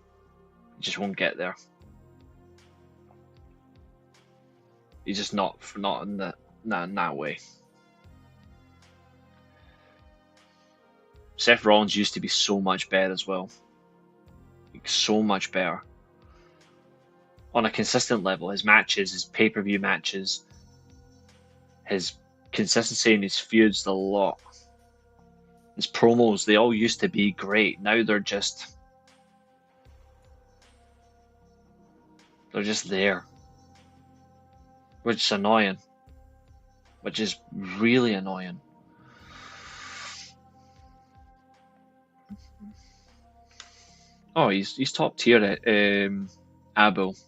Speaker 1: He just won't get there. He's just not in that way. Seth Rollins used to be so much better as well. Like, so much better. On a consistent level, his matches, his pay-per-view matches, his consistency in his feuds, the lot. His promos, they all used to be great. Now they're just there. Which is annoying. Which is really annoying. Oh, he's top tier at Abo.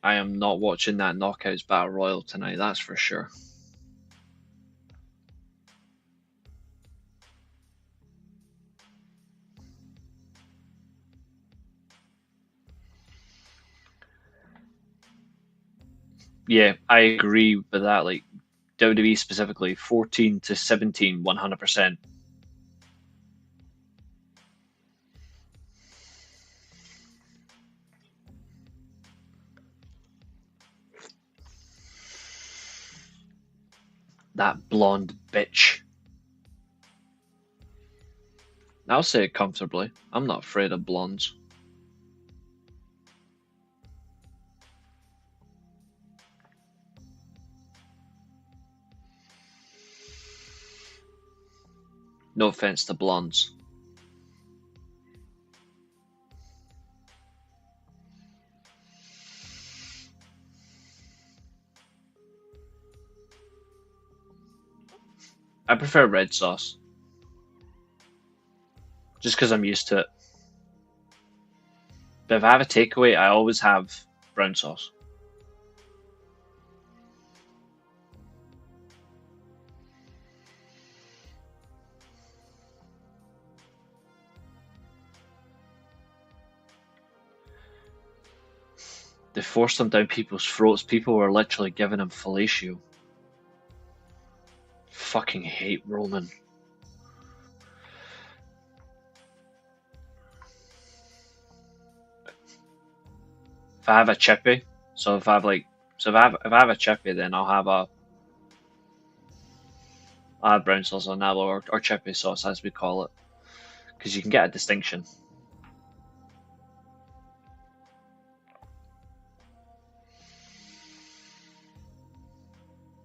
Speaker 1: I am not watching that Knockouts Battle Royal tonight, that's for sure. Yeah, I agree with that. Like, WWE specifically, 14 to 17, 100%. That blonde bitch. I'll say it comfortably. I'm not afraid of blondes. No offense to blondes. I prefer red sauce. Just because I'm used to it. But if I have a takeaway, I always have brown sauce. They forced them down people's throats. People were literally giving them fellatio. Fucking hate Roman. If I have a chippy, if I have a chippy, then I'll have brown sauce on that, or chippy sauce as we call it, because you can get a distinction.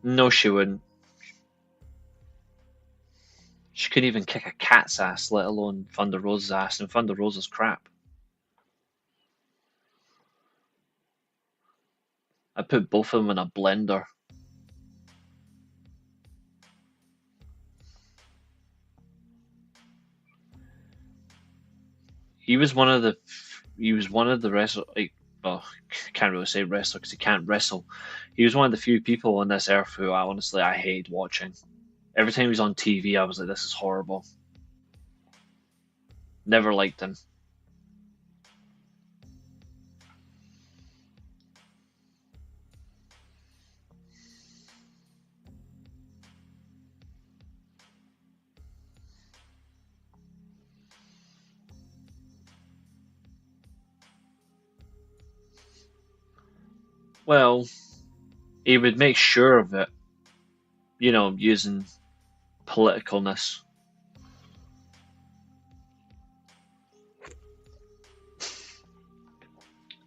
Speaker 1: No, she wouldn't. She couldn't even kick a cat's ass, let alone Thunder Rosa's ass, and Thunder Rosa's crap. I put both of them in a blender. He was one of the wrestlers. Like, well, I can't really say wrestler because he can't wrestle. He was one of the few people on this earth who I hate watching. Every time he was on TV, I was like, this is horrible. Never liked him. Well, he would make sure of it, using politicalness.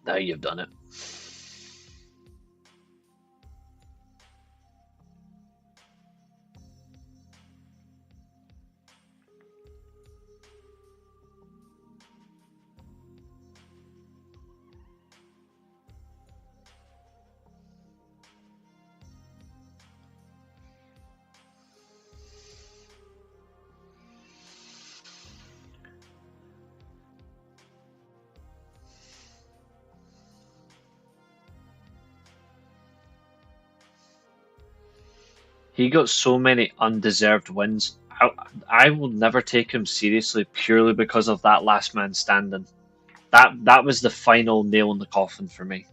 Speaker 1: Now you've done it. He got so many undeserved wins. I will never take him seriously purely because of that last man standing. That was the final nail in the coffin for me.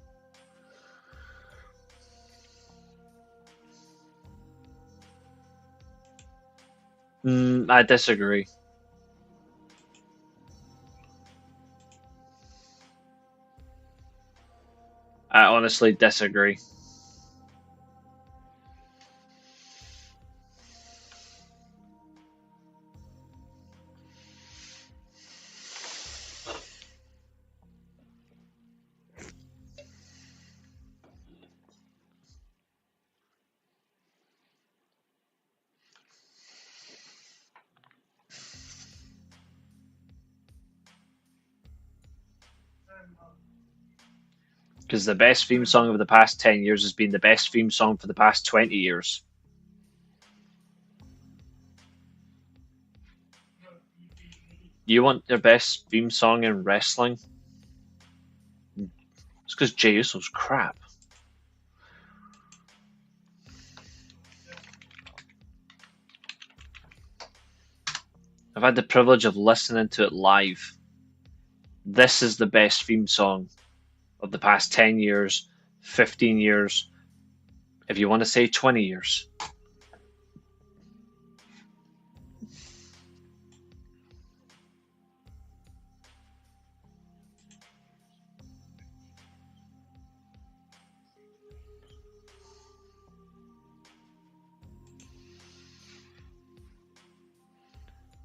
Speaker 1: I disagree. I honestly disagree. Because the best theme song of the past 10 years has been the best theme song for the past 20 years. You want the best theme song in wrestling? It's because Jey Uso's crap. I've had the privilege of listening to it live. This is the best theme song of the past 10 years, 15 years, if you want to say 20 years.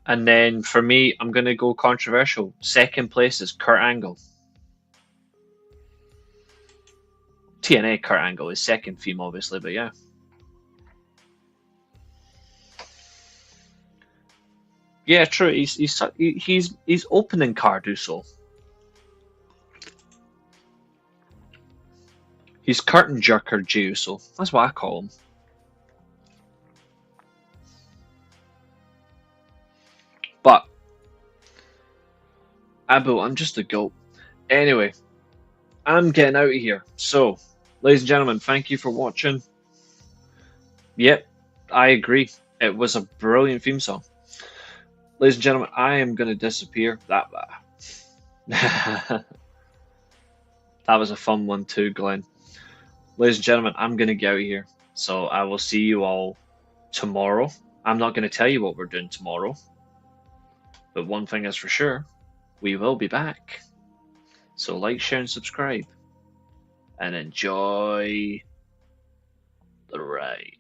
Speaker 1: And then for me, I'm going to go controversial. Second place is Kurt Angle. TNA Kurt Angle is second theme, obviously, but yeah. Yeah, true. He's opening card Uso. He's curtain jerker Jey Uso. That's what I call him. But Abu, I'm just a goat. Anyway, I'm getting out of here. So, ladies and gentlemen, thank you for watching. Yep, I agree. It was a brilliant theme song. Ladies and gentlemen, I am going to disappear. That was a fun one too, Glenn. Ladies and gentlemen, I'm going to get out of here. So I will see you all tomorrow. I'm not going to tell you what we're doing tomorrow. But one thing is for sure, we will be back. So like, share, and subscribe. And enjoy the ride.